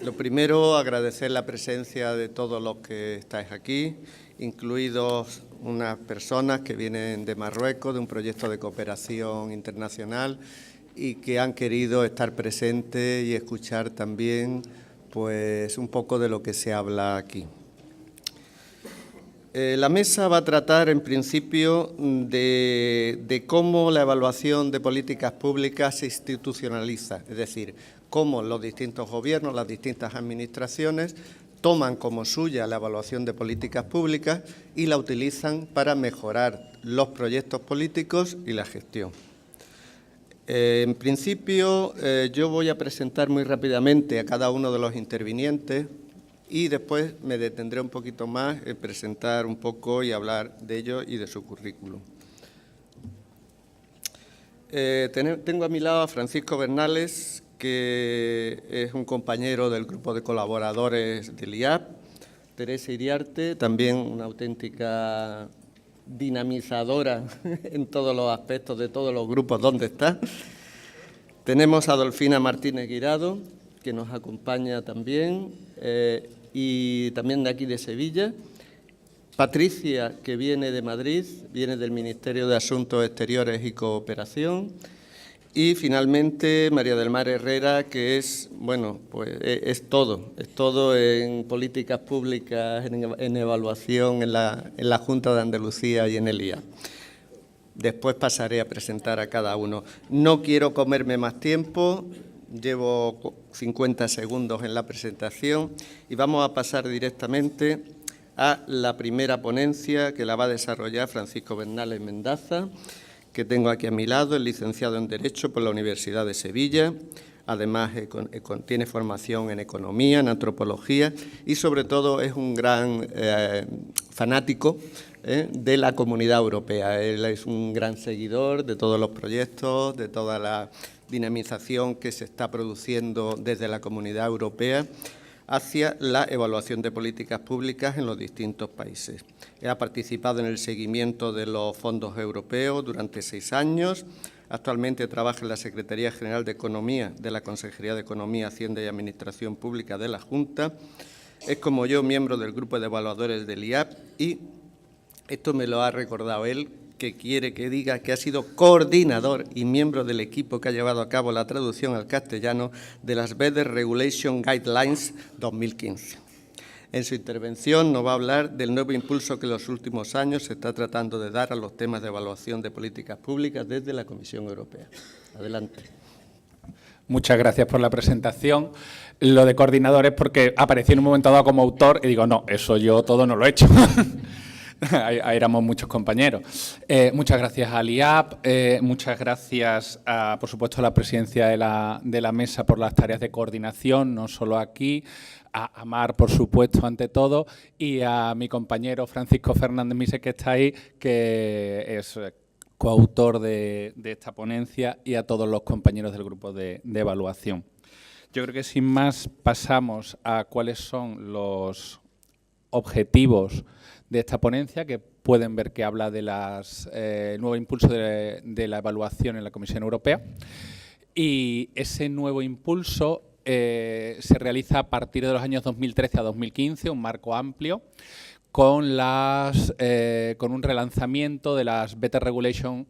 Lo primero, agradecer la presencia de todos los que estáis aquí, incluidos unas personas que vienen de Marruecos, de un proyecto de cooperación internacional y que han querido estar presentes y escuchar también pues, un poco de lo que se habla aquí. La mesa va a tratar, en principio, de cómo la evaluación de políticas públicas se institucionaliza, es decir, cómo los distintos gobiernos, las distintas administraciones toman como suya la evaluación de políticas públicas y la utilizan para mejorar los proyectos políticos y la gestión. En principio, yo voy a presentar muy rápidamente a cada uno de los intervinientes y después me detendré un poquito más en presentar un poco y hablar de ellos y de su currículum. Tengo a mi lado a Francisco Bernales, que es un compañero del grupo de colaboradores del IAP, Teresa Iriarte, también una auténtica dinamizadora en todos los aspectos de todos los grupos donde está. Tenemos a Adolfina Martínez Guirado, que nos acompaña también, y también de aquí de Sevilla. Patricia, que viene de Madrid, viene del Ministerio de Asuntos Exteriores y Cooperación. Y finalmente María del Mar Herrera, que es, bueno, pues es todo en políticas públicas, en evaluación en la Junta de Andalucía y en el IA. Después pasaré a presentar a cada uno. No quiero comerme más tiempo, llevo 50 segundos en la presentación y vamos a pasar directamente a la primera ponencia que la va a desarrollar Francisco Bernales Mendaza, que tengo aquí a mi lado, es licenciado en Derecho por la Universidad de Sevilla. Además, tiene formación en Economía, en Antropología y, sobre todo, es un gran fanático de la Comunidad Europea. Él es un gran seguidor de todos los proyectos, de toda la dinamización que se está produciendo desde la Comunidad Europea hacia la evaluación de políticas públicas en los distintos países. Ha participado en el seguimiento de los fondos europeos durante 6 años. Actualmente trabaja en la Secretaría General de Economía de la Consejería de Economía, Hacienda y Administración Pública de la Junta. Es, como yo, miembro del grupo de evaluadores del IAP y esto me lo ha recordado él, que quiere que diga que ha sido coordinador y miembro del equipo que ha llevado a cabo la traducción al castellano de las Better Regulation Guidelines 2015. En su intervención nos va a hablar del nuevo impulso que en los últimos años se está tratando de dar a los temas de evaluación de políticas públicas desde la Comisión Europea. Adelante. Muchas gracias por la presentación. Lo de coordinador es porque aparecí en un momento dado como autor y digo, no, eso yo todo no lo he hecho. Ahí éramos muchos compañeros. Muchas gracias al IAP, muchas gracias, por supuesto, a la presidencia de la mesa por las tareas de coordinación, no solo aquí, a Mar, por supuesto, ante todo, y a mi compañero Francisco Fernández Mise, que está ahí, que es coautor de esta ponencia, y a todos los compañeros del grupo de evaluación. Yo creo que sin más pasamos a cuáles son los objetivos de esta ponencia, que pueden ver que habla de nuevo impulso de la evaluación en la Comisión Europea. Y ese nuevo impulso se realiza a partir de los años 2013 a 2015, un marco amplio, con un relanzamiento de las Better Regulation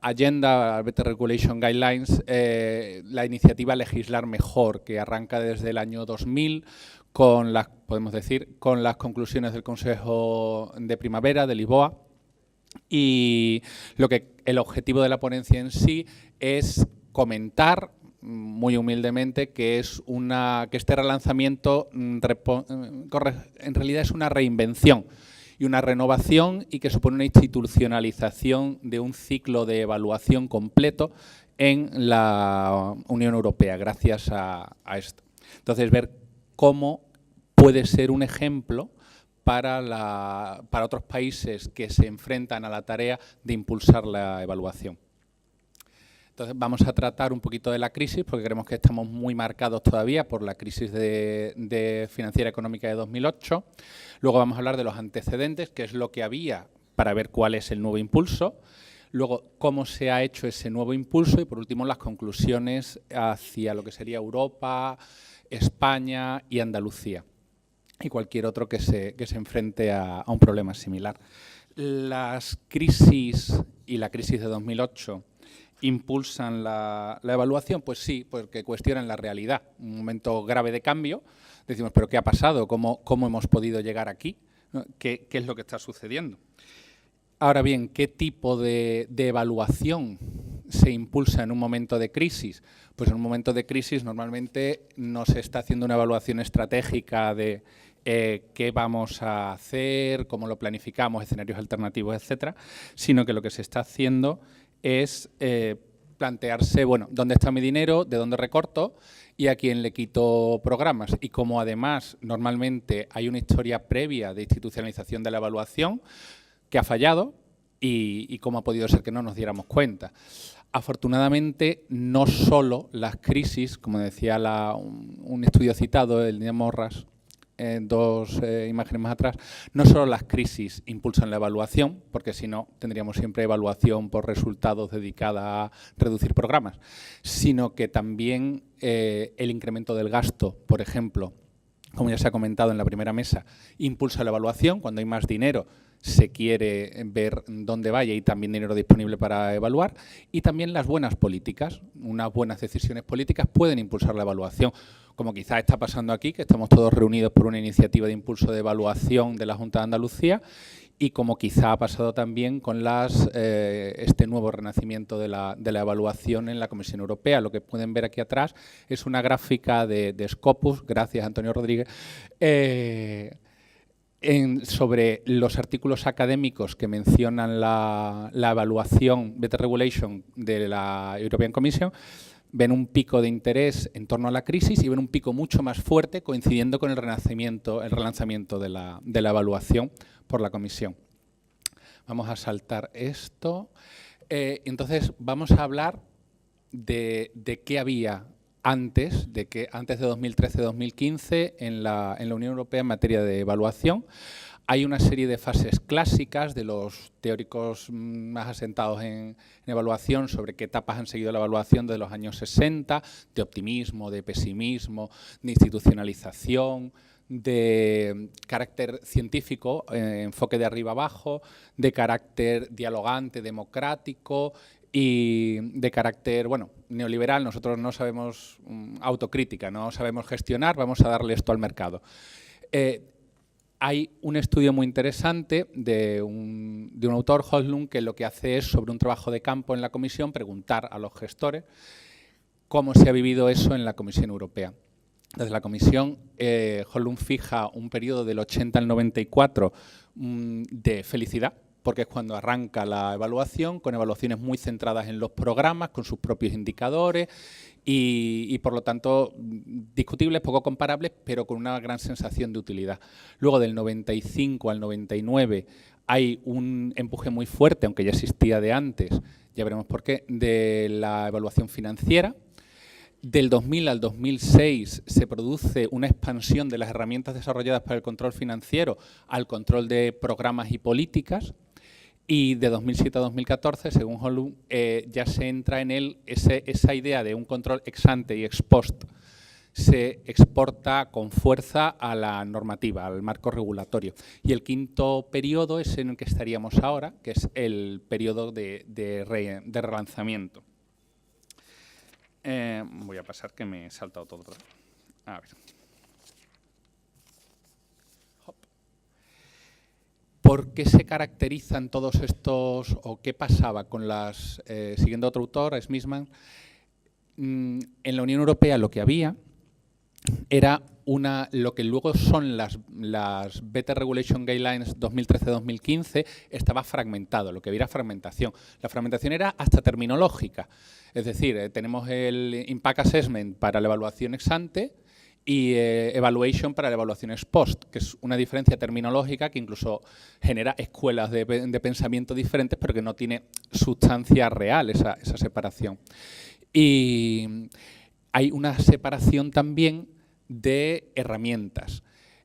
Agenda, Better Regulation Guidelines, la iniciativa Legislar Mejor, que arranca desde el año 2000, podemos decir, con las conclusiones del Consejo de Primavera de Lisboa, y el objetivo de la ponencia en sí es comentar muy humildemente que este relanzamiento en realidad es una reinvención y una renovación y que supone una institucionalización de un ciclo de evaluación completo en la Unión Europea gracias a esto. Entonces, ver cómo puede ser un ejemplo para otros países que se enfrentan a la tarea de impulsar la evaluación. Entonces, vamos a tratar un poquito de la crisis, porque creemos que estamos muy marcados todavía por la crisis de financiera económica de 2008. Luego vamos a hablar de los antecedentes, qué es lo que había para ver cuál es el nuevo impulso. Luego, cómo se ha hecho ese nuevo impulso y, por último, las conclusiones hacia lo que sería Europa España y Andalucía, y cualquier otro que se enfrente a un problema similar. Las crisis y la crisis de 2008 impulsan la evaluación, pues sí, porque cuestionan la realidad. Un momento grave de cambio, decimos, ¿pero qué ha pasado? ¿Cómo hemos podido llegar aquí? ¿Qué es lo que está sucediendo? Ahora bien, ¿qué tipo de evaluación se impulsa en un momento de crisis? Pues en un momento de crisis normalmente no se está haciendo una evaluación estratégica de qué vamos a hacer, cómo lo planificamos, escenarios alternativos, etcétera, sino que lo que se está haciendo es plantearse, bueno, ¿dónde está mi dinero? ¿De dónde recorto? ¿Y a quién le quito programas? Y como además normalmente hay una historia previa de institucionalización de la evaluación que ha fallado y cómo ha podido ser que no nos diéramos cuenta. Afortunadamente, no solo las crisis, como decía un estudio citado, el de Morras, dos imágenes más atrás, no solo las crisis impulsan la evaluación, porque si no tendríamos siempre evaluación por resultados dedicada a reducir programas, sino que también el incremento del gasto, por ejemplo, como ya se ha comentado en la primera mesa, impulsa la evaluación. Cuando hay más dinero se quiere ver dónde vaya y también dinero disponible para evaluar. Y también las buenas políticas, unas buenas decisiones políticas pueden impulsar la evaluación, como quizás está pasando aquí, que estamos todos reunidos por una iniciativa de impulso de evaluación de la Junta de Andalucía, y como quizá ha pasado también con este nuevo renacimiento de la evaluación en la Comisión Europea. Lo que pueden ver aquí atrás es una gráfica de Scopus, gracias Antonio Rodríguez, sobre los artículos académicos que mencionan la evaluación Better Regulation de la European Commission. Ven un pico de interés en torno a la crisis y ven un pico mucho más fuerte coincidiendo con el relanzamiento de la evaluación por la Comisión. Vamos a saltar esto. Entonces, vamos a hablar de qué había antes de 2013-2015 en la Unión Europea en materia de evaluación. Hay una serie de fases clásicas de los teóricos más asentados en evaluación sobre qué etapas han seguido la evaluación desde los años 60, de optimismo, de pesimismo, de institucionalización, de carácter científico, enfoque de arriba abajo, de carácter dialogante, democrático y de carácter, bueno, neoliberal. Nosotros no sabemos autocrítica, no sabemos gestionar, vamos a darle esto al mercado. Hay un estudio muy interesante de un autor, Hoslund, que lo que hace es, sobre un trabajo de campo en la Comisión, preguntar a los gestores cómo se ha vivido eso en la Comisión Europea. Desde la Comisión, Hoslund fija un periodo del 80 al 94 de felicidad, porque es cuando arranca la evaluación, con evaluaciones muy centradas en los programas, con sus propios indicadores y por lo tanto, discutibles, poco comparables, pero con una gran sensación de utilidad. Luego, del 95 al 99, hay un empuje muy fuerte, aunque ya existía de antes, ya veremos por qué, de la evaluación financiera. Del 2000 al 2006 se produce una expansión de las herramientas desarrolladas para el control financiero al control de programas y políticas. Y de 2007 a 2014, según Hoslund, ya se entra en esa idea de un control ex ante y ex post. Se exporta con fuerza a la normativa, al marco regulatorio. Y el quinto periodo es en el que estaríamos ahora, que es el periodo de relanzamiento. Voy a pasar que me he saltado todo. A ver. ¿Por qué se caracterizan todos estos, o qué pasaba con las, siguiendo a otro autor, Smithman, en la Unión Europea lo que había era lo que luego son las Better Regulation Guidelines 2013-2015, estaba fragmentado, lo que había era fragmentación. La fragmentación era hasta terminológica, es decir, tenemos el Impact Assessment para la evaluación ex ante, y Evaluation para la evaluación ex post, que es una diferencia terminológica que incluso genera escuelas de pensamiento diferentes, pero que no tiene sustancia real esa separación. Y hay una separación también de herramientas.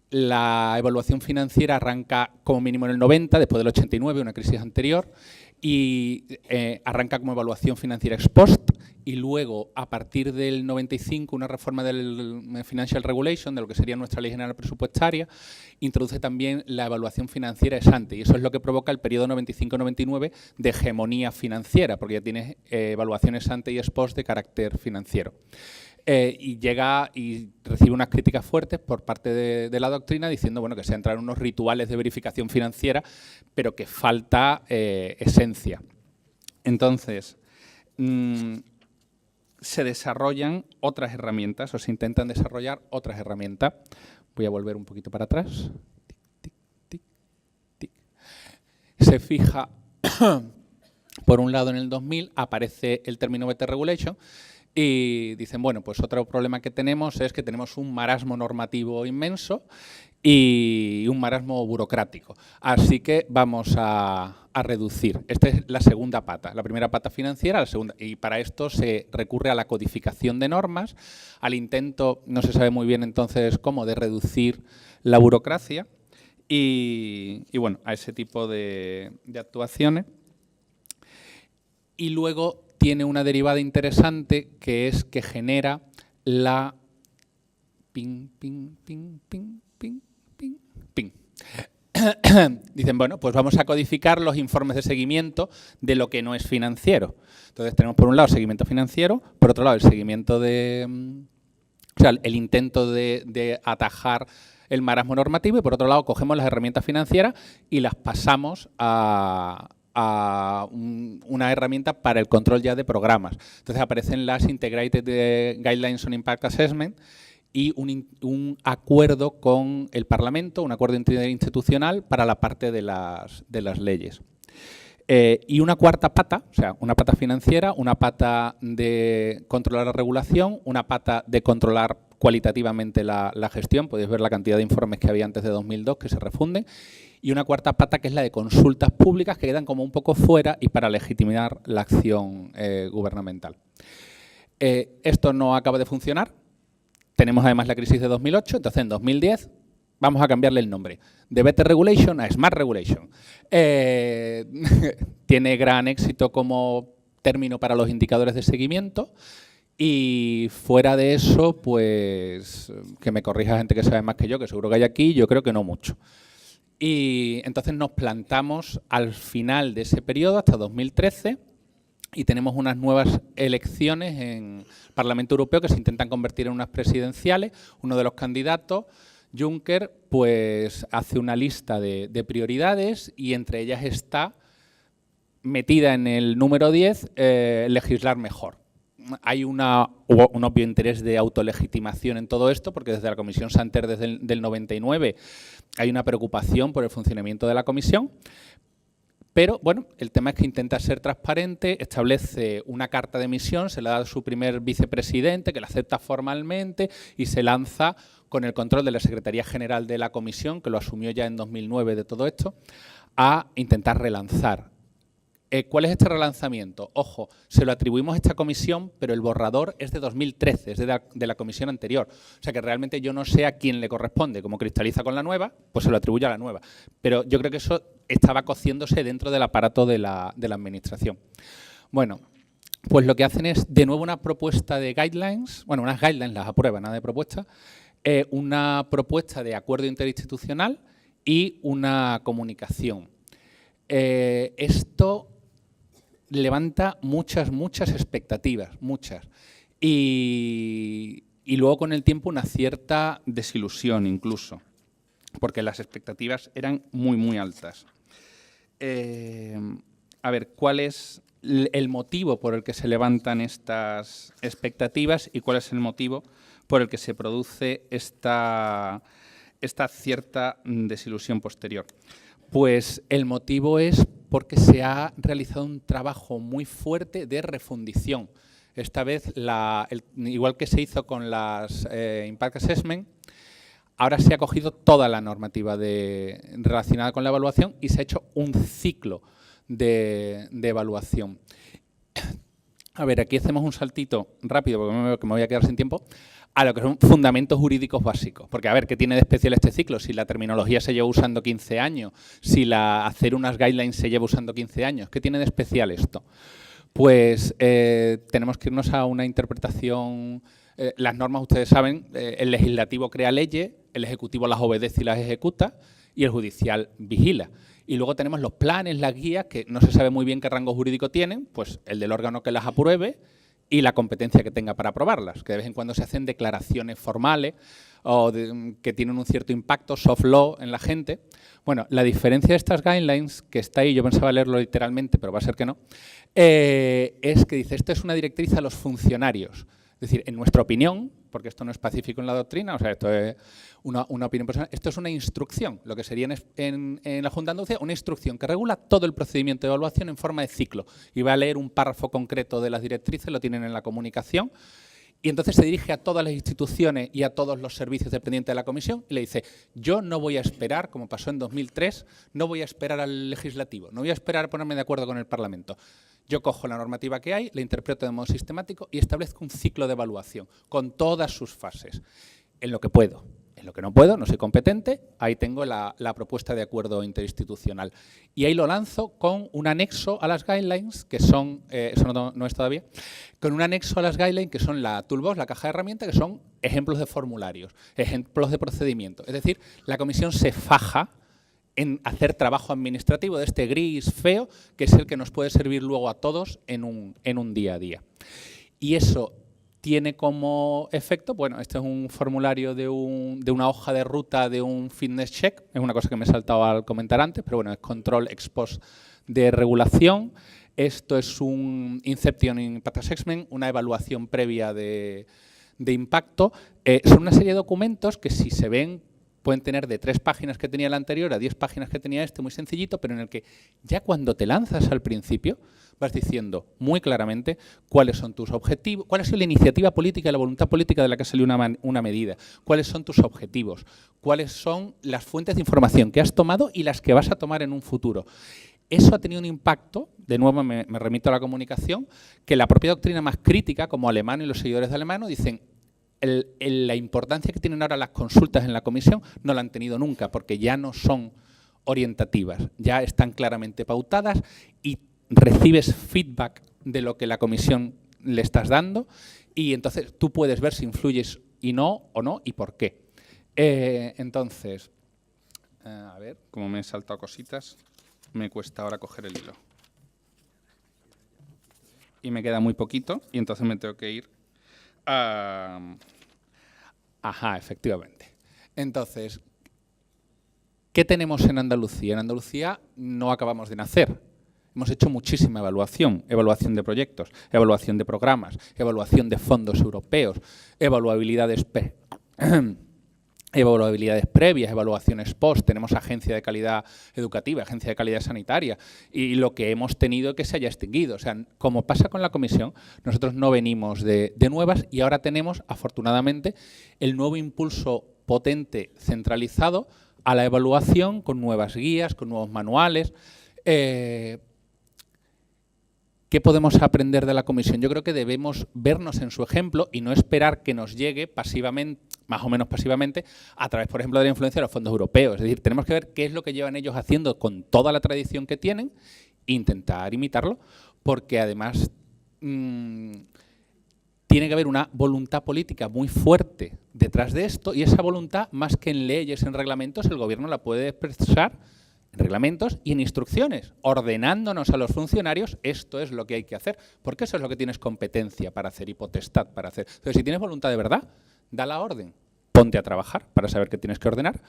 La evaluación financiera arranca como mínimo en el 90, después del 89, una crisis anterior, y arranca como evaluación financiera ex post, y luego, a partir del 95, una reforma del Financial Regulation, de lo que sería nuestra Ley General Presupuestaria, introduce también la evaluación financiera ex ante, y eso es lo que provoca el periodo 95-99 de hegemonía financiera, porque ya tienes evaluaciones ex ante y ex post de carácter financiero. Y llega y recibe unas críticas fuertes por parte de la doctrina diciendo bueno, que se entran unos rituales de verificación financiera, pero que falta esencia. Entonces, se desarrollan otras herramientas o se intentan desarrollar otras herramientas. Voy a volver un poquito para atrás. Tic, tic, tic, tic. Se fija, por un lado en el 2000 aparece el término Better Regulation y dicen, bueno, pues otro problema que tenemos es que tenemos un marasmo normativo inmenso y un marasmo burocrático. Así que vamos a reducir. Esta es la segunda pata. La primera pata financiera, la segunda. Y para esto se recurre a la codificación de normas, al intento, no se sabe muy bien entonces cómo, de reducir la burocracia y bueno, a ese tipo de actuaciones. Y luego tiene una derivada interesante que es que genera la ping, ping, ping, ping, ping, ping, ping. Dicen, bueno, pues vamos a codificar los informes de seguimiento de lo que no es financiero. Entonces tenemos por un lado seguimiento financiero, por otro lado el seguimiento de... O sea, el intento de atajar el marasmo normativo y por otro lado cogemos las herramientas financieras y las pasamos a una herramienta para el control ya de programas. Entonces aparecen las Integrated Guidelines on Impact Assessment y un acuerdo con el Parlamento, un acuerdo interinstitucional para la parte de las leyes. Y una cuarta pata, o sea, una pata financiera, una pata de controlar la regulación, una pata de controlar cualitativamente la gestión, podéis ver la cantidad de informes que había antes de 2002 que se refunden, y una cuarta pata que es la de consultas públicas que quedan como un poco fuera y para legitimar la acción gubernamental. Esto no acaba de funcionar. Tenemos además la crisis de 2008, entonces en 2010 vamos a cambiarle el nombre. De Better Regulation a Smart Regulation. Tiene gran éxito como término para los indicadores de seguimiento y fuera de eso, pues que me corrija gente que sabe más que yo, que seguro que hay aquí, yo creo que no mucho. Y entonces nos plantamos al final de ese periodo, hasta 2013, y tenemos unas nuevas elecciones en el Parlamento Europeo que se intentan convertir en unas presidenciales. Uno de los candidatos, Juncker, pues hace una lista de prioridades y entre ellas está metida en el número 10, legislar mejor. Hay un obvio interés de autolegitimación en todo esto, porque desde la Comisión Santer, desde el 99, hay una preocupación por el funcionamiento de la Comisión. Pero, bueno, el tema es que intenta ser transparente, establece una carta de misión, se la da a su primer vicepresidente, que la acepta formalmente y se lanza con el control de la Secretaría General de la Comisión, que lo asumió ya en 2009 de todo esto, a intentar relanzar. ¿Cuál es este relanzamiento? Ojo, se lo atribuimos a esta comisión, pero el borrador es de 2013, es de la comisión anterior. O sea que realmente yo no sé a quién le corresponde. Como cristaliza con la nueva, pues se lo atribuye a la nueva. Pero yo creo que eso estaba cociéndose dentro del aparato de la administración. Bueno, pues lo que hacen es de nuevo una propuesta de guidelines, bueno, unas guidelines las aprueban, nada de propuesta, una propuesta de acuerdo interinstitucional y una comunicación. Esto levanta muchas expectativas, muchas. Y luego con el tiempo una cierta desilusión incluso, porque las expectativas eran muy altas. A ver, ¿cuál es el motivo por el que se levantan estas expectativas y cuál es el motivo por el que se produce esta cierta desilusión posterior? Pues el motivo es porque se ha realizado un trabajo muy fuerte de refundición. Esta vez, igual que se hizo con las Impact Assessment, ahora se ha cogido toda la normativa relacionada con la evaluación y se ha hecho un ciclo de evaluación. A ver, aquí hacemos un saltito rápido, porque me voy a quedar sin tiempo, a lo que son fundamentos jurídicos básicos. Porque, a ver, ¿qué tiene de especial este ciclo? Si la terminología se lleva usando 15 años, si hacer unas guidelines se lleva usando 15 años, ¿qué tiene de especial esto? Pues tenemos que irnos a una interpretación. Las normas, ustedes saben, el legislativo crea leyes, el ejecutivo las obedece y las ejecuta, y el judicial vigila. Y luego tenemos los planes, las guías, que no se sabe muy bien qué rango jurídico tienen, pues el del órgano que las apruebe y la competencia que tenga para aprobarlas, que de vez en cuando se hacen declaraciones formales o que tienen un cierto impacto, soft law, en la gente. Bueno, la diferencia de estas guidelines, que está ahí, yo pensaba leerlo literalmente, pero va a ser que no, es que dice, esto es una directriz a los funcionarios. Es decir, en nuestra opinión, porque esto no es pacífico en la doctrina, o sea, esto es una opinión personal, esto es una instrucción, lo que sería en la Junta de Andalucía, una instrucción que regula todo el procedimiento de evaluación en forma de ciclo. Y va a leer un párrafo concreto de las directrices, lo tienen en la comunicación, y entonces se dirige a todas las instituciones y a todos los servicios dependientes de la comisión y le dice, yo no voy a esperar, como pasó en 2003, no voy a esperar al legislativo, no voy a esperar a ponerme de acuerdo con el Parlamento. Yo cojo la normativa que hay, la interpreto de modo sistemático y establezco un ciclo de evaluación con todas sus fases, en lo que puedo. En lo que no puedo, no soy competente, ahí tengo la propuesta de acuerdo interinstitucional. Y ahí lo lanzo con un anexo a las guidelines, que son, eso no es todavía, con un anexo a las guidelines que son la toolbox, la caja de herramientas, que son ejemplos de formularios, ejemplos de procedimiento. Es decir, la comisión se faja en hacer trabajo administrativo de este gris feo, que es el que nos puede servir luego a todos en un día a día. Y eso tiene como efecto, bueno, este es un formulario de una hoja de ruta de un fitness check, es una cosa que me he saltado al comentar antes, pero bueno, es control ex post de regulación. Esto es un Inception Impact Assessment, una evaluación previa de impacto. Son una serie de documentos que, si se ven, pueden tener de 3 páginas que tenía el anterior a 10 páginas que tenía este, muy sencillito, pero en el que ya cuando te lanzas al principio vas diciendo muy claramente cuáles son tus objetivos, cuál ha sido la iniciativa política y la voluntad política de la que salió una medida, cuáles son tus objetivos, cuáles son las fuentes de información que has tomado y las que vas a tomar en un futuro. Eso ha tenido un impacto, de nuevo me remito a la comunicación, que la propia doctrina más crítica, como Alemano y los seguidores de Alemano, dicen la importancia que tienen ahora las consultas en la comisión no la han tenido nunca, porque ya no son orientativas, ya están claramente pautadas y recibes feedback de lo que la comisión le estás dando y entonces tú puedes ver si influyes y no o no y por qué. Entonces, a ver, como me he saltado cositas, me cuesta ahora coger el hilo. Y me queda muy poquito y entonces me tengo que ir a... Ajá, efectivamente. Entonces, ¿qué tenemos en Andalucía? En Andalucía no acabamos de nacer. Hemos hecho muchísima evaluación de proyectos, evaluación de programas, evaluación de fondos europeos, evaluabilidades previas, evaluaciones post, tenemos agencia de calidad educativa, agencia de calidad sanitaria, y lo que hemos tenido es que se haya extinguido. O sea, como pasa con la comisión, nosotros no venimos de nuevas y ahora tenemos, afortunadamente, el nuevo impulso potente centralizado a la evaluación con nuevas guías, con nuevos manuales. ¿Qué podemos aprender de la comisión? Yo creo que debemos vernos en su ejemplo y no esperar que nos llegue pasivamente, más o menos pasivamente, a través, por ejemplo, de la influencia de los fondos europeos. Es decir, tenemos que ver qué es lo que llevan ellos haciendo con toda la tradición que tienen e intentar imitarlo, porque además tiene que haber una voluntad política muy fuerte detrás de esto y esa voluntad, más que en leyes, en reglamentos, el gobierno la puede expresar en reglamentos y en instrucciones, ordenándonos a los funcionarios esto es lo que hay que hacer, porque eso es lo que tienes competencia para hacer y potestad para hacer. Entonces, si tienes voluntad de verdad, da la orden, ponte a trabajar para saber qué tienes que ordenar,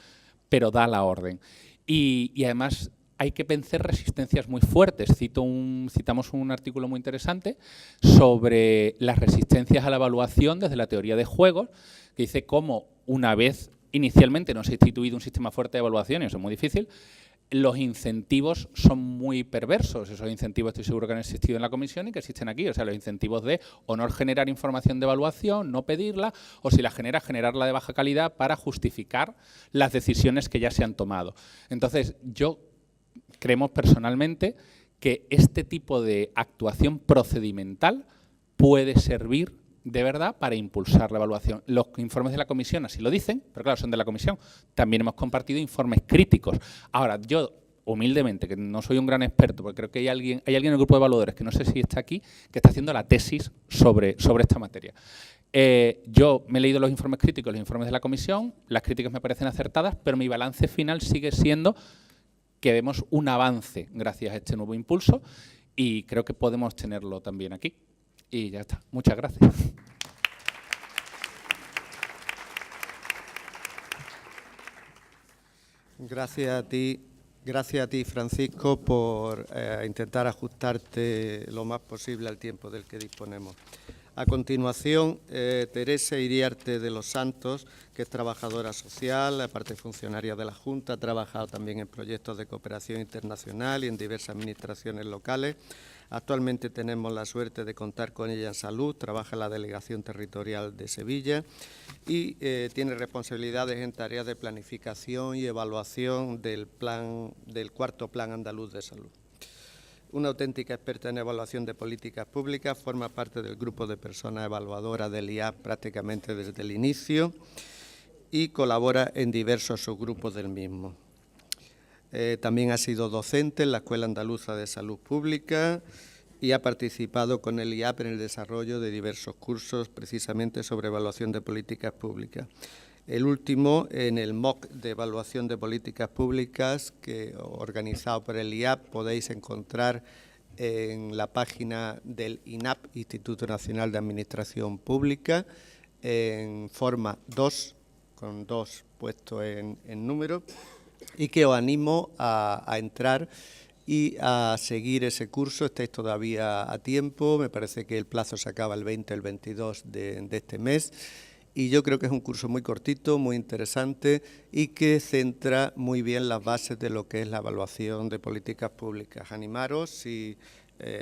pero da la orden. Y además hay que vencer resistencias muy fuertes. Citamos un artículo muy interesante sobre las resistencias a la evaluación desde la teoría de juegos, que dice cómo una vez inicialmente no se ha instituido un sistema fuerte de evaluación, y eso es muy difícil, los incentivos son muy perversos. Esos incentivos estoy seguro que han existido en la comisión y que existen aquí. O sea, los incentivos de o no generar información de evaluación, no pedirla, o si la genera, generarla de baja calidad para justificar las decisiones que ya se han tomado. Entonces, creemos personalmente que este tipo de actuación procedimental puede servir de verdad para impulsar la evaluación. Los informes de la comisión así lo dicen, pero claro, son de la comisión. También hemos compartido informes críticos. Ahora, yo, humildemente, que no soy un gran experto, porque creo que hay alguien en el grupo de evaluadores, que no sé si está aquí, que está haciendo la tesis sobre esta materia. Yo me he leído los informes críticos, los informes de la comisión, las críticas me parecen acertadas, pero mi balance final sigue siendo que vemos un avance gracias a este nuevo impulso y creo que podemos tenerlo también aquí. Y ya está. Muchas gracias. Gracias a ti, Francisco, por intentar ajustarte lo más posible al tiempo del que disponemos. A continuación, Teresa Iriarte de los Santos, que es trabajadora social, aparte funcionaria de la Junta, ha trabajado también en proyectos de cooperación internacional y en diversas administraciones locales. Actualmente tenemos la suerte de contar con ella en salud, trabaja en la Delegación Territorial de Sevilla y tiene responsabilidades en tareas de planificación y evaluación del cuarto Plan Andaluz de Salud. Una auténtica experta en evaluación de políticas públicas, forma parte del grupo de personas evaluadoras del IAP prácticamente desde el inicio y colabora en diversos subgrupos del mismo. También ha sido docente en la Escuela Andaluza de Salud Pública y ha participado con el IAP en el desarrollo de diversos cursos precisamente sobre evaluación de políticas públicas. El último en el MOOC de evaluación de políticas públicas organizado por el IAP podéis encontrar en la página del INAP, Instituto Nacional de Administración Pública, en forma 2, con 2 puesto en número, y que os animo a entrar y a seguir ese curso. Estáis todavía a tiempo, me parece que el plazo se acaba el 20 o el 22 de este mes, y yo creo que es un curso muy cortito, muy interesante y que centra muy bien las bases de lo que es la evaluación de políticas públicas. Animaros, si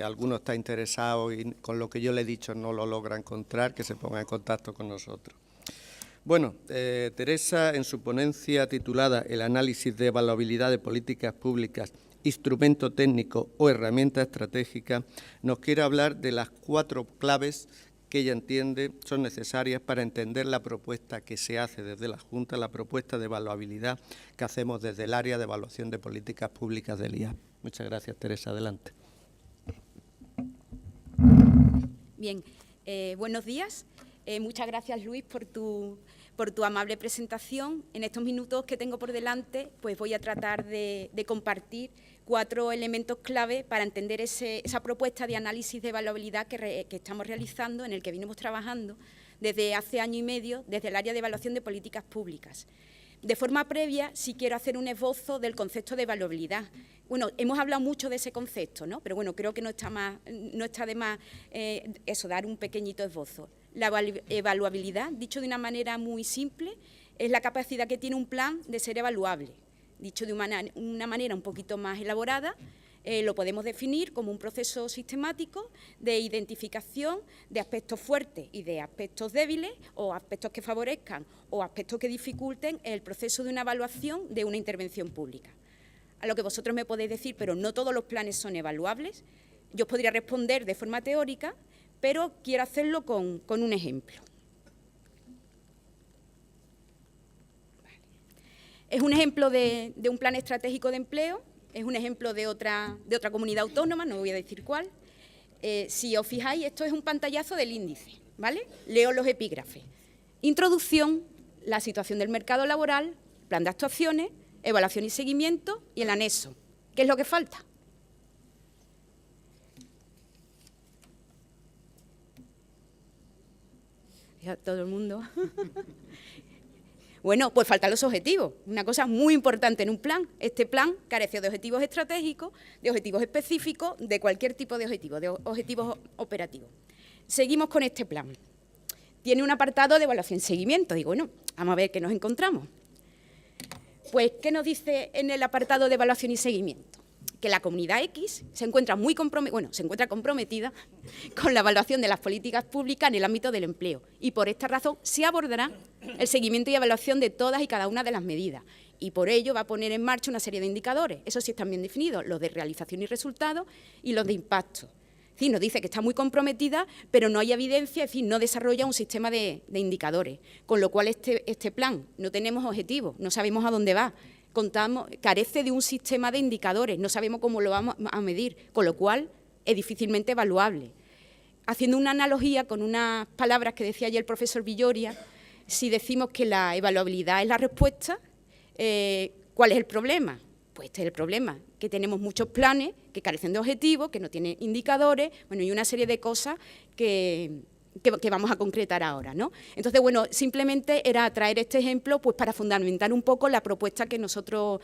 alguno está interesado y con lo que yo le he dicho no lo logra encontrar, que se ponga en contacto con nosotros. Bueno, Teresa, en su ponencia titulada El análisis de evaluabilidad de políticas públicas, instrumento técnico o herramienta estratégica, nos quiere hablar de las 4 claves que ella entiende son necesarias para entender la propuesta que se hace desde la Junta, la propuesta de evaluabilidad que hacemos desde el área de evaluación de políticas públicas del IAP. Muchas gracias, Teresa. Adelante. Bien, buenos días. Muchas gracias, Luis, por tu amable presentación. En estos minutos que tengo por delante, pues voy a tratar de compartir 4 elementos clave para entender esa propuesta de análisis de evaluabilidad que estamos realizando, en el que venimos trabajando desde hace año y medio, desde el área de evaluación de políticas públicas. De forma previa, sí quiero hacer un esbozo del concepto de evaluabilidad. Bueno, hemos hablado mucho de ese concepto, ¿no? Pero bueno, creo que no está de más dar un pequeñito esbozo. La evaluabilidad, dicho de una manera muy simple, es la capacidad que tiene un plan de ser evaluable. Dicho de una manera un poquito más elaborada, lo podemos definir como un proceso sistemático de identificación de aspectos fuertes y de aspectos débiles, o aspectos que favorezcan o aspectos que dificulten el proceso de una evaluación de una intervención pública. A lo que vosotros me podéis decir, pero no todos los planes son evaluables. Yo os podría responder de forma teórica, pero quiero hacerlo con un ejemplo. Es un ejemplo de un plan estratégico de empleo, es un ejemplo de otra comunidad autónoma, no voy a decir cuál. Si os fijáis, esto es un pantallazo del índice, ¿vale? Leo los epígrafes. Introducción, la situación del mercado laboral, plan de actuaciones, evaluación y seguimiento y el anexo. ¿Qué es lo que falta? Ya todo el mundo. Bueno, pues faltan los objetivos, una cosa muy importante en un plan. Este plan carece de objetivos estratégicos, de objetivos específicos, de cualquier tipo de objetivos operativos. Seguimos con este plan. Tiene un apartado de evaluación y seguimiento. Digo, bueno, vamos a ver qué nos encontramos. Pues, ¿qué nos dice en el apartado de evaluación y seguimiento? Que la comunidad X se encuentra comprometida con la evaluación de las políticas públicas en el ámbito del empleo, y por esta razón se abordará el seguimiento y evaluación de todas y cada una de las medidas, y por ello va a poner en marcha una serie de indicadores. Esos sí están bien definidos, los de realización y resultados y los de impacto, decir, nos dice que está muy comprometida, pero no hay evidencia, es decir, no desarrolla un sistema de indicadores, con lo cual este plan no tenemos objetivos, no sabemos a dónde va, carece de un sistema de indicadores, no sabemos cómo lo vamos a medir, con lo cual es difícilmente evaluable. Haciendo una analogía con unas palabras que decía ayer el profesor Villoria, si decimos que la evaluabilidad es la respuesta, ¿cuál es el problema? Pues este es el problema, que tenemos muchos planes que carecen de objetivos, que no tienen indicadores, bueno, y una serie de cosas que vamos a concretar ahora, ¿no? Entonces, bueno, simplemente era traer este ejemplo pues para fundamentar un poco la propuesta que nosotros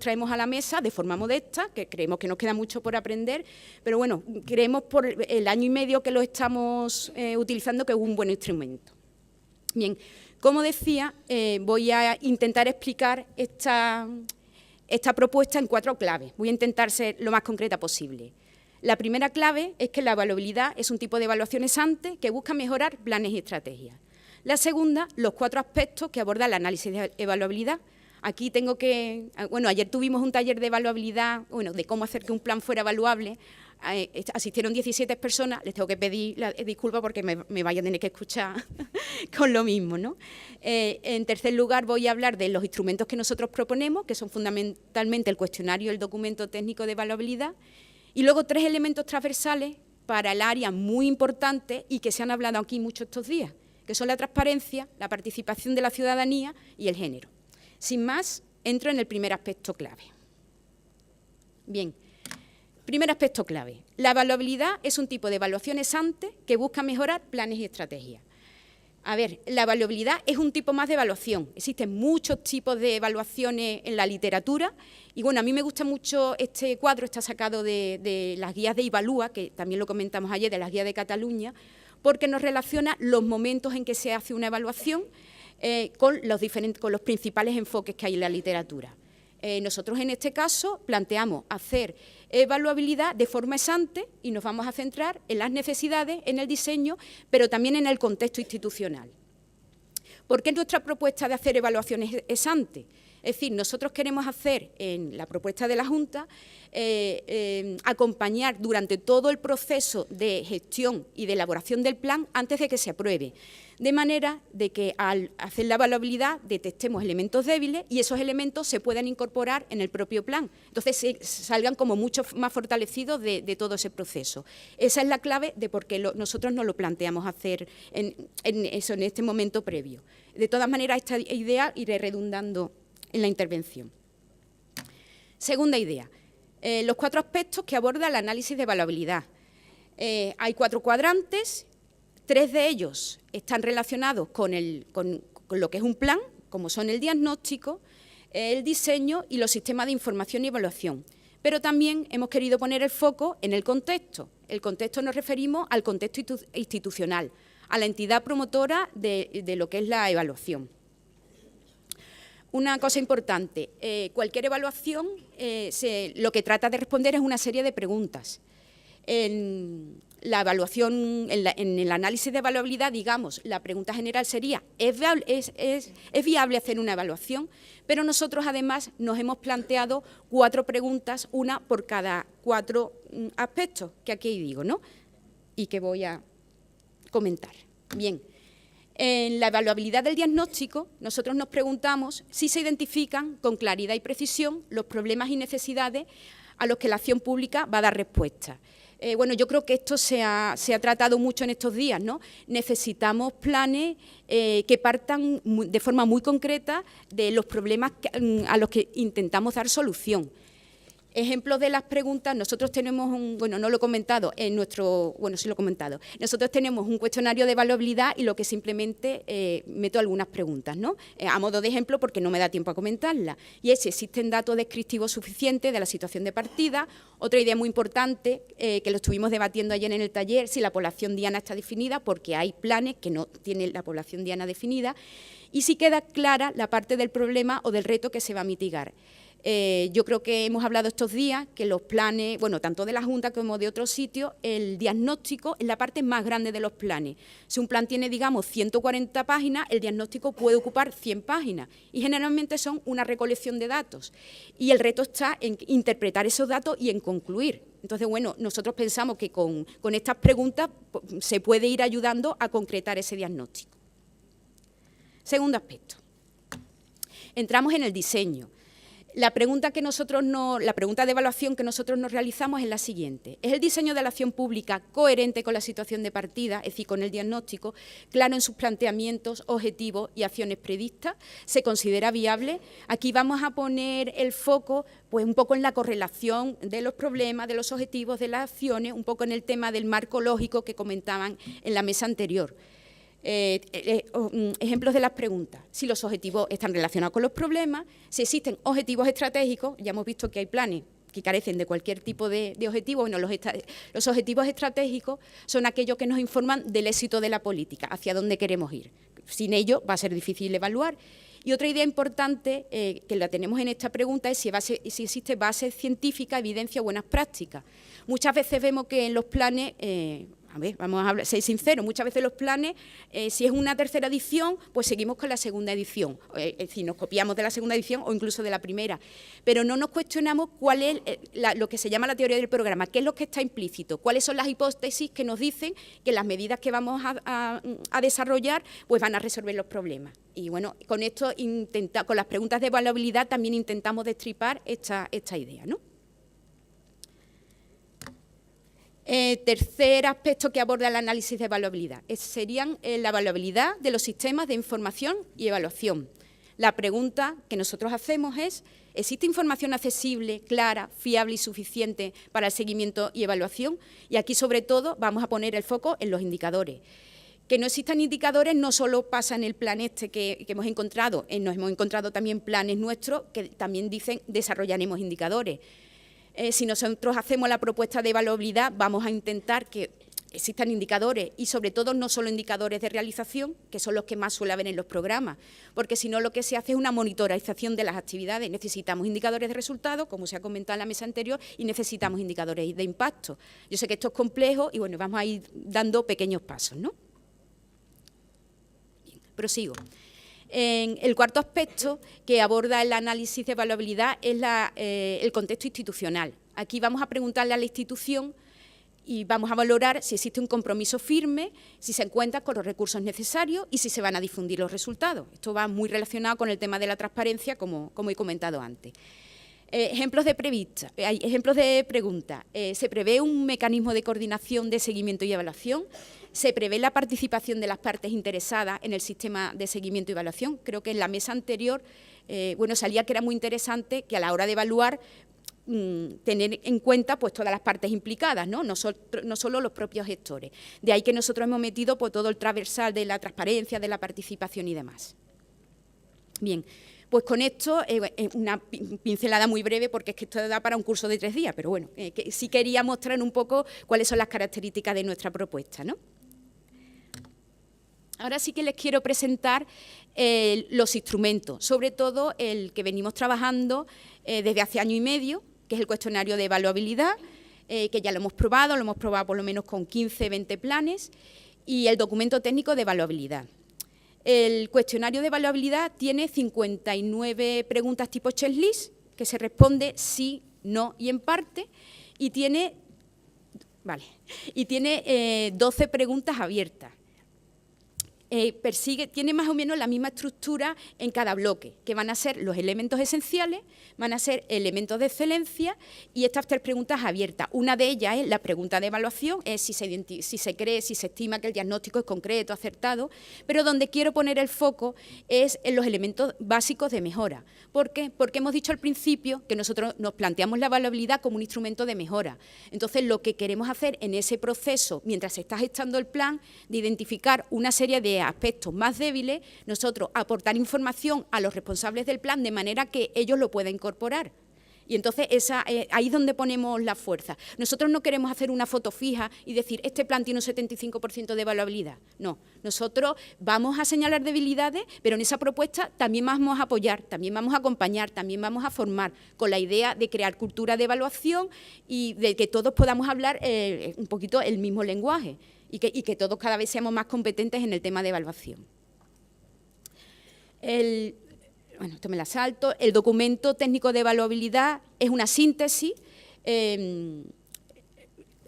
traemos a la mesa de forma modesta, que creemos que nos queda mucho por aprender, pero bueno, creemos por el año y medio que lo estamos utilizando que es un buen instrumento. Bien, como decía, voy a intentar explicar esta propuesta en 4 claves. Voy a intentar ser lo más concreta posible. La primera clave es que la evaluabilidad es un tipo de evaluación ex ante que busca mejorar planes y estrategias. La segunda, los 4 aspectos que aborda el análisis de evaluabilidad. Aquí tengo que... Bueno, ayer tuvimos un taller de evaluabilidad, bueno, de cómo hacer que un plan fuera evaluable. Asistieron 17 personas, les tengo que pedir disculpas porque me vayan a tener que escuchar con lo mismo, ¿no? En tercer lugar, voy a hablar de los instrumentos que nosotros proponemos, que son fundamentalmente el cuestionario y el documento técnico de evaluabilidad, y luego 3 elementos transversales para el área muy importante y que se han hablado aquí mucho estos días, que son la transparencia, la participación de la ciudadanía y el género. Sin más, entro en el primer aspecto clave. Bien. Primer aspecto clave. La evaluabilidad es un tipo de evaluación ex ante que busca mejorar planes y estrategias. A ver, la evaluabilidad es un tipo más de evaluación. Existen muchos tipos de evaluaciones en la literatura y, bueno, a mí me gusta mucho este cuadro, está sacado de las guías de Ivalúa, que también lo comentamos ayer, de las guías de Cataluña, porque nos relaciona los momentos en que se hace una evaluación con los principales enfoques que hay en la literatura. Nosotros en este caso planteamos hacer evaluabilidad de forma ex ante y nos vamos a centrar en las necesidades, en el diseño, pero también en el contexto institucional. ¿Por qué nuestra propuesta de hacer evaluaciones ex ante? Es decir, nosotros queremos hacer en la propuesta de la Junta acompañar durante todo el proceso de gestión y de elaboración del plan antes de que se apruebe, de manera de que al hacer la evaluabilidad detectemos elementos débiles y esos elementos se puedan incorporar en el propio plan. Entonces salgan como mucho más fortalecidos de todo ese proceso. Esa es la clave de por qué nosotros nos lo planteamos hacer en este momento previo. De todas maneras, esta idea iré redundando en la intervención. Segunda idea, los 4 aspectos que aborda el análisis de evaluabilidad. Hay 4 cuadrantes, 3 de ellos están relacionados con lo que es un plan, como son el diagnóstico, el diseño y los sistemas de información y evaluación. Pero también hemos querido poner el foco en el contexto. El contexto nos referimos al contexto institucional, a la entidad promotora de lo que es la evaluación. Una cosa importante, cualquier evaluación lo que trata de responder es una serie de preguntas. En la evaluación, en el análisis de evaluabilidad, digamos, la pregunta general sería, ¿es viable hacer una evaluación? Pero nosotros además nos hemos planteado 4 preguntas, una por cada 4 aspectos que aquí digo, ¿no? Y que voy a comentar. Bien. En la evaluabilidad del diagnóstico, nosotros nos preguntamos si se identifican con claridad y precisión los problemas y necesidades a los que la acción pública va a dar respuesta. Bueno, yo creo que esto se ha tratado mucho en estos días, ¿no? Necesitamos planes que partan de forma muy concreta de los problemas a los que intentamos dar solución. Ejemplos de las preguntas, nosotros tenemos bueno, no lo he comentado, sí lo he comentado, nosotros tenemos un cuestionario de evaluabilidad y lo que simplemente meto algunas preguntas, ¿no? A modo de ejemplo, porque no me da tiempo a comentarlas, y es si existen datos descriptivos suficientes de la situación de partida. Otra idea muy importante, que lo estuvimos debatiendo ayer en el taller, si la población diana está definida, porque hay planes que no tienen la población diana definida, y si queda clara la parte del problema o del reto que se va a mitigar. Yo creo que hemos hablado estos días que los planes, bueno, tanto de la Junta como de otros sitios, el diagnóstico es la parte más grande de los planes. Si un plan tiene, digamos, 140 páginas, el diagnóstico puede ocupar 100 páginas y generalmente son una recolección de datos. Y el reto está en interpretar esos datos y en concluir. Entonces, bueno, nosotros pensamos que con estas preguntas se puede ir ayudando a concretar ese diagnóstico. Segundo aspecto. Entramos en el diseño. La pregunta de evaluación que nosotros nos realizamos es la siguiente. ¿Es el diseño de la acción pública coherente con la situación de partida, es decir, con el diagnóstico, claro en sus planteamientos, objetivos y acciones previstas? ¿Se considera viable? Aquí vamos a poner el foco pues, un poco en la correlación de los problemas, de los objetivos, de las acciones, un poco en el tema del marco lógico que comentaban en la mesa anterior. Ejemplos de las preguntas, si los objetivos están relacionados con los problemas, si existen objetivos estratégicos, ya hemos visto que hay planes que carecen de cualquier tipo de objetivo. Bueno, los objetivos estratégicos son aquellos que nos informan del éxito de la política, hacia dónde queremos ir. Sin ello va a ser difícil evaluar. Y otra idea importante que la tenemos en esta pregunta es si existe base científica, evidencia o buenas prácticas. Muchas veces vemos que en los planes... A ver, vamos a ser sinceros, muchas veces los planes, si es una tercera edición, pues seguimos con la segunda edición, es decir, nos copiamos de la segunda edición o incluso de la primera, pero no nos cuestionamos cuál es lo que se llama la teoría del programa, qué es lo que está implícito, cuáles son las hipótesis que nos dicen que las medidas que vamos a desarrollar pues van a resolver los problemas. Y bueno, con esto, con las preguntas de evaluabilidad también intentamos destripar esta idea, ¿no? Tercer aspecto que aborda el análisis de evaluabilidad serían la evaluabilidad de los sistemas de información y evaluación. La pregunta que nosotros hacemos es, ¿existe información accesible, clara, fiable y suficiente para el seguimiento y evaluación? Y aquí, sobre todo, vamos a poner el foco en los indicadores. Que no existan indicadores no solo pasa en el plan este que hemos encontrado, nos hemos encontrado también planes nuestros que también dicen desarrollaremos indicadores. Si nosotros hacemos la propuesta de evaluabilidad, vamos a intentar que existan indicadores y, sobre todo, no solo indicadores de realización, que son los que más suele haber en los programas, porque si no lo que se hace es una monitorización de las actividades. Necesitamos indicadores de resultados, como se ha comentado en la mesa anterior, y necesitamos indicadores de impacto. Yo sé que esto es complejo y, bueno, vamos a ir dando pequeños pasos, ¿no? Bien, prosigo. El cuarto aspecto que aborda el análisis de evaluabilidad es el contexto institucional. Aquí vamos a preguntarle a la institución y vamos a valorar si existe un compromiso firme, si se cuenta con los recursos necesarios y si se van a difundir los resultados. Esto va muy relacionado con el tema de la transparencia, como he comentado antes. Ejemplos de preguntas. ¿Se prevé un mecanismo de coordinación de seguimiento y evaluación? ¿Se prevé la participación de las partes interesadas en el sistema de seguimiento y evaluación? Creo que en la mesa anterior salía que era muy interesante que a la hora de evaluar tener en cuenta pues, todas las partes implicadas, no solo los propios gestores. De ahí que nosotros hemos metido pues, todo el transversal de la transparencia, de la participación y demás. Bien. Pues con esto, una pincelada muy breve, porque es que esto da para un curso de 3 días, pero bueno, que sí quería mostrar un poco cuáles son las características de nuestra propuesta, ¿no? Ahora sí que les quiero presentar los instrumentos, sobre todo el que venimos trabajando desde hace año y medio, que es el cuestionario de evaluabilidad, que ya lo hemos probado por lo menos con 15, 20 planes, y el documento técnico de evaluabilidad. El cuestionario de evaluabilidad tiene 59 preguntas tipo checklist, que se responde sí, no y en parte, y tiene 12 preguntas abiertas. Tiene más o menos la misma estructura en cada bloque, que van a ser los elementos esenciales, van a ser elementos de excelencia y estas 3 preguntas abiertas. Una de ellas es la pregunta de evaluación, es si se cree, si se estima que el diagnóstico es concreto, acertado, pero donde quiero poner el foco es en los elementos básicos de mejora. ¿Por qué? Porque hemos dicho al principio que nosotros nos planteamos la evaluabilidad como un instrumento de mejora. Entonces, lo que queremos hacer en ese proceso, mientras se está gestando el plan, de identificar una serie de aspectos más débiles, nosotros aportar información a los responsables del plan de manera que ellos lo puedan incorporar. Y entonces ahí es donde ponemos la fuerza. Nosotros no queremos hacer una foto fija y decir, este plan tiene un 75% de evaluabilidad. No, nosotros vamos a señalar debilidades, pero en esa propuesta también vamos a apoyar, también vamos a acompañar, también vamos a formar, con la idea de crear cultura de evaluación y de que todos podamos hablar un poquito el mismo lenguaje y que todos cada vez seamos más competentes en el tema de evaluación. Bueno, esto me la salto. El documento técnico de evaluabilidad es una síntesis,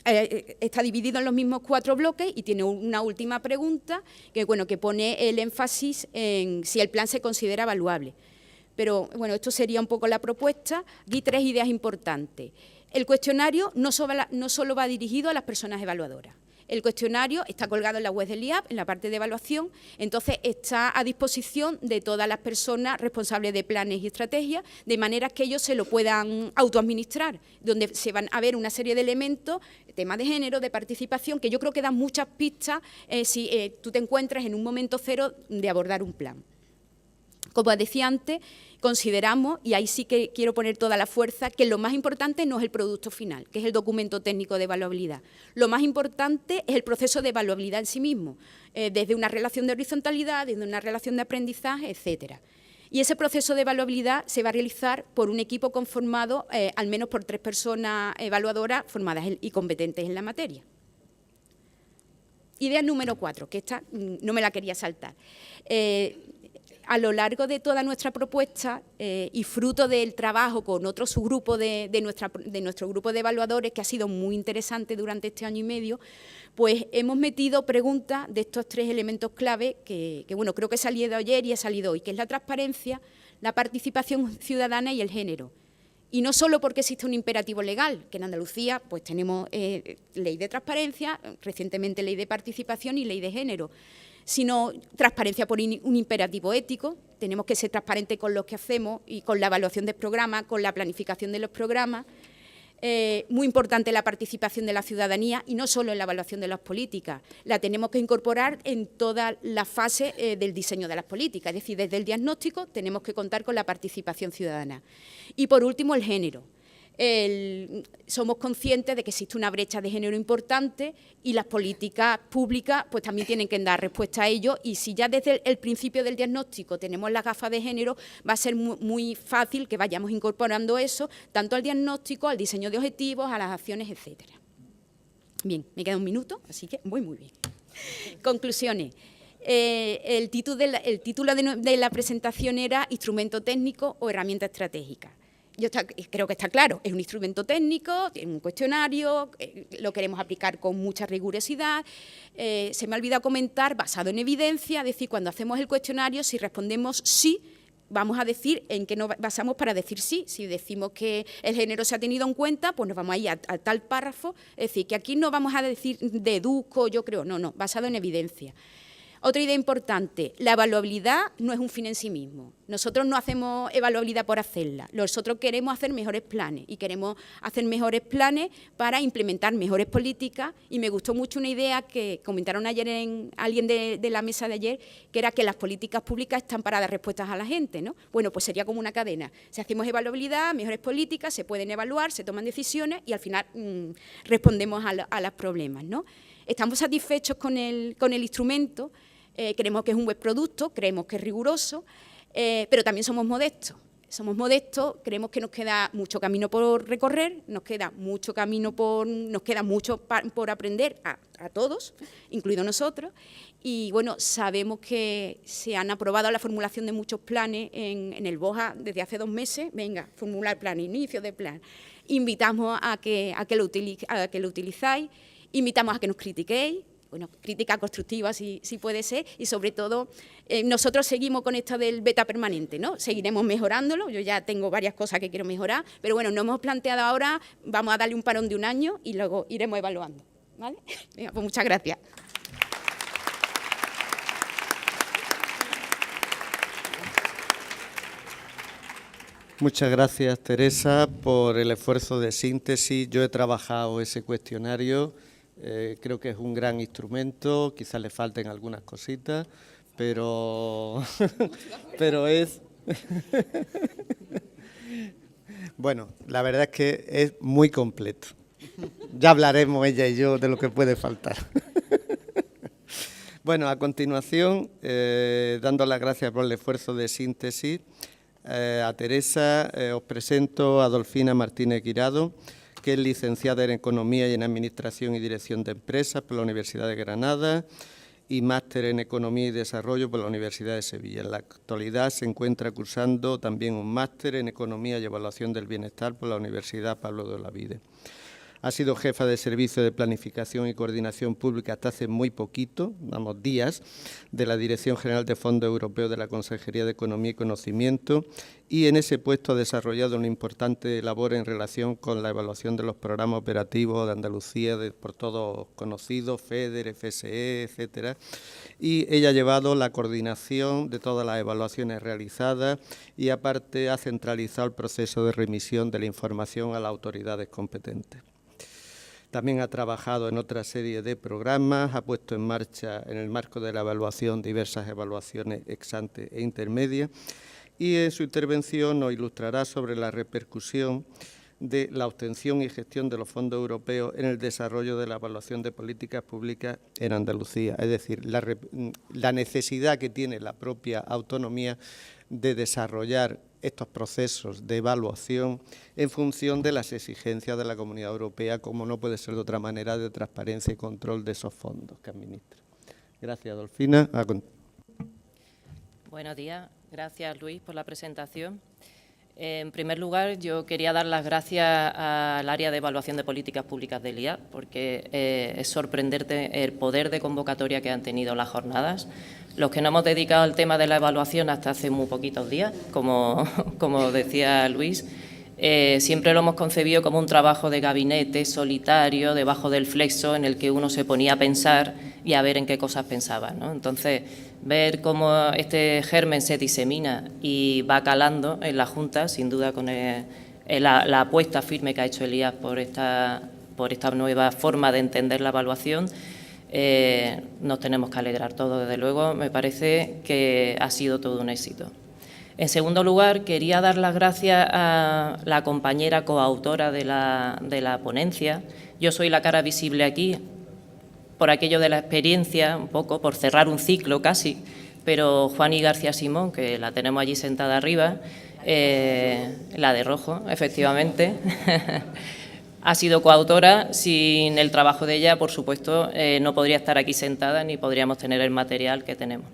está dividido en los mismos 4 bloques y tiene una última pregunta que pone el énfasis en si el plan se considera evaluable. Pero bueno, esto sería un poco la propuesta. Aquí 3 ideas importantes. El cuestionario no solo va dirigido a las personas evaluadoras. El cuestionario está colgado en la web del IAP, en la parte de evaluación, entonces está a disposición de todas las personas responsables de planes y estrategias, de manera que ellos se lo puedan autoadministrar, donde se van a ver una serie de elementos, temas de género, de participación, que yo creo que dan muchas pistas si tú te encuentras en un momento cero de abordar un plan. Como decía antes, consideramos, y ahí sí que quiero poner toda la fuerza, que lo más importante no es el producto final, que es el documento técnico de evaluabilidad. Lo más importante es el proceso de evaluabilidad en sí mismo, desde una relación de horizontalidad, desde una relación de aprendizaje, etcétera. Y ese proceso de evaluabilidad se va a realizar por un equipo conformado al menos por 3 personas evaluadoras formadas y competentes en la materia. Idea número 4, que esta no me la quería saltar. A lo largo de toda nuestra propuesta y fruto del trabajo con otro subgrupo de nuestro grupo de evaluadores, que ha sido muy interesante durante este año y medio, pues hemos metido preguntas de estos 3 elementos clave que creo que ha salido ayer y ha salido hoy, que es la transparencia, la participación ciudadana y el género. Y no solo porque existe un imperativo legal, que en Andalucía pues tenemos ley de transparencia, recientemente ley de participación y ley de género, sino transparencia por un imperativo ético. Tenemos que ser transparentes con lo que hacemos y con la evaluación del programa, con la planificación de los programas. Muy importante la participación de la ciudadanía y no solo en la evaluación de las políticas, la tenemos que incorporar en toda la fase del diseño de las políticas, es decir, desde el diagnóstico tenemos que contar con la participación ciudadana. Y por último, el género. Somos conscientes de que existe una brecha de género importante y las políticas públicas pues también tienen que dar respuesta a ello, y si ya desde el principio del diagnóstico tenemos las gafas de género, va a ser muy fácil que vayamos incorporando eso tanto al diagnóstico, al diseño de objetivos, a las acciones, etcétera. Bien, me queda un minuto, así que muy bien. Conclusiones. El título de la presentación era Instrumento técnico o herramienta estratégica. Yo creo que está claro, es un instrumento técnico, tiene un cuestionario, lo queremos aplicar con mucha rigurosidad. Se me ha olvidado comentar, basado en evidencia, es decir, cuando hacemos el cuestionario, si respondemos sí, vamos a decir en qué nos basamos para decir sí. Si decimos que el género se ha tenido en cuenta, pues nos vamos a ir a tal párrafo, es decir, que aquí no vamos a decir deduzco, yo creo, no, basado en evidencia. Otra idea importante, la evaluabilidad no es un fin en sí mismo. Nosotros no hacemos evaluabilidad por hacerla. Nosotros queremos hacer mejores planes y queremos hacer mejores planes para implementar mejores políticas. Y me gustó mucho una idea que comentaron ayer alguien de la mesa de ayer, que era que las políticas públicas están para dar respuestas a la gente, ¿no? Bueno, pues sería como una cadena. Si hacemos evaluabilidad, mejores políticas, se pueden evaluar, se toman decisiones y al final respondemos a los problemas, ¿no? Estamos satisfechos con el instrumento, creemos que es un buen producto, creemos que es riguroso, pero también somos modestos. Creemos que nos queda mucho camino por recorrer, nos queda mucho por aprender a todos, incluidos nosotros, y bueno, sabemos que se han aprobado la formulación de muchos planes en el BOJA desde hace 2 meses. Venga, formular plan, inicio de plan. Invitamos a que lo utilizáis. Invitamos a que nos critiquéis, bueno, crítica constructiva si puede ser, y sobre todo nosotros seguimos con esto del beta permanente, ¿no? Seguiremos mejorándolo, yo ya tengo varias cosas que quiero mejorar, pero bueno, nos hemos planteado ahora, vamos a darle un parón de 1 año y luego iremos evaluando, ¿vale? Venga, pues muchas gracias. Muchas gracias, Teresa, por el esfuerzo de síntesis. Yo he trabajado ese cuestionario, creo que es un gran instrumento, quizás le falten algunas cositas, pero es... Bueno, la verdad es que es muy completo. Ya hablaremos ella y yo de lo que puede faltar. Bueno, a continuación, dando las gracias por el esfuerzo de síntesis, a Teresa os presento a Adolfina Martínez Guirado, que es licenciada en Economía y en Administración y Dirección de Empresas por la Universidad de Granada y máster en Economía y Desarrollo por la Universidad de Sevilla. En la actualidad se encuentra cursando también un máster en Economía y Evaluación del Bienestar por la Universidad Pablo de Olavide. Ha sido jefa de Servicio de Planificación y Coordinación Pública hasta hace muy poquito, días, de la Dirección General de Fondos Europeos de la Consejería de Economía y Conocimiento, y en ese puesto ha desarrollado una importante labor en relación con la evaluación de los programas operativos de Andalucía, por todos conocidos, FEDER, FSE, etcétera, y ella ha llevado la coordinación de todas las evaluaciones realizadas y aparte ha centralizado el proceso de remisión de la información a las autoridades competentes. También ha trabajado en otra serie de programas, ha puesto en marcha, en el marco de la evaluación, diversas evaluaciones ex ante e intermedias, y en su intervención nos ilustrará sobre la repercusión de la obtención y gestión de los fondos europeos en el desarrollo de la evaluación de políticas públicas en Andalucía, es decir, la necesidad que tiene la propia autonomía de desarrollar estos procesos de evaluación en función de las exigencias de la Comunidad Europea, como no puede ser de otra manera, de transparencia y control de esos fondos que administra. Gracias, Adolfina. Buenos días. Gracias, Luis, por la presentación. En primer lugar, yo quería dar las gracias al área de evaluación de políticas públicas del IAP, porque es sorprendente el poder de convocatoria que han tenido las jornadas. Los que no hemos dedicado al tema de la evaluación hasta hace muy poquitos días, como decía Luis, siempre lo hemos concebido como un trabajo de gabinete solitario, debajo del flexo, en el que uno se ponía a pensar y a ver en qué cosas pensaba, ¿no? Entonces, ver cómo este germen se disemina y va calando en la Junta, sin duda con la apuesta firme que ha hecho el IAP por esta nueva forma de entender la evaluación, nos tenemos que alegrar todos, desde luego. Me parece que ha sido todo un éxito. En segundo lugar, quería dar las gracias a la compañera coautora de la ponencia. Yo soy la cara visible aquí, por aquello de la experiencia, un poco por cerrar un ciclo casi, pero Juani García Simón, que la tenemos allí sentada arriba, la de rojo, efectivamente, ha sido coautora. Sin el trabajo de ella, por supuesto, no podría estar aquí sentada ni podríamos tener el material que tenemos.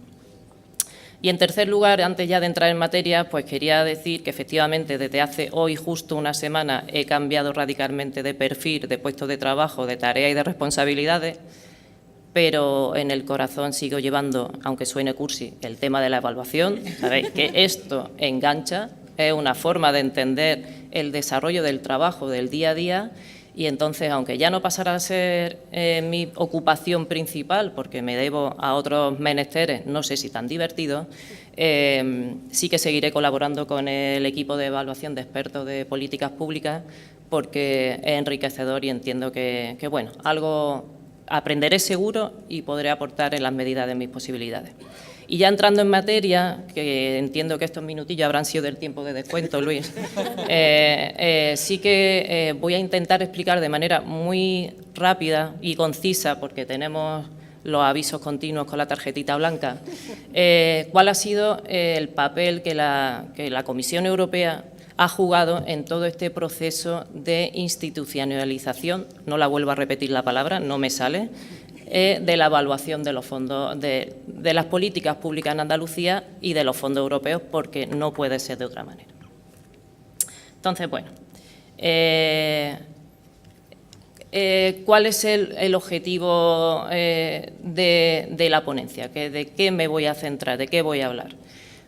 Y en tercer lugar, antes ya de entrar en materia, pues quería decir que efectivamente desde hace hoy justo una semana he cambiado radicalmente de perfil, de puesto de trabajo, de tarea y de responsabilidades, pero en el corazón sigo llevando, aunque suene cursi, el tema de la evaluación. Sabéis que esto engancha, es una forma de entender el desarrollo del trabajo del día a día, y entonces, aunque ya no pasará a ser mi ocupación principal, porque me debo a otros menesteres, no sé si tan divertidos, sí que seguiré colaborando con el equipo de evaluación de expertos de políticas públicas, porque es enriquecedor y entiendo que bueno, algo aprenderé seguro y podré aportar en las medidas de mis posibilidades. Y ya entrando en materia, que entiendo que estos minutillos habrán sido del tiempo de descuento, Luis, sí que voy a intentar explicar de manera muy rápida y concisa, porque tenemos los avisos continuos con la tarjetita blanca, cuál ha sido el papel que la Comisión Europea ha jugado en todo este proceso de institucionalización, no la vuelvo a repetir la palabra, no me sale, de la evaluación de los fondos, de las políticas públicas en Andalucía y de los fondos europeos, porque no puede ser de otra manera. Entonces, bueno, ¿cuál es el objetivo de la ponencia? ¿De qué me voy a centrar? ¿De qué voy a hablar?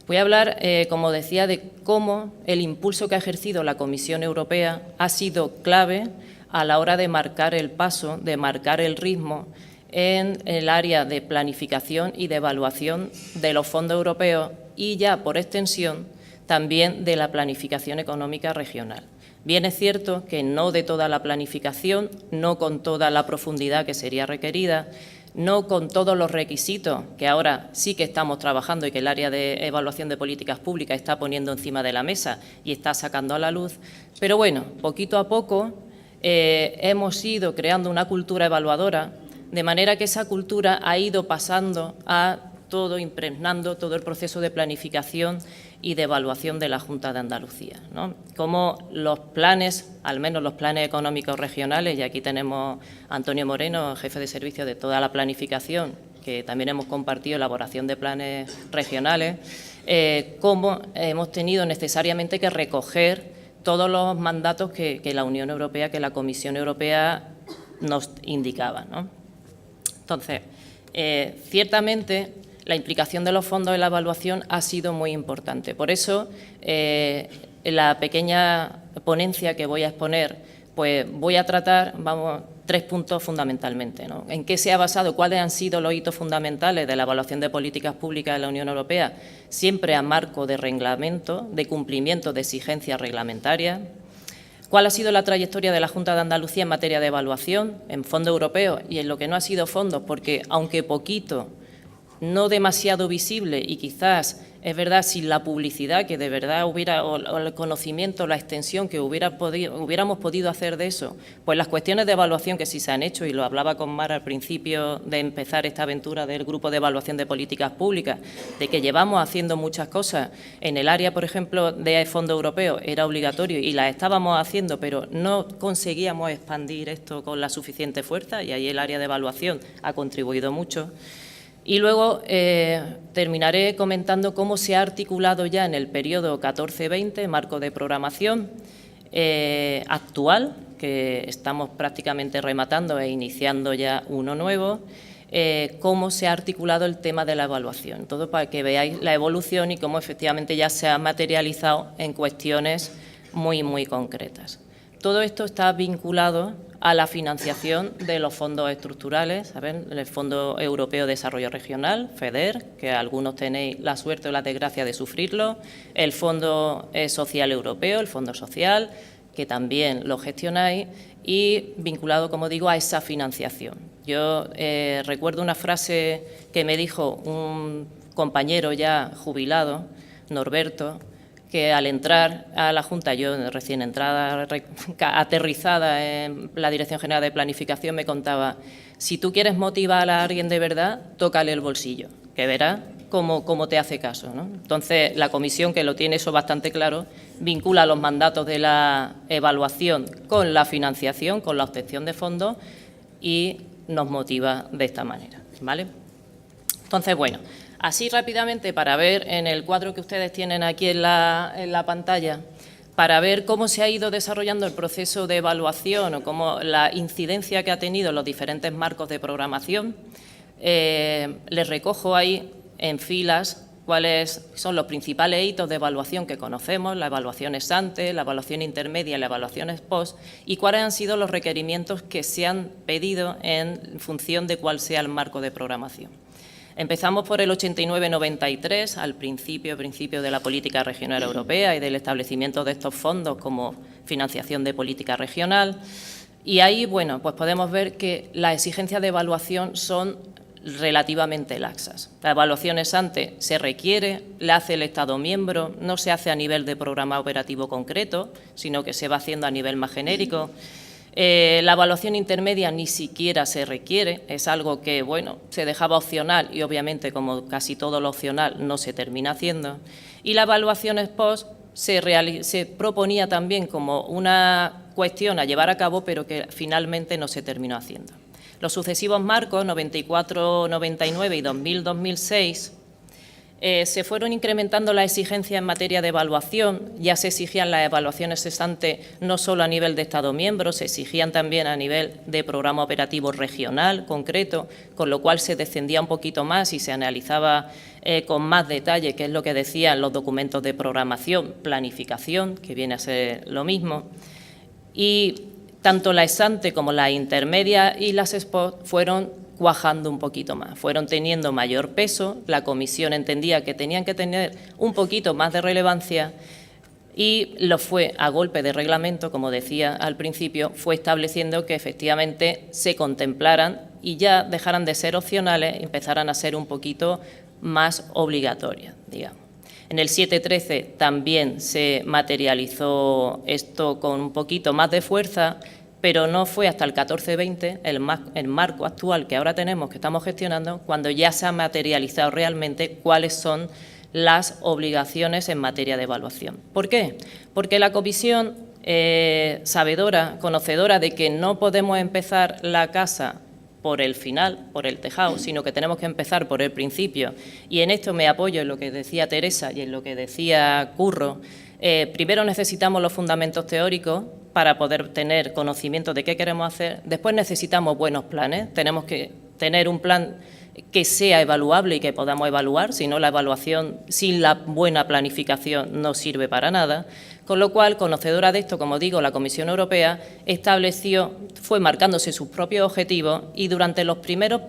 Voy a hablar, como decía, de cómo el impulso que ha ejercido la Comisión Europea ha sido clave a la hora de marcar el paso, de marcar el ritmo en el área de planificación y de evaluación de los fondos europeos y ya por extensión también de la planificación económica regional. Bien es cierto que no de toda la planificación, no con toda la profundidad que sería requerida, no con todos los requisitos que ahora sí que estamos trabajando y que el área de evaluación de políticas públicas está poniendo encima de la mesa y está sacando a la luz, pero bueno, poquito a poco hemos ido creando una cultura evaluadora, de manera que esa cultura ha ido pasando a todo, impregnando todo el proceso de planificación y de evaluación de la Junta de Andalucía, ¿no? Como los planes, al menos los planes económicos regionales, y aquí tenemos a Antonio Moreno, jefe de servicio de toda la planificación, que también hemos compartido elaboración de planes regionales, cómo hemos tenido necesariamente que recoger todos los mandatos que la Unión Europea, que la Comisión Europea nos indicaba, ¿no? Entonces, ciertamente, la implicación de los fondos en la evaluación ha sido muy importante. Por eso, en la pequeña ponencia que voy a exponer, pues voy a tratar, tres puntos fundamentalmente, ¿no? En qué se ha basado, cuáles han sido los hitos fundamentales de la evaluación de políticas públicas de la Unión Europea, siempre a marco de reglamento, de cumplimiento de exigencias reglamentarias. ¿Cuál ha sido la trayectoria de la Junta de Andalucía en materia de evaluación, en fondos europeos y en lo que no ha sido fondos? Porque, aunque poquito, no demasiado visible y quizás, es verdad, sin la publicidad que de verdad hubiera, o el conocimiento, la extensión que hubiéramos podido hacer de eso, pues las cuestiones de evaluación que sí se han hecho, y lo hablaba con Mar al principio de empezar esta aventura del Grupo de Evaluación de Políticas Públicas, de que llevamos haciendo muchas cosas. En el área, por ejemplo, de fondos europeos era obligatorio y las estábamos haciendo, pero no conseguíamos expandir esto con la suficiente fuerza, y ahí el área de evaluación ha contribuido mucho. Y luego terminaré comentando cómo se ha articulado ya en el periodo 14-20, marco de programación actual, que estamos prácticamente rematando e iniciando ya uno nuevo, cómo se ha articulado el tema de la evaluación. Todo para que veáis la evolución y cómo efectivamente ya se ha materializado en cuestiones muy, muy concretas. Todo esto está vinculado a la financiación de los fondos estructurales, ¿saben? El Fondo Europeo de Desarrollo Regional, FEDER, que algunos tenéis la suerte o la desgracia de sufrirlo, el Fondo Social Europeo, el Fondo Social, que también lo gestionáis, y vinculado, como digo, a esa financiación. Yo recuerdo una frase que me dijo un compañero ya jubilado, Norberto, que al entrar a la Junta, yo recién entrada, aterrizada en la Dirección General de Planificación, me contaba: si tú quieres motivar a alguien de verdad, tócale el bolsillo, que verás cómo te hace caso, ¿no? Entonces, la comisión, que lo tiene eso bastante claro, vincula los mandatos de la evaluación con la financiación, con la obtención de fondos, y nos motiva de esta manera, ¿vale? Entonces, bueno, así rápidamente, para ver en el cuadro que ustedes tienen aquí en la pantalla, para ver cómo se ha ido desarrollando el proceso de evaluación o cómo la incidencia que ha tenido en los diferentes marcos de programación, les recojo ahí en filas cuáles son los principales hitos de evaluación que conocemos, la evaluación ex ante, la evaluación intermedia y la evaluación ex post, y cuáles han sido los requerimientos que se han pedido en función de cuál sea el marco de programación. Empezamos por el 89-93, al principio de la política regional europea y del establecimiento de estos fondos como financiación de política regional. Y ahí, bueno, pues podemos ver que las exigencias de evaluación son relativamente laxas. La evaluación ex ante se requiere, la hace el Estado miembro, no se hace a nivel de programa operativo concreto, sino que se va haciendo a nivel más genérico. La evaluación intermedia ni siquiera se requiere, es algo que, bueno, se dejaba opcional y obviamente, como casi todo lo opcional, no se termina haciendo. Y la evaluación ex post se proponía también como una cuestión a llevar a cabo, pero que finalmente no se terminó haciendo. Los sucesivos marcos, 94-99 y 2000-2006, se fueron incrementando las exigencias en materia de evaluación. Ya se exigían las evaluaciones ex ante no solo a nivel de Estado miembro, se exigían también a nivel de programa operativo regional concreto, con lo cual se descendía un poquito más y se analizaba con más detalle qué es lo que decían los documentos de programación, planificación, que viene a ser lo mismo. Y tanto la ex ante como la intermedia y las ex post fueron cuajando un poquito más, fueron teniendo mayor peso, la comisión entendía que tenían que tener un poquito más de relevancia, y lo fue a golpe de reglamento, como decía al principio, fue estableciendo que efectivamente se contemplaran y ya dejaran de ser opcionales y empezaran a ser un poquito más obligatorias, digamos. En el 7.13 también se materializó esto con un poquito más de fuerza, pero no fue hasta el 14.20, el marco actual que ahora tenemos, que estamos gestionando, cuando ya se ha materializado realmente cuáles son las obligaciones en materia de evaluación. ¿Por qué? Porque la comisión, sabedora, conocedora de que no podemos empezar la casa por el final, por el tejado, sino que tenemos que empezar por el principio. Y en esto me apoyo en lo que decía Teresa y en lo que decía Curro. Primero necesitamos los fundamentos teóricos para poder tener conocimiento de qué queremos hacer. Después necesitamos buenos planes. Tenemos que tener un plan que sea evaluable y que podamos evaluar, si no la evaluación sin la buena planificación no sirve para nada. Con lo cual, conocedora de esto, como digo, la Comisión Europea fue marcándose sus propios objetivos y durante los primeros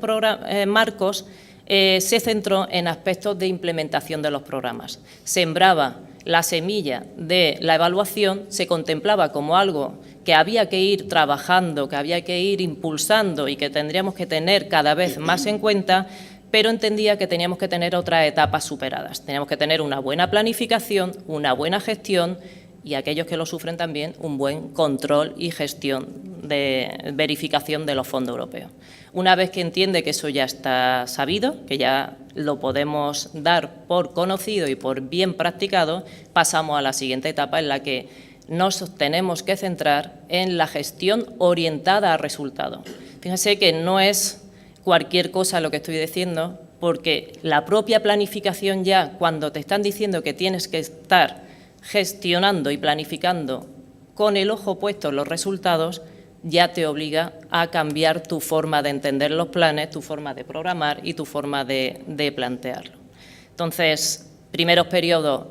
marcos se centró en aspectos de implementación de los programas. Sembraba la semilla de la evaluación, se contemplaba como algo que había que ir trabajando, que había que ir impulsando y que tendríamos que tener cada vez más en cuenta, pero entendía que teníamos que tener otras etapas superadas. Teníamos que tener una buena planificación, una buena gestión y aquellos que lo sufren también un buen control y gestión de verificación de los fondos europeos. Una vez que entiende que eso ya está sabido, que ya lo podemos dar por conocido y por bien practicado, pasamos a la siguiente etapa en la que nos tenemos que centrar en la gestión orientada a resultados. Fíjense que no es cualquier cosa lo que estoy diciendo, porque la propia planificación ya, cuando te están diciendo que tienes que estar gestionando y planificando con el ojo puesto en los resultados, ya te obliga a cambiar tu forma de entender los planes, tu forma de programar y tu forma de plantearlo. Entonces, primeros periodos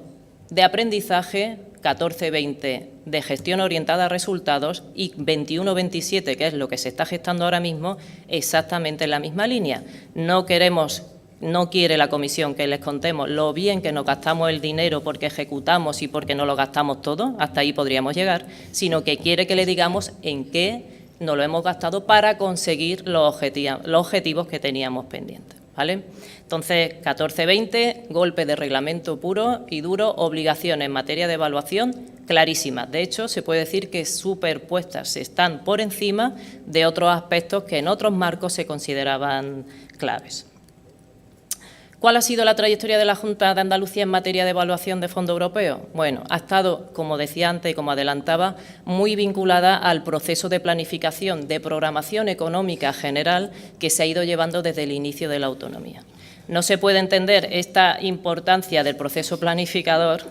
de aprendizaje, 14-20 de gestión orientada a resultados y 21-27, que es lo que se está gestando ahora mismo, exactamente en la misma línea. No quiere la Comisión que les contemos lo bien que nos gastamos el dinero porque ejecutamos y porque no lo gastamos todo, hasta ahí podríamos llegar, sino que quiere que le digamos en qué nos lo hemos gastado para conseguir los objetivos que teníamos pendientes, ¿vale? Entonces, 14-20, golpe de reglamento puro y duro, obligaciones en materia de evaluación clarísimas. De hecho, se puede decir que superpuestas, están por encima de otros aspectos que en otros marcos se consideraban claves. ¿Cuál ha sido la trayectoria de la Junta de Andalucía en materia de evaluación de fondos europeos? Bueno, ha estado, como decía antes y como adelantaba, muy vinculada al proceso de planificación, de programación económica general que se ha ido llevando desde el inicio de la autonomía. No se puede entender esta importancia del proceso planificador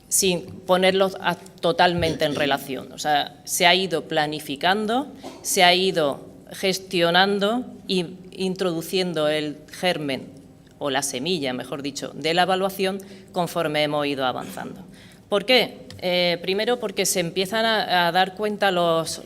sin ponerlos totalmente en relación. O sea, se ha ido planificando, se ha ido gestionando y introduciendo el germen, o la semilla, mejor dicho, de la evaluación conforme hemos ido avanzando. ¿Por qué? Primero, porque se empiezan a dar cuenta los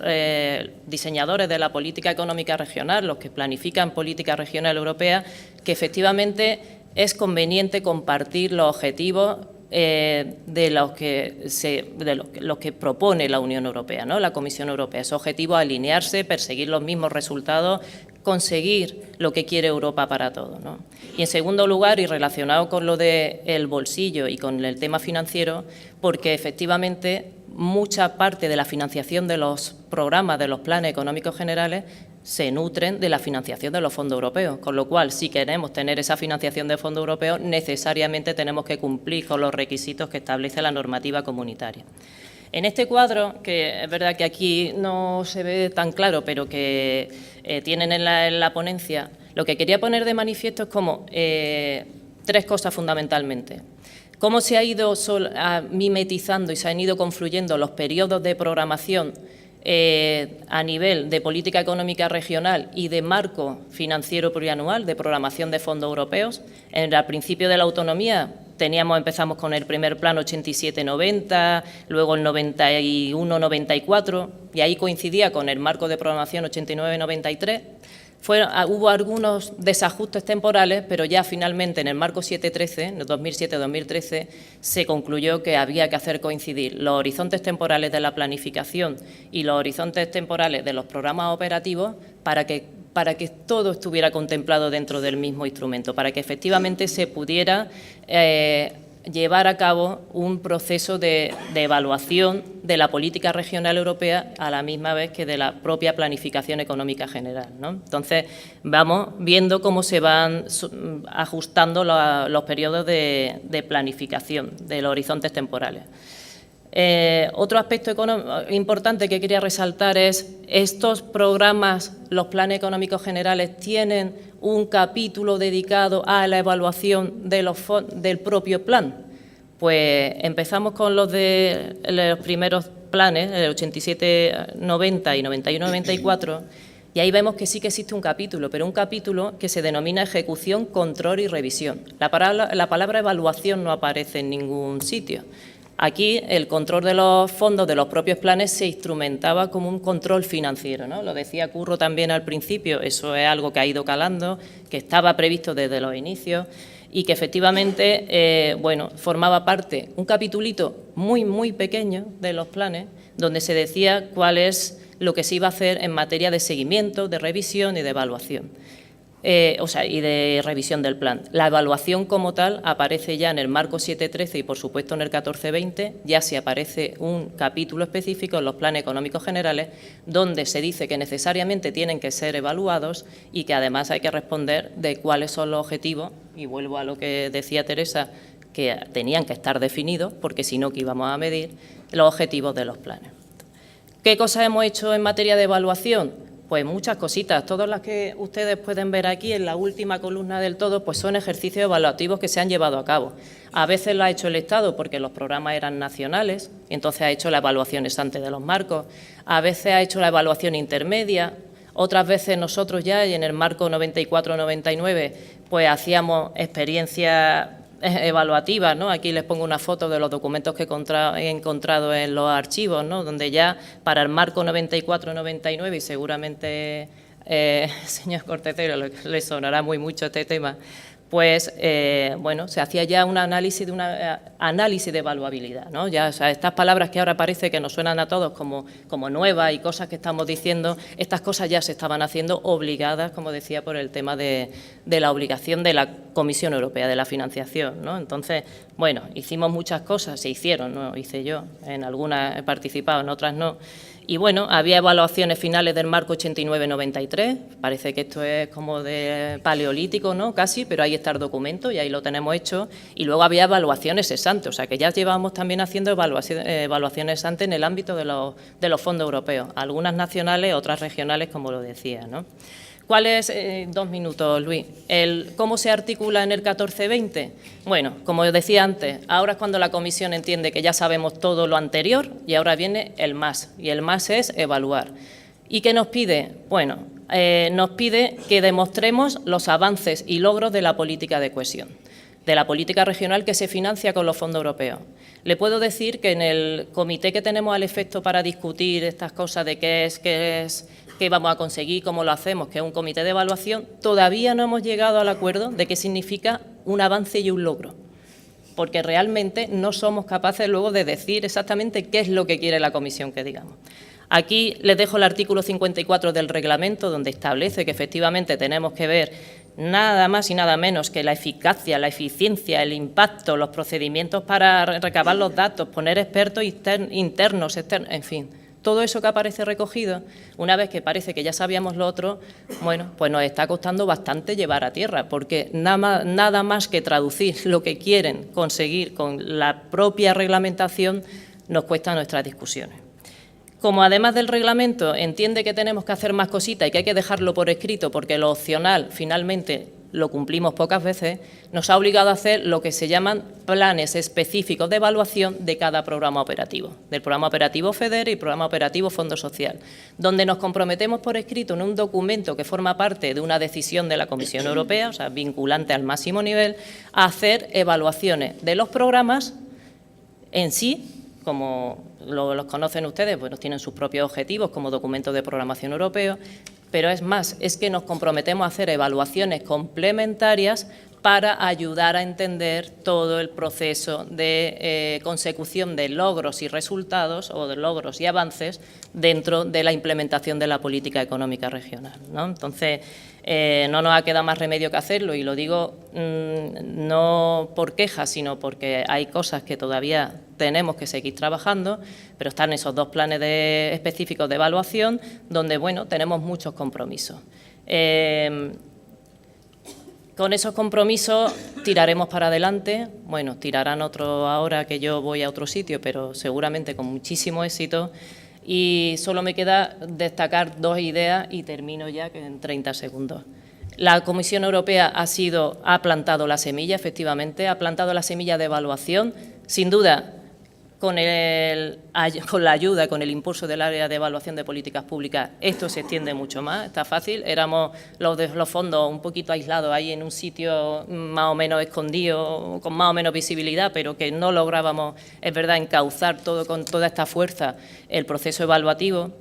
diseñadores de la política económica regional, los que planifican política regional europea, que efectivamente es conveniente compartir los objetivos de los que propone la Unión Europea, ¿no? La Comisión Europea. Esos objetivos, alinearse, perseguir los mismos resultados, conseguir lo que quiere Europa para todos, ¿no? Y en segundo lugar, y relacionado con lo del bolsillo y con el tema financiero, porque efectivamente mucha parte de la financiación de los programas, de los planes económicos generales, se nutren de la financiación de los fondos europeos, con lo cual, si queremos tener esa financiación de fondos europeos, necesariamente tenemos que cumplir con los requisitos que establece la normativa comunitaria. En este cuadro, que es verdad que aquí no se ve tan claro, pero que tienen en la ponencia, lo que quería poner de manifiesto es como tres cosas fundamentalmente. Cómo se ha ido mimetizando y se han ido confluyendo los periodos de programación a nivel de política económica regional y de marco financiero plurianual de programación de fondos europeos. Al principio de la autonomía empezamos con el primer plan 87-90, luego el 91-94 y ahí coincidía con el marco de programación 89-93. Hubo algunos desajustes temporales, pero ya finalmente en el marco 713, 2007-2013, se concluyó que había que hacer coincidir los horizontes temporales de la planificación y los horizontes temporales de los programas operativos para que todo estuviera contemplado dentro del mismo instrumento, para que efectivamente se pudiera llevar a cabo un proceso de evaluación de la política regional europea a la misma vez que de la propia planificación económica general, ¿no? Entonces, vamos viendo cómo se van ajustando los periodos de planificación de los horizontes temporales. Otro aspecto importante que quería resaltar es estos programas, los planes económicos generales, tienen un capítulo dedicado a la evaluación del propio plan. Pues empezamos con los primeros planes, el 87-90 y 91-94, y ahí vemos que sí que existe un capítulo, pero un capítulo que se denomina ejecución, control y revisión. La palabra evaluación no aparece en ningún sitio. Aquí el control de los fondos de los propios planes se instrumentaba como un control financiero, ¿no? Lo decía Curro también al principio, eso es algo que ha ido calando, que estaba previsto desde los inicios y que efectivamente formaba parte, un capitulito muy, muy pequeño de los planes, donde se decía cuál es lo que se iba a hacer en materia de seguimiento, de revisión y de evaluación. Y de revisión del plan. La evaluación como tal aparece ya en el marco 713 y, por supuesto, en el 1420, ya se aparece un capítulo específico en los planes económicos generales donde se dice que necesariamente tienen que ser evaluados y que además hay que responder de cuáles son los objetivos, y vuelvo a lo que decía Teresa, que tenían que estar definidos, porque si no, que íbamos a medir los objetivos de los planes. ¿Qué cosas hemos hecho en materia de evaluación? Pues muchas cositas, todas las que ustedes pueden ver aquí en la última columna del todo, pues son ejercicios evaluativos que se han llevado a cabo. A veces lo ha hecho el Estado porque los programas eran nacionales, entonces ha hecho la evaluación ex ante de los marcos, a veces ha hecho la evaluación intermedia, otras veces nosotros ya, y en el marco 94-99, pues hacíamos experiencias evaluativas, ¿no? Aquí les pongo una foto de los documentos que he encontrado en los archivos, ¿no? Donde ya para el marco 94-99, y seguramente señor Cortecero le sonará mucho este tema, pues se hacía ya un análisis de evaluabilidad, ¿no? Ya, o sea, estas palabras que ahora parece que nos suenan a todos como nuevas y cosas que estamos diciendo, estas cosas ya se estaban haciendo obligadas, como decía, por el tema de la obligación de la Comisión Europea, de la financiación, ¿no? Entonces, hicimos muchas cosas, se hicieron, no hice yo, en algunas he participado, en otras no. Y había evaluaciones finales del marco 89-93, parece que esto es como de paleolítico, ¿no? Casi, pero ahí está el documento y ahí lo tenemos hecho. Y luego había evaluaciones ex ante, o sea que ya llevábamos también haciendo evaluaciones ex ante en el ámbito de los fondos europeos, algunas nacionales, otras regionales, como lo decía, ¿no? ¿Cuál es, 2 minutos, Luis, cómo se articula en el 1420? Bueno, como decía antes, ahora es cuando la Comisión entiende que ya sabemos todo lo anterior y ahora viene el más, y el más es evaluar. ¿Y qué nos pide? Bueno, nos pide que demostremos los avances y logros de la política de cohesión, de la política regional que se financia con los fondos europeos. Le puedo decir que en el comité que tenemos al efecto para discutir estas cosas de qué vamos a conseguir, cómo lo hacemos, que es un comité de evaluación, todavía no hemos llegado al acuerdo de qué significa un avance y un logro, porque realmente no somos capaces luego de decir exactamente qué es lo que quiere la comisión que digamos. Aquí les dejo el artículo 54 del reglamento, donde establece que efectivamente tenemos que ver nada más y nada menos que la eficacia, la eficiencia, el impacto, los procedimientos para recabar los datos, poner expertos internos, externos, en fin. Todo eso que aparece recogido, una vez que parece que ya sabíamos lo otro, pues nos está costando bastante llevar a tierra, porque nada más que traducir lo que quieren conseguir con la propia reglamentación nos cuesta nuestras discusiones. Como además del reglamento entiende que tenemos que hacer más cositas y que hay que dejarlo por escrito porque lo opcional finalmente lo cumplimos pocas veces, nos ha obligado a hacer lo que se llaman planes específicos de evaluación de cada programa operativo, del programa operativo FEDER y programa operativo Fondo Social, donde nos comprometemos por escrito en un documento que forma parte de una decisión de la Comisión Europea, o sea, vinculante al máximo nivel, a hacer evaluaciones de los programas en sí, como los conocen ustedes, bueno, tienen sus propios objetivos como documentos de programación europeo, pero es más, es que nos comprometemos a hacer evaluaciones complementarias para ayudar a entender todo el proceso de consecución de logros y resultados, o de logros y avances, dentro de la implementación de la política económica regional, ¿no? Entonces, no nos ha quedado más remedio que hacerlo, y lo digo no por queja, sino porque hay cosas que todavía tenemos que seguir trabajando, pero están esos dos planes específicos de evaluación donde, bueno, tenemos muchos compromisos. Con esos compromisos tiraremos para adelante, bueno, tirarán otros ahora que yo voy a otro sitio, pero seguramente con muchísimo éxito, y solo me queda destacar dos ideas y termino ya en 30 segundos. La Comisión Europea ha plantado la semilla, efectivamente, ha plantado la semilla de evaluación, sin duda, con la ayuda, con el impulso del área de evaluación de políticas públicas, esto se extiende mucho más, está fácil. Éramos los fondos un poquito aislados ahí en un sitio más o menos escondido, con más o menos visibilidad, pero que no lográbamos, es verdad, encauzar todo con toda esta fuerza el proceso evaluativo.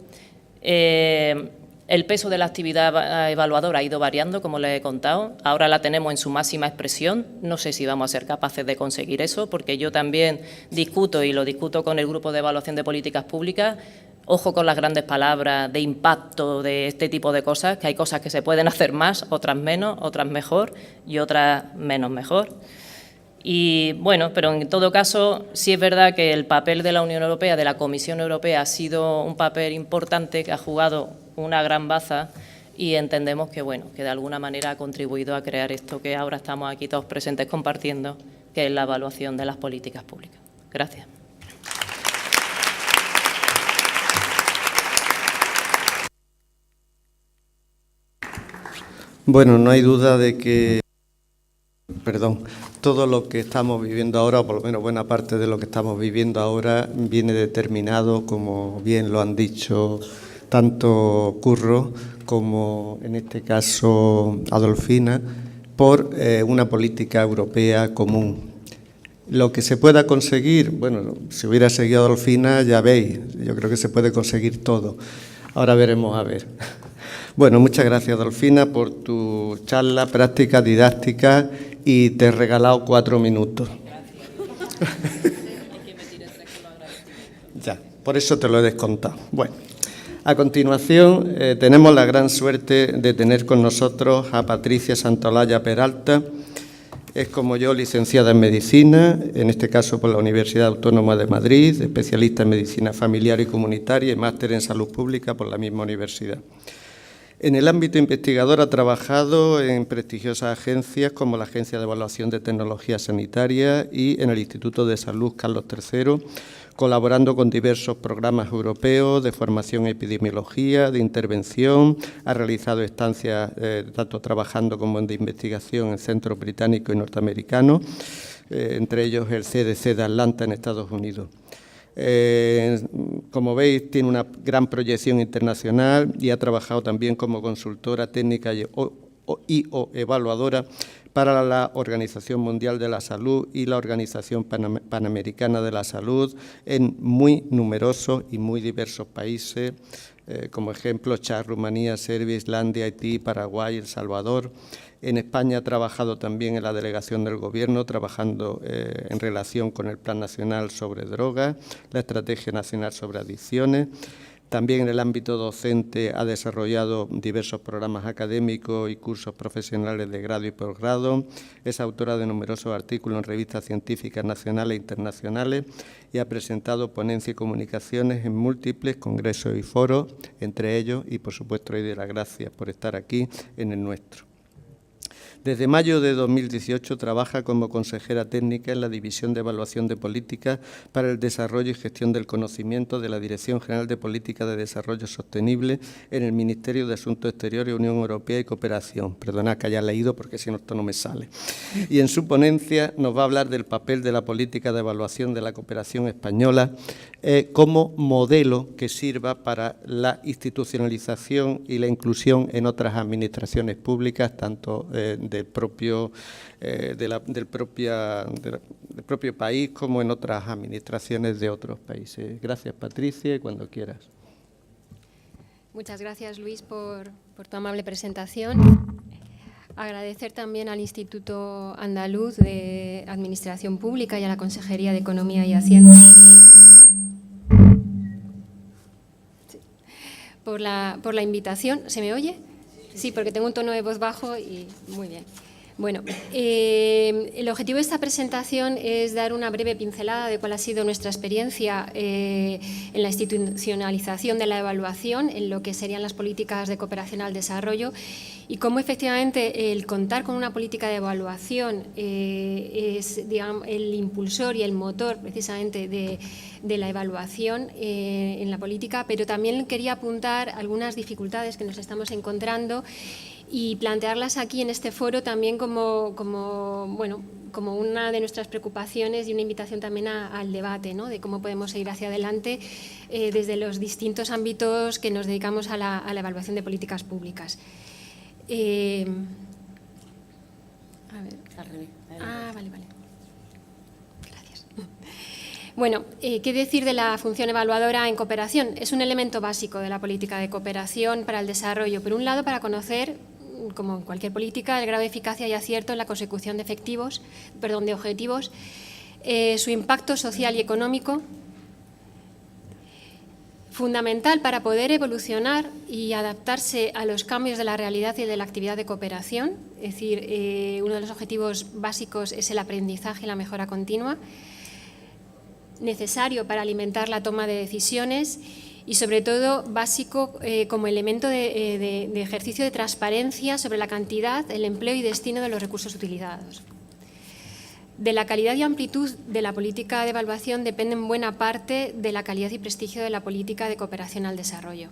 El peso de la actividad evaluadora ha ido variando, como les he contado. Ahora la tenemos en su máxima expresión. No sé si vamos a ser capaces de conseguir eso, porque yo también discuto, y lo discuto con el Grupo de Evaluación de Políticas Públicas. Ojo con las grandes palabras de impacto, de este tipo de cosas, que hay cosas que se pueden hacer más, otras menos, otras mejor y otras menos mejor. Y bueno, pero en todo caso, sí es verdad que el papel de la Unión Europea, de la Comisión Europea, ha sido un papel importante, que ha jugado una gran baza, y entendemos que, bueno, que de alguna manera ha contribuido a crear esto que ahora estamos aquí todos presentes compartiendo, que es la evaluación de las políticas públicas. Gracias. Bueno, no hay duda de que todo lo que estamos viviendo ahora, o por lo menos buena parte de lo que estamos viviendo ahora, viene determinado, como bien lo han dicho tanto Curro como, en este caso, Adolfina, por una política europea común. Lo que se pueda conseguir, bueno, si hubiera seguido Adolfina, ya veis, yo creo que se puede conseguir todo. Ahora veremos a ver. Bueno, muchas gracias, Adolfina, por tu charla práctica, didáctica, y te he regalado 4 minutos. Ya, por eso te lo he descontado. Bueno, a continuación tenemos la gran suerte de tener con nosotros a Patricia Santolaya Peralta. Es, como yo, licenciada en Medicina, en este caso por la Universidad Autónoma de Madrid, especialista en Medicina Familiar y Comunitaria y máster en Salud Pública por la misma universidad. En el ámbito investigador ha trabajado en prestigiosas agencias como la Agencia de Evaluación de Tecnologías Sanitarias y en el Instituto de Salud Carlos III, colaborando con diversos programas europeos de formación en epidemiología, de intervención. Ha realizado estancias tanto trabajando como de investigación en centros británicos y norteamericanos, entre ellos el CDC de Atlanta en Estados Unidos. Como veis, tiene una gran proyección internacional y ha trabajado también como consultora técnica y o evaluadora para la Organización Mundial de la Salud y la Organización Panamericana de la Salud en muy numerosos y muy diversos países, como ejemplo Chad, Rumanía, Serbia, Islandia, Haití, Paraguay, El Salvador. En España ha trabajado también en la delegación del Gobierno, trabajando en relación con el Plan Nacional sobre Drogas, la Estrategia Nacional sobre Adicciones. También en el ámbito docente ha desarrollado diversos programas académicos y cursos profesionales de grado y posgrado. Es autora de numerosos artículos en revistas científicas nacionales e internacionales y ha presentado ponencias y comunicaciones en múltiples congresos y foros, entre ellos, y por supuesto, doy las gracias por estar aquí en el nuestro. Desde mayo de 2018 trabaja como consejera técnica en la División de Evaluación de Políticas para el Desarrollo y Gestión del Conocimiento de la Dirección General de Política de Desarrollo Sostenible en el Ministerio de Asuntos Exteriores, Unión Europea y Cooperación. Perdonad que haya leído porque si no esto no me sale. Y en su ponencia nos va a hablar del papel de la política de evaluación de la cooperación española como modelo que sirva para la institucionalización y la inclusión en otras administraciones públicas, tanto del propio país como en otras administraciones de otros países. Gracias, Patricia, y cuando quieras. Muchas gracias, Luis, por tu amable presentación. Agradecer también al Instituto Andaluz de Administración Pública y a la Consejería de Economía y Hacienda por la invitación. ¿Se me oye? Sí, porque tengo un tono de voz bajo y muy bien. Bueno, el objetivo de esta presentación es dar una breve pincelada de cuál ha sido nuestra experiencia en la institucionalización de la evaluación en lo que serían las políticas de cooperación al desarrollo y cómo efectivamente el contar con una política de evaluación es, digamos, el impulsor y el motor precisamente de la evaluación en la política, pero también quería apuntar algunas dificultades que nos estamos encontrando y plantearlas aquí en este foro también como una de nuestras preocupaciones y una invitación también al debate, ¿no?, de cómo podemos seguir hacia adelante desde los distintos ámbitos que nos dedicamos a la evaluación de políticas públicas. A ver. Vale. Gracias. Bueno, ¿qué decir de la función evaluadora en cooperación? Es un elemento básico de la política de cooperación para el desarrollo. Por un lado, para conocer, como en cualquier política, el grado de eficacia y acierto en la consecución de objetivos, su impacto social y económico, fundamental para poder evolucionar y adaptarse a los cambios de la realidad y de la actividad de cooperación. Es decir, uno de los objetivos básicos es el aprendizaje y la mejora continua, necesario para alimentar la toma de decisiones y, sobre todo, básico como elemento de ejercicio de transparencia sobre la cantidad, el empleo y destino de los recursos utilizados. De la calidad y amplitud de la política de evaluación depende en buena parte de la calidad y prestigio de la política de cooperación al desarrollo.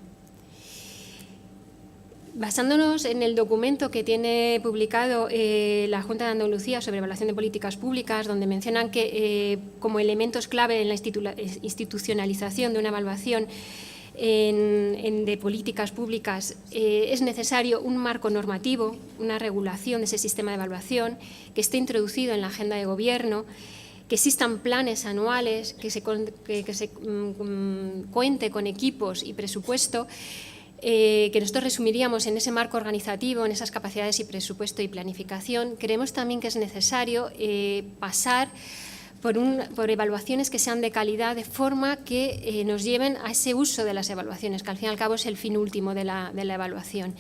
Basándonos en el documento que tiene publicado la Junta de Andalucía sobre evaluación de políticas públicas, donde mencionan que como elementos clave en la institucionalización de una evaluación de políticas públicas es necesario un marco normativo, una regulación de ese sistema de evaluación que esté introducido en la agenda de gobierno, que existan planes anuales, que se cuente con equipos y presupuesto, que nosotros resumiríamos en ese marco organizativo, en esas capacidades y presupuesto y planificación. Creemos también que es necesario pasar por evaluaciones que sean de calidad, de forma que nos lleven a ese uso de las evaluaciones, que al fin y al cabo es el fin último de la evaluación,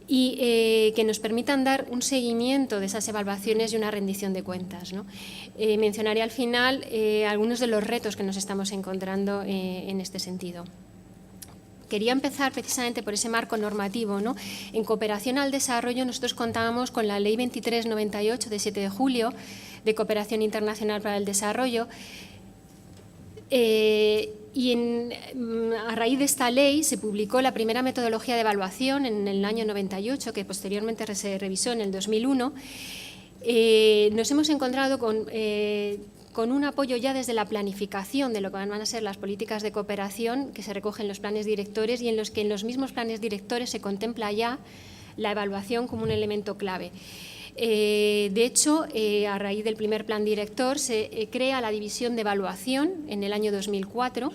y que nos permitan dar un seguimiento de esas evaluaciones y una rendición de cuentas, ¿no? Mencionaré al final algunos de los retos que nos estamos encontrando en este sentido. Quería empezar precisamente por ese marco normativo, ¿no? En cooperación al desarrollo nosotros contábamos con la Ley 2398 de 7 de julio de Cooperación Internacional para el Desarrollo a raíz de esta ley se publicó la primera metodología de evaluación en el año 98, que posteriormente se revisó en el 2001. Nos hemos encontrado con un apoyo ya desde la planificación de lo que van a ser las políticas de cooperación que se recogen en los planes directores y en los que en los mismos planes directores se contempla ya la evaluación como un elemento clave. De hecho, a raíz del primer plan director se crea la división de evaluación en el año 2004.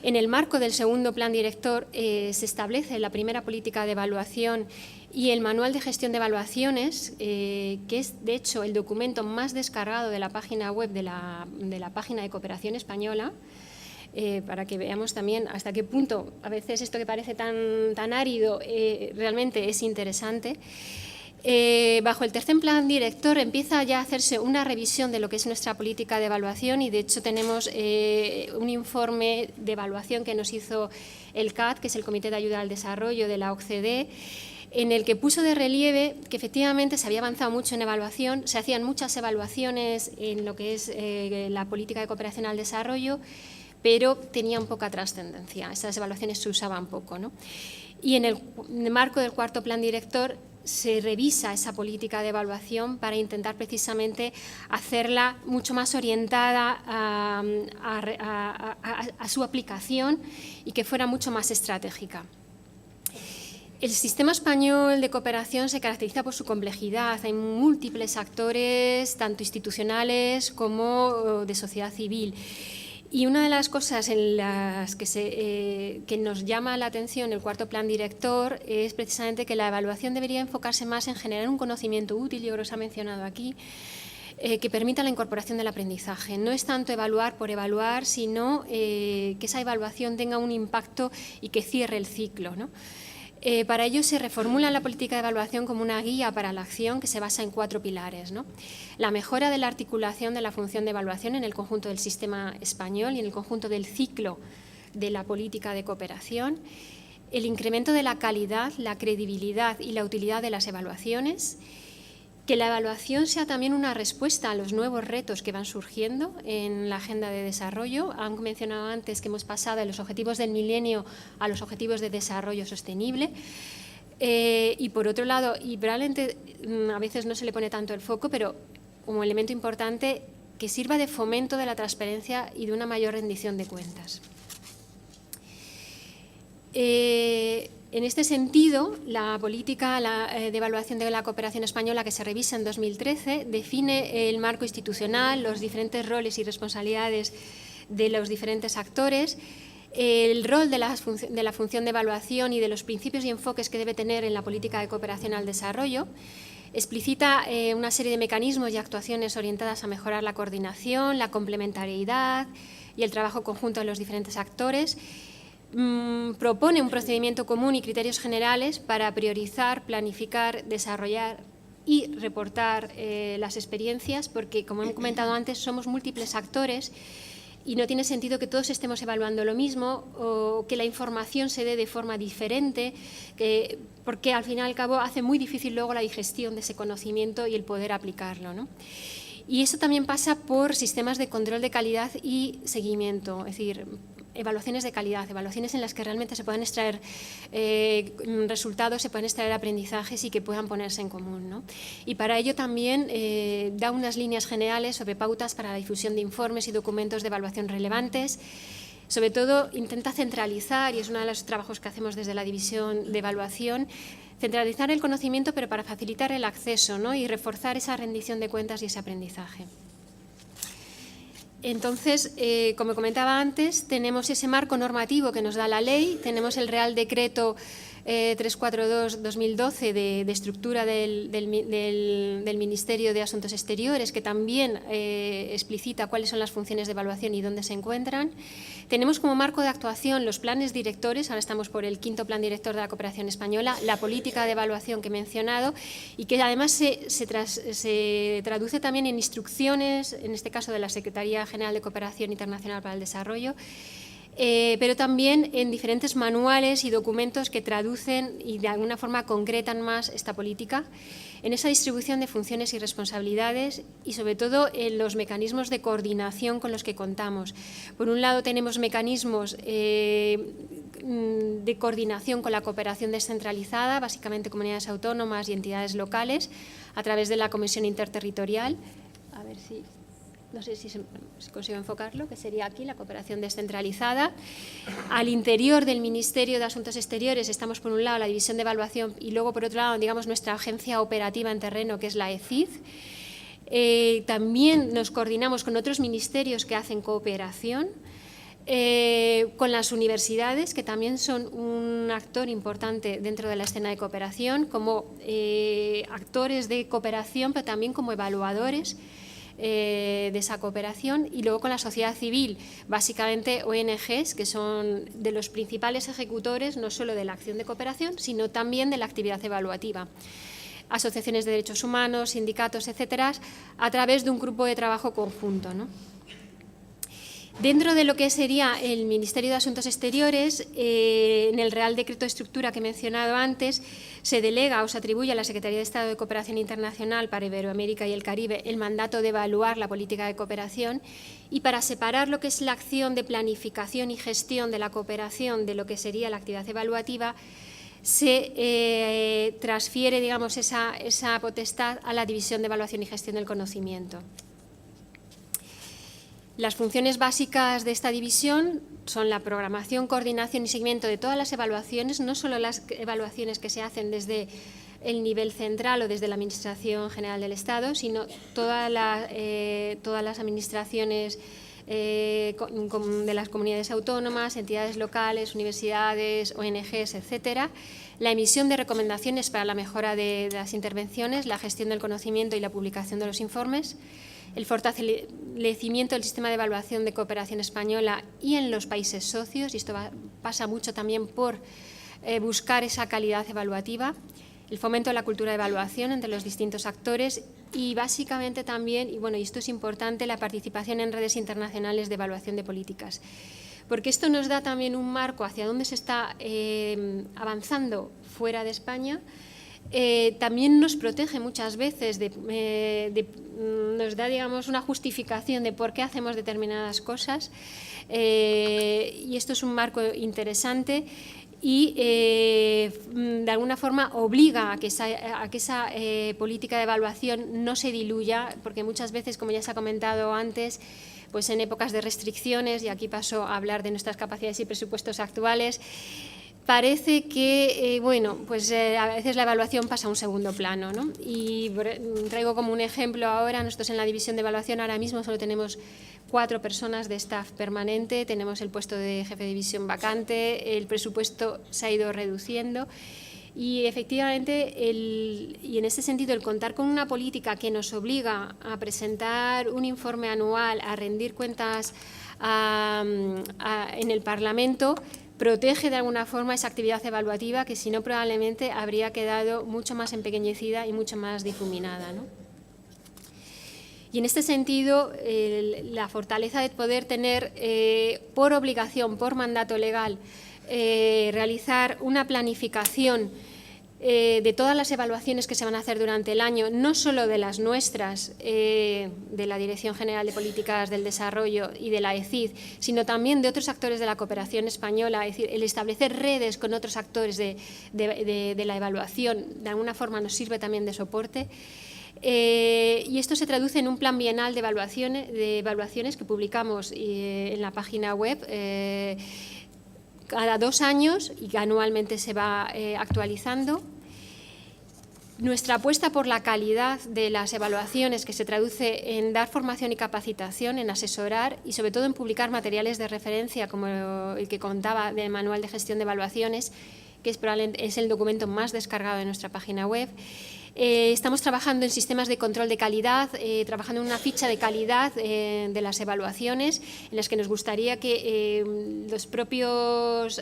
En el marco del segundo plan director se establece la primera política de evaluación y el manual de gestión de evaluaciones, que es de hecho el documento más descargado de la página web de la página de Cooperación Española, para que veamos también hasta qué punto a veces esto que parece tan árido realmente es interesante. Bajo el tercer plan director empieza ya a hacerse una revisión de lo que es nuestra política de evaluación y de hecho tenemos un informe de evaluación que nos hizo el CAD, que es el Comité de Ayuda al Desarrollo de la OCDE, en el que puso de relieve que efectivamente se había avanzado mucho en evaluación, se hacían muchas evaluaciones en lo que es la política de cooperación al desarrollo, pero tenían poca trascendencia, esas evaluaciones se usaban poco, ¿no? Y en el marco del cuarto plan director se revisa esa política de evaluación para intentar precisamente hacerla mucho más orientada a su aplicación y que fuera mucho más estratégica. El sistema español de cooperación se caracteriza por su complejidad. Hay múltiples actores, tanto institucionales como de sociedad civil. Y una de las cosas en las que nos llama la atención el cuarto plan director es precisamente que la evaluación debería enfocarse más en generar un conocimiento útil, yo creo que se ha mencionado aquí, que permita la incorporación del aprendizaje. No es tanto evaluar por evaluar, sino que esa evaluación tenga un impacto y que cierre el ciclo, ¿no? Para ello se reformula la política de evaluación como una guía para la acción que se basa en 4 pilares, ¿no? La mejora de la articulación de la función de evaluación en el conjunto del sistema español y en el conjunto del ciclo de la política de cooperación, el incremento de la calidad, la credibilidad y la utilidad de las evaluaciones, que la evaluación sea también una respuesta a los nuevos retos que van surgiendo en la agenda de desarrollo. Han mencionado antes que hemos pasado de los objetivos del milenio a los objetivos de desarrollo sostenible. Y por otro lado, y probablemente a veces no se le pone tanto el foco, pero como elemento importante, que sirva de fomento de la transparencia y de una mayor rendición de cuentas. En este sentido, la política de evaluación de la cooperación española que se revisa en 2013 define el marco institucional, los diferentes roles y responsabilidades de los diferentes actores, el rol de la función de evaluación y de los principios y enfoques que debe tener en la política de cooperación al desarrollo. Explicita una serie de mecanismos y actuaciones orientadas a mejorar la coordinación, la complementariedad y el trabajo conjunto de los diferentes actores. Propone un procedimiento común y criterios generales para priorizar, planificar, desarrollar y reportar las experiencias, porque, como he comentado antes, somos múltiples actores y no tiene sentido que todos estemos evaluando lo mismo o que la información se dé de forma diferente, porque al fin y al cabo hace muy difícil luego la digestión de ese conocimiento y el poder aplicarlo, ¿no? Y eso también pasa por sistemas de control de calidad y seguimiento, es decir, evaluaciones de calidad, evaluaciones en las que realmente se puedan extraer resultados, se puedan extraer aprendizajes y que puedan ponerse en común, ¿no? Y para ello también da unas líneas generales sobre pautas para la difusión de informes y documentos de evaluación relevantes. Sobre todo intenta centralizar, y es uno de los trabajos que hacemos desde la división de evaluación, centralizar el conocimiento pero para facilitar el acceso, ¿no? Y reforzar esa rendición de cuentas y ese aprendizaje. Entonces, como comentaba antes, tenemos ese marco normativo que nos da la ley, tenemos el Real Decreto 342-2012 de estructura del Ministerio de Asuntos Exteriores, que también explicita cuáles son las funciones de evaluación y dónde se encuentran. Tenemos como marco de actuación los planes directores, ahora estamos por el 5º Plan Director de la Cooperación Española, la política de evaluación que he mencionado y que además se traduce también en instrucciones, en este caso de la Secretaría General de Cooperación Internacional para el Desarrollo, pero también en diferentes manuales y documentos que traducen y de alguna forma concretan más esta política, en esa distribución de funciones y responsabilidades y sobre todo en los mecanismos de coordinación con los que contamos. Por un lado tenemos mecanismos de coordinación con la cooperación descentralizada, básicamente comunidades autónomas y entidades locales, a través de la Comisión Interterritorial. A ver si... No sé si consigo enfocarlo, que sería aquí la cooperación descentralizada. Al interior del Ministerio de Asuntos Exteriores estamos, por un lado, la división de evaluación y luego, por otro lado, digamos, nuestra agencia operativa en terreno, que es la ECID. También nos coordinamos con otros ministerios que hacen cooperación, con las universidades, que también son un actor importante dentro de la escena de cooperación, como actores de cooperación, pero también como evaluadores de esa cooperación, y luego con la sociedad civil, básicamente ONGs, que son de los principales ejecutores no solo de la acción de cooperación, sino también de la actividad evaluativa. Asociaciones de derechos humanos, sindicatos, etcétera, a través de un grupo de trabajo conjunto, ¿no? Dentro de lo que sería el Ministerio de Asuntos Exteriores, en el Real Decreto de Estructura que he mencionado antes, se delega o se atribuye a la Secretaría de Estado de Cooperación Internacional para Iberoamérica y el Caribe el mandato de evaluar la política de cooperación, y para separar lo que es la acción de planificación y gestión de la cooperación de lo que sería la actividad evaluativa, se transfiere, digamos, esa potestad a la División de Evaluación y Gestión del Conocimiento. Las funciones básicas de esta división son la programación, coordinación y seguimiento de todas las evaluaciones, no solo las evaluaciones que se hacen desde el nivel central o desde la Administración General del Estado, sino todas las administraciones de las comunidades autónomas, entidades locales, universidades, ONGs, etcétera. La emisión de recomendaciones para la mejora de las intervenciones, la gestión del conocimiento y la publicación de los informes, el fortalecimiento del sistema de evaluación de cooperación española y en los países socios, y esto pasa mucho también por buscar esa calidad evaluativa, el fomento de la cultura de evaluación entre los distintos actores y básicamente también, y bueno, y esto es importante, la participación en redes internacionales de evaluación de políticas. Porque esto nos da también un marco hacia dónde se está avanzando fuera de España. También nos protege muchas veces, nos da, digamos, una justificación de por qué hacemos determinadas cosas, y esto es un marco interesante y de alguna forma obliga a que esa política de evaluación no se diluya, porque muchas veces, como ya se ha comentado antes, pues en épocas de restricciones, y aquí paso a hablar de nuestras capacidades y presupuestos actuales, parece que, bueno, pues a veces la evaluación pasa a un segundo plano, ¿no? Y traigo como un ejemplo ahora, nosotros en la división de evaluación ahora mismo solo tenemos 4 personas de staff permanente, tenemos el puesto de jefe de división vacante, el presupuesto se ha ido reduciendo y efectivamente, y en ese sentido, el contar con una política que nos obliga a presentar un informe anual, a rendir cuentas en el Parlamento, protege de alguna forma esa actividad evaluativa que si no probablemente habría quedado mucho más empequeñecida y mucho más difuminada, ¿no? Y en este sentido, la fortaleza de poder tener por obligación, por mandato legal, realizar una planificación de todas las evaluaciones que se van a hacer durante el año, no solo de las nuestras, de la Dirección General de Políticas del Desarrollo y de la ECID, sino también de otros actores de la cooperación española, es decir, el establecer redes con otros actores de la evaluación, de alguna forma nos sirve también de soporte. Y esto se traduce en un plan bienal de evaluaciones que publicamos en la página web cada 2 años y que anualmente se va actualizando. Nuestra apuesta por la calidad de las evaluaciones, que se traduce en dar formación y capacitación, en asesorar y sobre todo en publicar materiales de referencia como el que contaba del Manual de Gestión de Evaluaciones, que es el documento más descargado de nuestra página web. Estamos trabajando en sistemas de control de calidad, trabajando en una ficha de calidad de las evaluaciones, en las que nos gustaría que los propios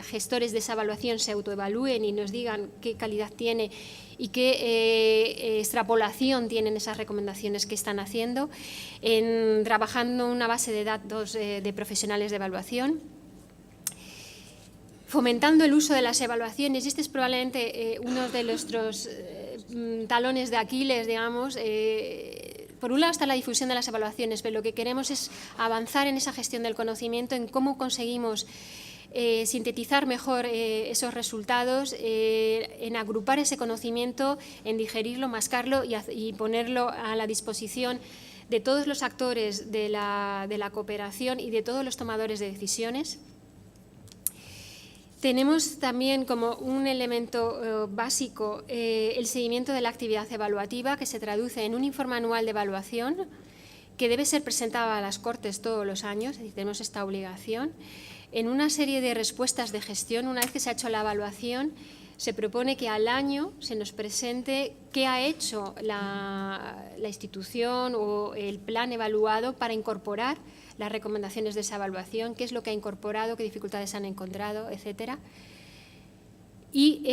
gestores de esa evaluación se autoevalúen y nos digan qué calidad tiene y qué extrapolación tienen esas recomendaciones que están haciendo, trabajando en una base de datos de profesionales de evaluación, fomentando el uso de las evaluaciones, y este es probablemente uno de nuestros talones de Aquiles, digamos. Por un lado está la difusión de las evaluaciones, pero lo que queremos es avanzar en esa gestión del conocimiento, en cómo conseguimos sintetizar mejor esos resultados, en agrupar ese conocimiento, en digerirlo, mascarlo y ponerlo a la disposición de todos los actores de la cooperación y de todos los tomadores de decisiones. Tenemos también como un elemento básico el seguimiento de la actividad evaluativa, que se traduce en un informe anual de evaluación que debe ser presentado a las Cortes todos los años, es decir, tenemos esta obligación. En una serie de respuestas de gestión, una vez que se ha hecho la evaluación, se propone que al año se nos presente qué ha hecho la institución o el plan evaluado para incorporar las recomendaciones de esa evaluación, qué es lo que ha incorporado, qué dificultades han encontrado, etcétera. Y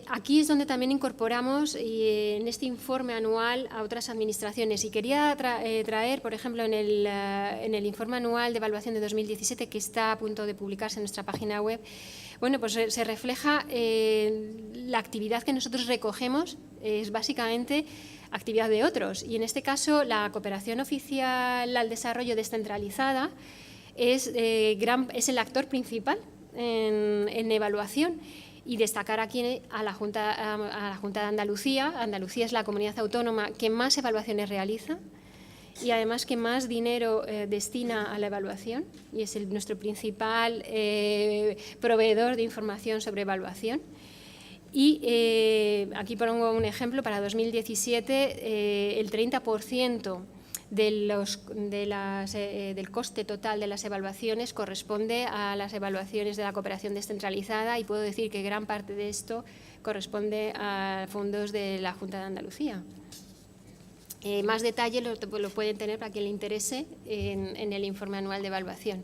aquí es donde también incorporamos en este informe anual a otras administraciones. Y quería traer, por ejemplo, en el informe anual de evaluación de 2017, que está a punto de publicarse en nuestra página web, bueno, pues se refleja la actividad que nosotros recogemos, es básicamente actividad de otros. Y en este caso, la cooperación oficial al desarrollo descentralizada es el actor principal en evaluación. Y destacar aquí a la Junta de Andalucía. Andalucía es la comunidad autónoma que más evaluaciones realiza y además que más dinero destina a la evaluación, y es nuestro principal proveedor de información sobre evaluación. Y aquí pongo un ejemplo: para 2017 el 30% del coste total de las evaluaciones corresponde a las evaluaciones de la cooperación descentralizada, y puedo decir que gran parte de esto corresponde a fondos de la Junta de Andalucía. Más detalle lo pueden tener, para quien le interese, en el informe anual de evaluación.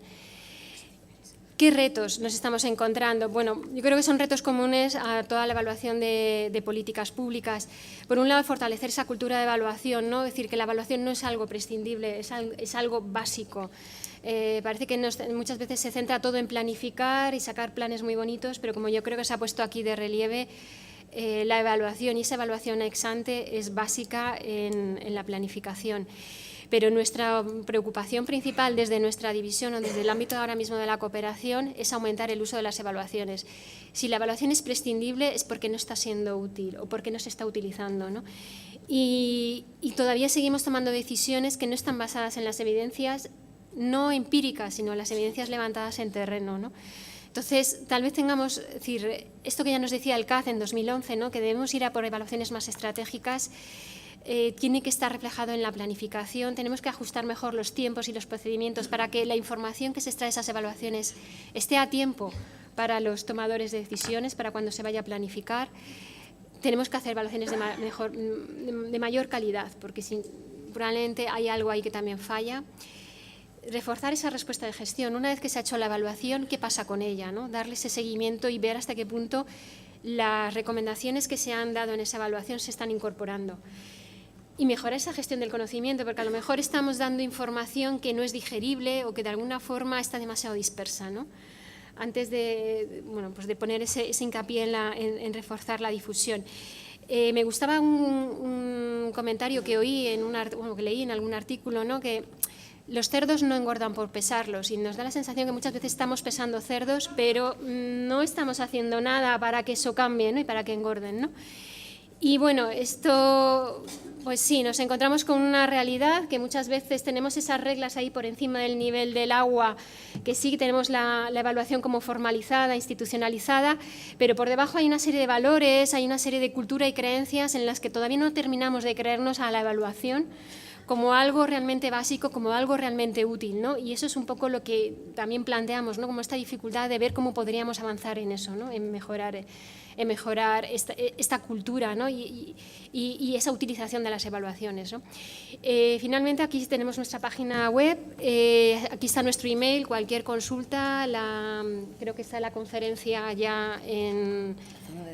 ¿Qué retos nos estamos encontrando? Bueno, yo creo que son retos comunes a toda la evaluación de políticas públicas. Por un lado, fortalecer esa cultura de evaluación, ¿no? Es decir, que la evaluación no es algo prescindible, es algo básico. Parece que muchas veces se centra todo en planificar y sacar planes muy bonitos, pero como yo creo que se ha puesto aquí de relieve, la evaluación, y esa evaluación ex ante, es básica en la planificación. Pero nuestra preocupación principal desde nuestra división o desde el ámbito ahora mismo de la cooperación es aumentar el uso de las evaluaciones. Si la evaluación es prescindible es porque no está siendo útil o porque no se está utilizando, ¿no? Y todavía seguimos tomando decisiones que no están basadas en las evidencias no empíricas, sino en las evidencias levantadas en terreno, ¿no? Entonces, tal vez tengamos, es decir, esto que ya nos decía el CAD en 2011, ¿no? Que debemos ir a por evaluaciones más estratégicas. Tiene que estar reflejado en la planificación, tenemos que ajustar mejor los tiempos y los procedimientos para que la información que se extrae de esas evaluaciones esté a tiempo para los tomadores de decisiones, para cuando se vaya a planificar. Tenemos que hacer evaluaciones de mayor calidad, porque probablemente hay algo ahí que también falla. Reforzar esa respuesta de gestión. Una vez que se ha hecho la evaluación, ¿qué pasa con ella, ¿no? Darle ese seguimiento y ver hasta qué punto las recomendaciones que se han dado en esa evaluación se están incorporando. Y mejorar esa gestión del conocimiento, porque a lo mejor estamos dando información que no es digerible o que de alguna forma está demasiado dispersa, ¿no? Antes de poner ese hincapié en reforzar la difusión. Me gustaba un comentario que oí que leí en algún artículo, ¿no? Que los cerdos no engordan por pesarlos, y nos da la sensación que muchas veces estamos pesando cerdos, pero no estamos haciendo nada para que eso cambie, ¿no? Y para que engorden, ¿no? Y bueno, esto, pues sí, nos encontramos con una realidad que muchas veces tenemos esas reglas ahí por encima del nivel del agua, que sí tenemos la evaluación como formalizada, institucionalizada, pero por debajo hay una serie de valores, hay una serie de cultura y creencias en las que todavía no terminamos de creernos a la evaluación como algo realmente básico, como algo realmente útil, ¿no? Y eso es un poco lo que también planteamos, ¿no? Como esta dificultad de ver cómo podríamos avanzar en eso, ¿no? En mejorar esta cultura, ¿no? y esa utilización de las evaluaciones, ¿no? Finalmente, aquí tenemos nuestra página web, aquí está nuestro email, cualquier consulta, creo que está la conferencia ya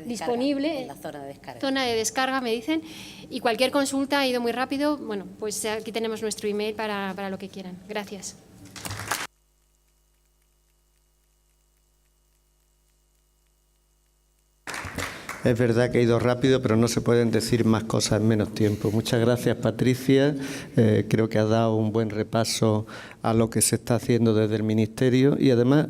disponible. En la zona de descarga. Zona de descarga, me dicen, y cualquier consulta ha ido muy rápido. Bueno, pues aquí tenemos nuestro email para lo que quieran. Gracias. Es verdad que ha ido rápido, pero no se pueden decir más cosas en menos tiempo. Muchas gracias, Patricia. Creo que has dado un buen repaso a lo que se está haciendo desde el Ministerio y, además,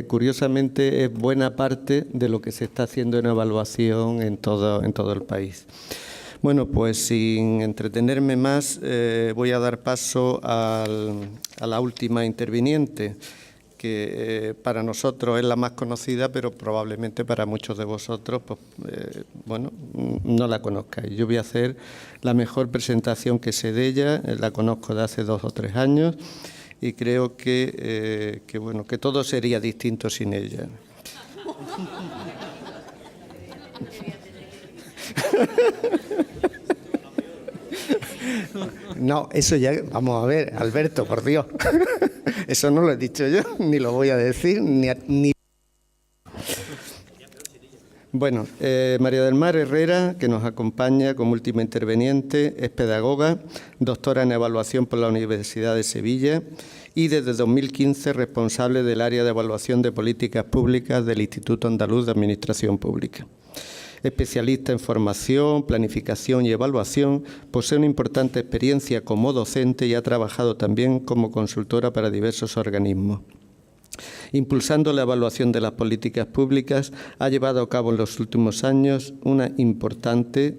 curiosamente, es buena parte de lo que se está haciendo en evaluación en todo el país. Bueno, pues sin entretenerme más, voy a dar paso a la última interviniente, que para nosotros es la más conocida, pero probablemente para muchos de vosotros, pues, no la conozcáis. Yo voy a hacer la mejor presentación que sé de ella, la conozco de hace 2 o 3 años y creo que todo sería distinto sin ella. No, eso ya, vamos a ver, Alberto, por Dios. Eso no lo he dicho yo, ni lo voy a decir, ni... Bueno, María del Mar Herrera, que nos acompaña como última interveniente, es pedagoga, doctora en evaluación por la Universidad de Sevilla y desde 2015 responsable del área de evaluación de políticas públicas del Instituto Andaluz de Administración Pública. Especialista en formación, planificación y evaluación, posee una importante experiencia como docente y ha trabajado también como consultora para diversos organismos. Impulsando la evaluación de las políticas públicas, ha llevado a cabo en los últimos años una importante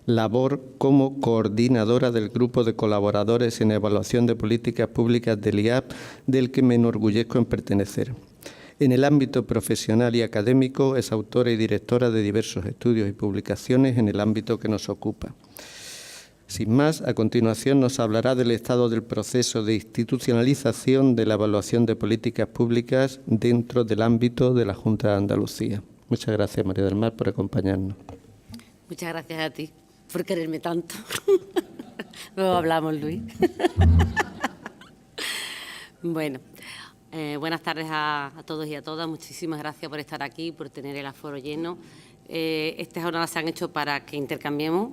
labor como coordinadora del Grupo de Colaboradores en Evaluación de Políticas Públicas del IAP, del que me enorgullezco en pertenecer. En el ámbito profesional y académico es autora y directora de diversos estudios y publicaciones en el ámbito que nos ocupa. Sin más, a continuación nos hablará del estado del proceso de institucionalización de la evaluación de políticas públicas dentro del ámbito de la Junta de Andalucía. Muchas gracias, María del Mar, por acompañarnos. Muchas gracias a ti por quererme tanto. Luego hablamos, Luis. Bueno, buenas tardes a todos y a todas. Muchísimas gracias por estar aquí, por tener el aforo lleno. Estas jornadas se han hecho para que intercambiemos.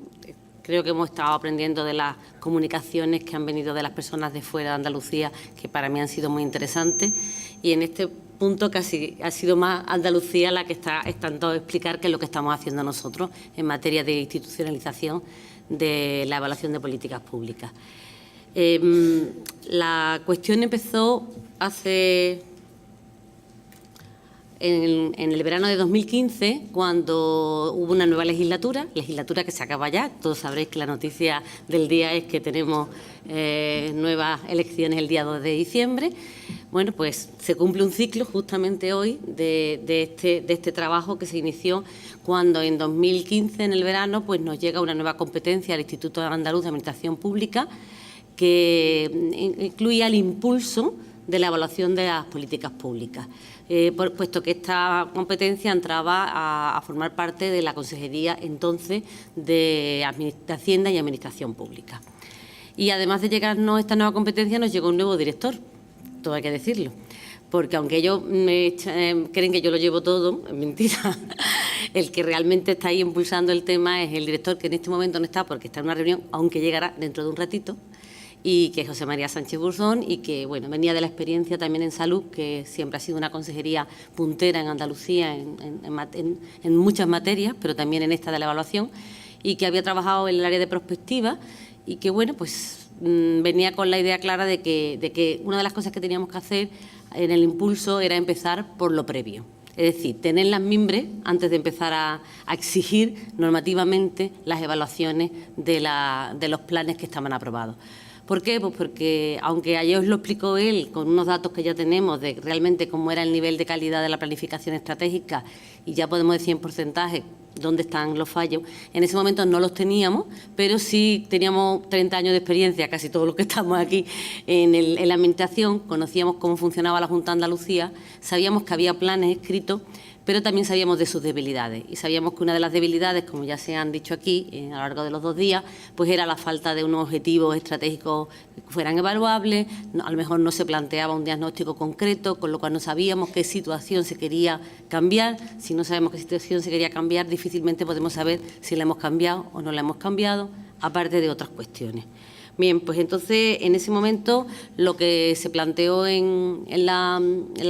Creo que hemos estado aprendiendo de las comunicaciones que han venido de las personas de fuera de Andalucía, que para mí han sido muy interesantes. Y en este punto casi ha sido más Andalucía la que está intentando explicar qué es lo que estamos haciendo nosotros en materia de institucionalización de la evaluación de políticas públicas. La cuestión empezó en el verano de 2015, cuando hubo una nueva legislatura que se acaba ya. Todos sabréis que la noticia del día es que tenemos nuevas elecciones el día 2 de diciembre. Bueno, pues se cumple un ciclo justamente hoy de este trabajo que se inició cuando en 2015, en el verano, pues nos llega una nueva competencia al Instituto Andaluz de Administración Pública que incluía el impulso de la evaluación de las políticas públicas, puesto que esta competencia entraba a formar parte de la Consejería entonces de Hacienda y Administración Pública. Y además de llegarnos esta nueva competencia, nos llegó un nuevo director, todo hay que decirlo, porque aunque ellos creen que yo lo llevo todo, es mentira. El que realmente está ahí impulsando el tema es el director, que en este momento no está porque está en una reunión, aunque llegará dentro de un ratito, y que es José María Sánchez Burzón, y que bueno, venía de la experiencia también en salud, que siempre ha sido una consejería puntera en Andalucía en muchas materias, pero también en esta de la evaluación, y que había trabajado en el área de prospectiva, y que bueno, pues venía con la idea clara de que una de las cosas que teníamos que hacer en el impulso era empezar por lo previo. Es decir, tener las mimbres antes de empezar a exigir normativamente las evaluaciones de los planes que estaban aprobados. ¿Por qué? Pues porque, aunque ayer os lo explicó él con unos datos que ya tenemos de realmente cómo era el nivel de calidad de la planificación estratégica, y ya podemos decir en porcentaje dónde están los fallos, en ese momento no los teníamos, pero sí teníamos 30 años de experiencia, casi todos los que estamos aquí en la administración, conocíamos cómo funcionaba la Junta de Andalucía, sabíamos que había planes escritos, pero también sabíamos de sus debilidades, y sabíamos que una de las debilidades, como ya se han dicho aquí a lo largo de los 2 días, pues era la falta de unos objetivos estratégicos que fueran evaluables. A lo mejor no se planteaba un diagnóstico concreto, con lo cual no sabíamos qué situación se quería cambiar. Si no sabemos qué situación se quería cambiar, difícilmente podemos saber si la hemos cambiado o no la hemos cambiado, aparte de otras cuestiones. Bien, pues entonces en ese momento lo que se planteó en la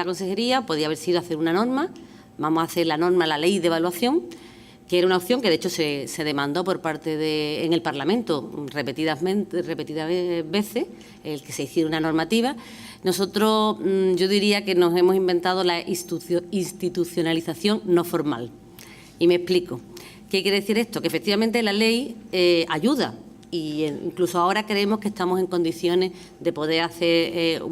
consejería podía haber sido hacer una norma. Vamos a hacer la norma, la ley de evaluación, que era una opción que de hecho se demandó por parte en el Parlamento repetidas veces, el que se hiciera una normativa. Nosotros, yo diría que nos hemos inventado la institucionalización no formal. Y me explico. ¿Qué quiere decir esto? Que efectivamente la ley ayuda, y incluso ahora creemos que estamos en condiciones de poder hacer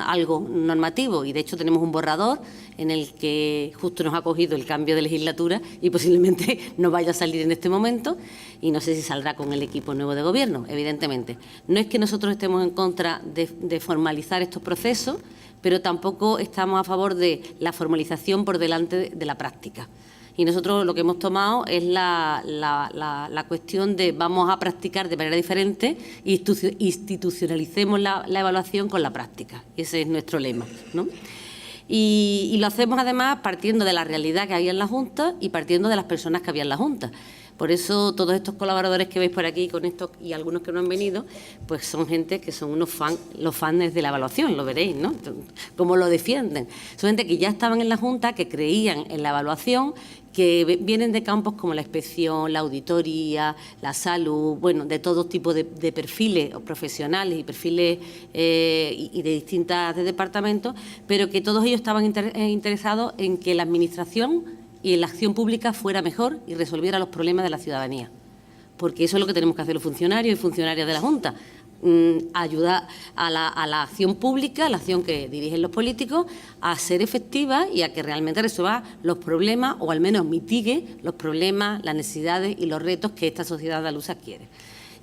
algo normativo, y de hecho tenemos un borrador en el que justo nos ha cogido el cambio de legislatura y posiblemente no vaya a salir en este momento, y no sé si saldrá con el equipo nuevo de gobierno, evidentemente. No es que nosotros estemos en contra de formalizar estos procesos, pero tampoco estamos a favor de la formalización por delante de la práctica. Y nosotros lo que hemos tomado es la cuestión de vamos a practicar de manera diferente y institucionalicemos la evaluación con la práctica. Ese es nuestro lema, ¿no? Y lo hacemos además partiendo de la realidad que había en la Junta y partiendo de las personas que había en la Junta. Por eso todos estos colaboradores que veis por aquí con estos y algunos que no han venido, pues son gente que son los fans de la evaluación, lo veréis, ¿no? Cómo lo defienden. Son gente que ya estaban en la Junta, que creían en la evaluación, que vienen de campos como la inspección, la auditoría, la salud, bueno, de todo tipo de perfiles profesionales y perfiles y de distintos departamentos, pero que todos ellos estaban interesados en que la administración y en la acción pública fuera mejor y resolviera los problemas de la ciudadanía. porque eso es lo que tenemos que hacer los funcionarios y funcionarias de la Junta. Ayudar a la acción pública, a la acción que dirigen los políticos, a ser efectiva y a que realmente resuelva los problemas o al menos mitigue los problemas, las necesidades y los retos que esta sociedad andaluza quiere.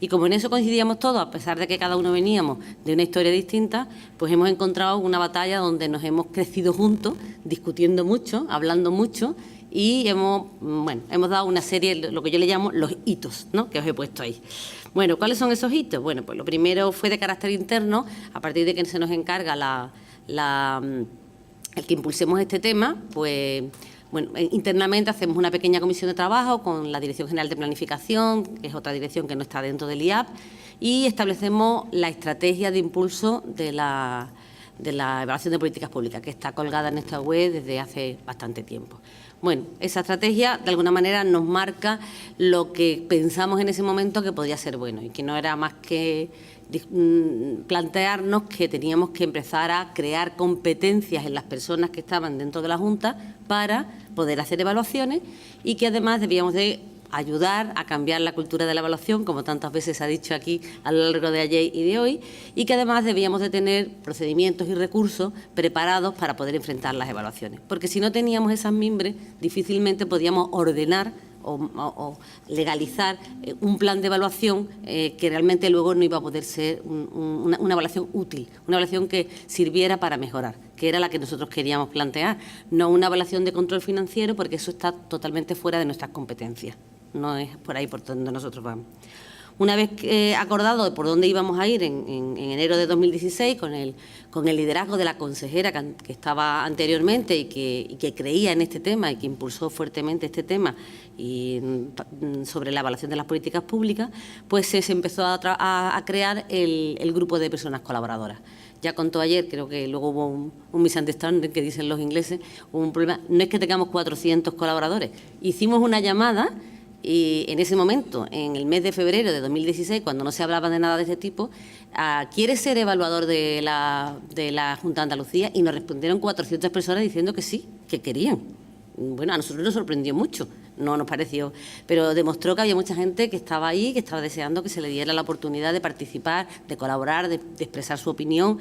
Y como en eso coincidíamos todos, a pesar de que cada uno veníamos de una historia distinta, pues hemos encontrado una batalla donde nos hemos crecido juntos, discutiendo mucho, hablando mucho y hemos dado una serie, lo que yo le llamo los hitos, ¿no?, que os he puesto ahí. Bueno, ¿cuáles son esos hitos? Bueno, pues lo primero fue de carácter interno, a partir de que se nos encarga el que impulsemos este tema, pues bueno, internamente hacemos una pequeña comisión de trabajo con la Dirección General de Planificación, que es otra dirección que no está dentro del IAP, y establecemos la estrategia de impulso de la evaluación de políticas públicas, que está colgada en nuestra web desde hace bastante tiempo. Bueno, esa estrategia de alguna manera nos marca lo que pensamos en ese momento que podía ser bueno y que no era más que plantearnos que teníamos que empezar a crear competencias en las personas que estaban dentro de la Junta para poder hacer evaluaciones y que además debíamos de ayudar a cambiar la cultura de la evaluación, como tantas veces se ha dicho aquí a lo largo de ayer y de hoy, y que además debíamos de tener procedimientos y recursos preparados para poder enfrentar las evaluaciones. Porque si no teníamos esas mimbres, difícilmente podíamos ordenar o legalizar un plan de evaluación que realmente luego no iba a poder ser una evaluación útil, una evaluación que sirviera para mejorar, que era la que nosotros queríamos plantear, no una evaluación de control financiero, porque eso está totalmente fuera de nuestras competencias, no es por ahí por donde nosotros vamos. Una vez acordado de por dónde íbamos a ir en enero de 2016, con el liderazgo de la consejera que estaba anteriormente y que creía en este tema y que impulsó fuertemente este tema y sobre la evaluación de las políticas públicas, pues se empezó a crear el grupo de personas colaboradoras. Ya contó ayer, creo que luego hubo un misunderstanding que dicen los ingleses, hubo un problema, no es que tengamos 400 colaboradores, hicimos una llamada. Y en ese momento, en el mes de febrero de 2016, cuando no se hablaba de nada de este tipo, ¿quieres ser evaluador de la Junta de Andalucía? Y nos respondieron 400 personas diciendo que sí, que querían. Bueno, a nosotros nos sorprendió mucho, no nos pareció, pero demostró que había mucha gente que estaba ahí, que estaba deseando que se le diera la oportunidad de participar, de colaborar, de expresar su opinión.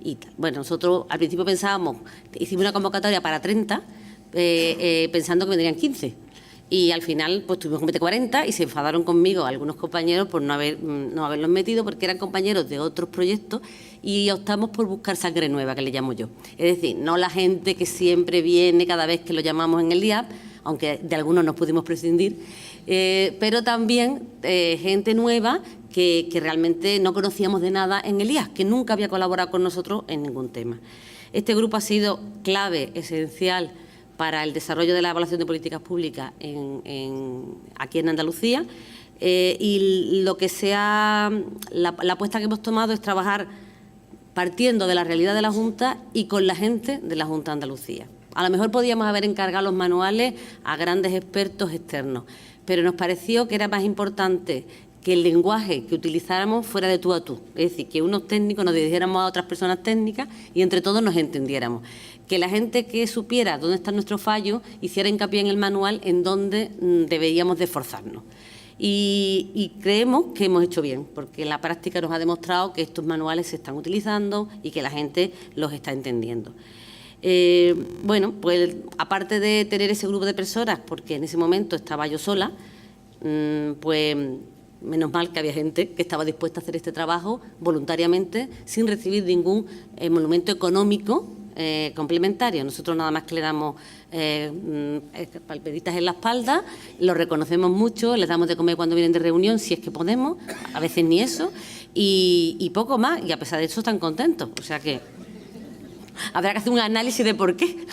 Y bueno, nosotros al principio pensábamos, hicimos una convocatoria para 30, pensando que vendrían 15. Y al final pues tuvimos que meter 40 y se enfadaron conmigo algunos compañeros por no haberlos metido, porque eran compañeros de otros proyectos y optamos por buscar sangre nueva, que le llamo yo. Es decir, no la gente que siempre viene cada vez que lo llamamos en el IAP, aunque de algunos nos pudimos prescindir, pero también gente nueva que realmente no conocíamos de nada en el IAP, que nunca había colaborado con nosotros en ningún tema. Este grupo ha sido clave, esencial, para el desarrollo de la evaluación de políticas públicas aquí en Andalucía y lo que la apuesta que hemos tomado es trabajar partiendo de la realidad de la Junta y con la gente de la Junta de Andalucía. A lo mejor podíamos haber encargado los manuales a grandes expertos externos, pero nos pareció que era más importante que el lenguaje que utilizáramos fuera de tú a tú, es decir, que unos técnicos nos dirigiéramos a otras personas técnicas y entre todos nos entendiéramos. Que la gente que supiera dónde está nuestro fallo hiciera hincapié en el manual en dónde deberíamos de esforzarnos. Y creemos que hemos hecho bien, porque la práctica nos ha demostrado que estos manuales se están utilizando y que la gente los está entendiendo. Bueno, pues aparte de tener ese grupo de personas, porque en ese momento estaba yo sola, pues menos mal que había gente que estaba dispuesta a hacer este trabajo voluntariamente sin recibir ningún emolumento económico complementario. Nosotros nada más que le damos palpeditas en la espalda, lo reconocemos mucho, les damos de comer cuando vienen de reunión, si es que podemos, a veces ni eso, y poco más, y a pesar de eso están contentos. O sea que habrá que hacer un análisis de por qué.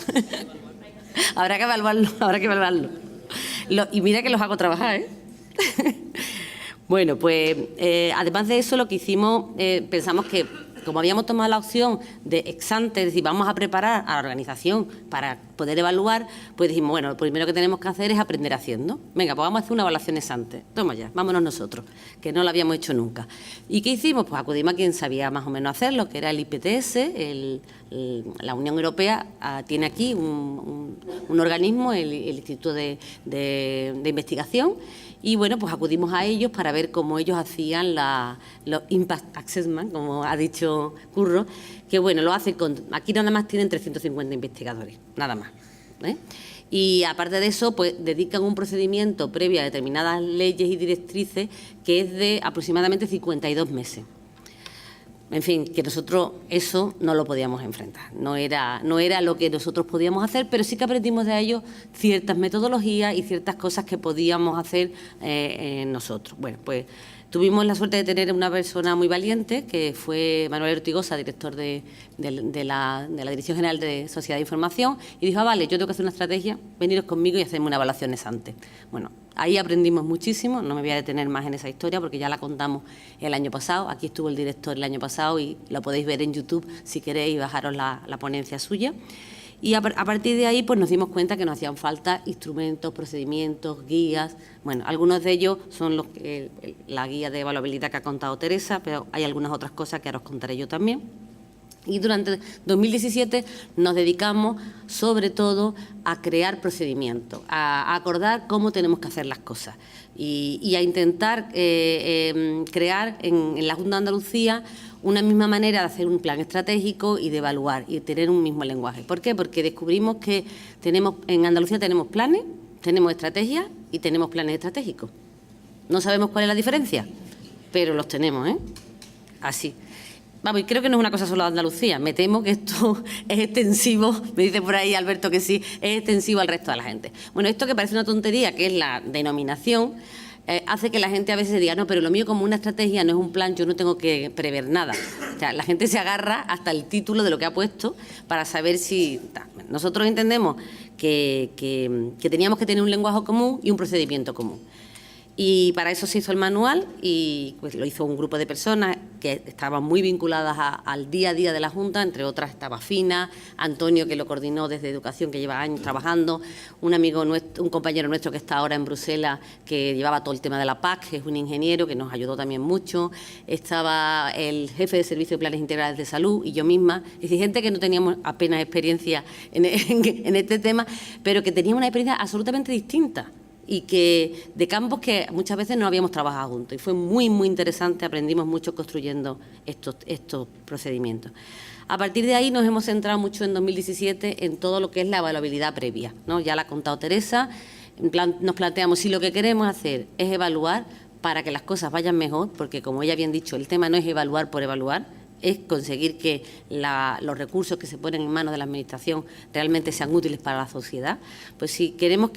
Habrá que evaluarlo. Y mira que los hago trabajar, ¿eh? Bueno, pues además de eso, lo que hicimos, pensamos que como habíamos tomado la opción de ex ante, es decir, vamos a preparar a la organización para poder evaluar, pues dijimos, bueno, lo primero que tenemos que hacer es aprender haciendo. Venga, pues vamos a hacer una evaluación ex ante. Toma ya, vámonos nosotros, que no lo habíamos hecho nunca. ¿Y qué hicimos? Pues acudimos a quien sabía más o menos hacerlo, que era el IPTS, la Unión Europea tiene aquí un organismo, el Instituto de Investigación, y bueno, pues acudimos a ellos para ver cómo ellos hacían los Impact Assessment, como ha dicho Curro, que bueno, lo hacen aquí nada más tienen 350 investigadores, nada más, ¿eh? Y aparte de eso, pues dedican un procedimiento previo a determinadas leyes y directrices que es de aproximadamente 52 meses. En fin, que nosotros eso no lo podíamos enfrentar, no era lo que nosotros podíamos hacer, pero sí que aprendimos de ellos ciertas metodologías y ciertas cosas que podíamos hacer nosotros. Bueno, pues tuvimos la suerte de tener una persona muy valiente, que fue Manuel Ortigosa, director de la Dirección General de Sociedad de Información, y dijo, vale, yo tengo que hacer una estrategia, veniros conmigo y hacerme una evaluación ex ante. Bueno, ahí aprendimos muchísimo, no me voy a detener más en esa historia porque ya la contamos el año pasado, aquí estuvo el director el año pasado y lo podéis ver en YouTube si queréis bajaros la ponencia suya. Y a partir de ahí pues nos dimos cuenta que nos hacían falta instrumentos, procedimientos, guías. Bueno, algunos de ellos son la guía de evaluabilidad que ha contado Teresa, pero hay algunas otras cosas que ahora os contaré yo también. Y durante 2017 nos dedicamos sobre todo a crear procedimientos, a acordar cómo tenemos que hacer las cosas y a intentar crear en la Junta de Andalucía una misma manera de hacer un plan estratégico y de evaluar y tener un mismo lenguaje. ¿Por qué? Porque descubrimos que en Andalucía tenemos planes, tenemos estrategias y tenemos planes estratégicos. No sabemos cuál es la diferencia, pero los tenemos, ¿eh? Así. Vamos, y creo que no es una cosa solo de Andalucía. Me temo que esto es extensivo, me dice por ahí Alberto que sí, es extensivo al resto de la gente. Bueno, esto que parece una tontería, que es la denominación, hace que la gente a veces diga, no, pero lo mío como una estrategia no es un plan, yo no tengo que prever nada. O sea, la gente se agarra hasta el título de lo que ha puesto para saber si... Nosotros entendemos que teníamos que tener un lenguaje común y un procedimiento común. Y para eso se hizo el manual y pues lo hizo un grupo de personas que estaban muy vinculadas al día a día de la Junta, entre otras estaba Fina, Antonio, que lo coordinó desde Educación, que lleva años trabajando, un compañero nuestro que está ahora en Bruselas, que llevaba todo el tema de la PAC, que es un ingeniero que nos ayudó también mucho, estaba el jefe de Servicio de Planes Integrales de Salud y yo misma, es decir, gente que no teníamos apenas experiencia en este tema, pero que teníamos una experiencia absolutamente distinta. Y que de campos que muchas veces no habíamos trabajado juntos. Y fue muy, muy interesante, aprendimos mucho construyendo estos procedimientos. A partir de ahí nos hemos centrado mucho en 2017 en todo lo que es la evaluabilidad previa, ¿no? Ya la ha contado Teresa, nos planteamos si lo que queremos hacer es evaluar para que las cosas vayan mejor, porque como ella bien dicho, el tema no es evaluar por evaluar, es conseguir que los recursos que se ponen en manos de la Administración realmente sean útiles para la sociedad. Pues si queremos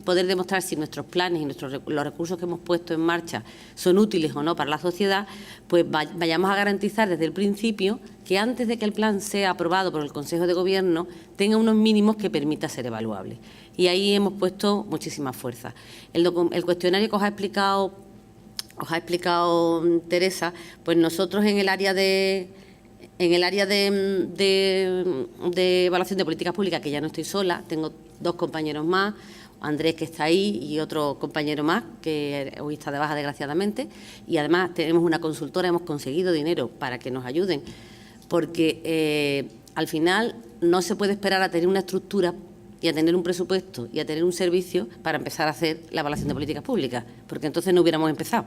poder demostrar si nuestros planes y los recursos que hemos puesto en marcha son útiles o no para la sociedad, pues vayamos a garantizar desde el principio que antes de que el plan sea aprobado por el Consejo de Gobierno tenga unos mínimos que permita ser evaluable. Y ahí hemos puesto muchísima fuerza. El cuestionario que os ha explicado Teresa, pues nosotros en el área de evaluación de políticas públicas, que ya no estoy sola, tengo dos compañeros más, Andrés, que está ahí, y otro compañero más, que hoy está de baja desgraciadamente, y además tenemos una consultora, hemos conseguido dinero para que nos ayuden, porque al final no se puede esperar a tener una estructura y a tener un presupuesto y a tener un servicio para empezar a hacer la evaluación de políticas públicas, porque entonces no hubiéramos empezado.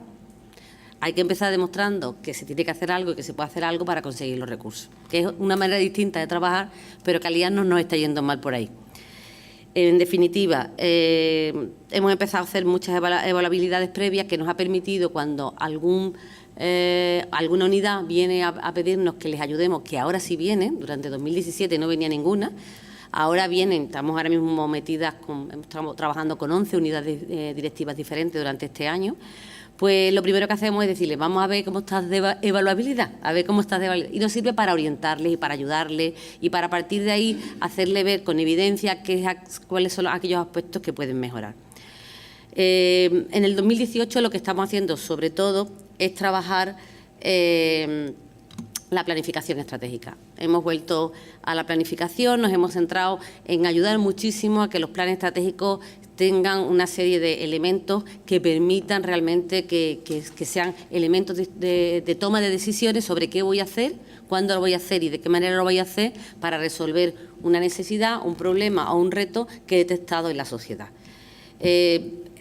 Hay que empezar demostrando que se tiene que hacer algo y que se puede hacer algo para conseguir los recursos, que es una manera distinta de trabajar, pero que al IAS no nos está yendo mal por ahí. En definitiva, hemos empezado a hacer muchas evaluabilidades previas que nos ha permitido, cuando alguna unidad viene a pedirnos que les ayudemos, que ahora sí vienen, durante 2017 no venía ninguna, ahora vienen, estamos ahora mismo estamos trabajando con 11 unidades directivas diferentes durante este año. Pues lo primero que hacemos es decirles, vamos a ver cómo estás de evaluabilidad, y nos sirve para orientarles y para ayudarles y para, a partir de ahí, hacerle ver con evidencia cuáles son aquellos aspectos que pueden mejorar. En el 2018 lo que estamos haciendo sobre todo es trabajar la planificación estratégica. Hemos vuelto a la planificación, nos hemos centrado en ayudar muchísimo a que los planes estratégicos tengan una serie de elementos que permitan realmente que sean elementos de toma de decisiones sobre qué voy a hacer, cuándo lo voy a hacer y de qué manera lo voy a hacer para resolver una necesidad, un problema o un reto que he detectado en la sociedad.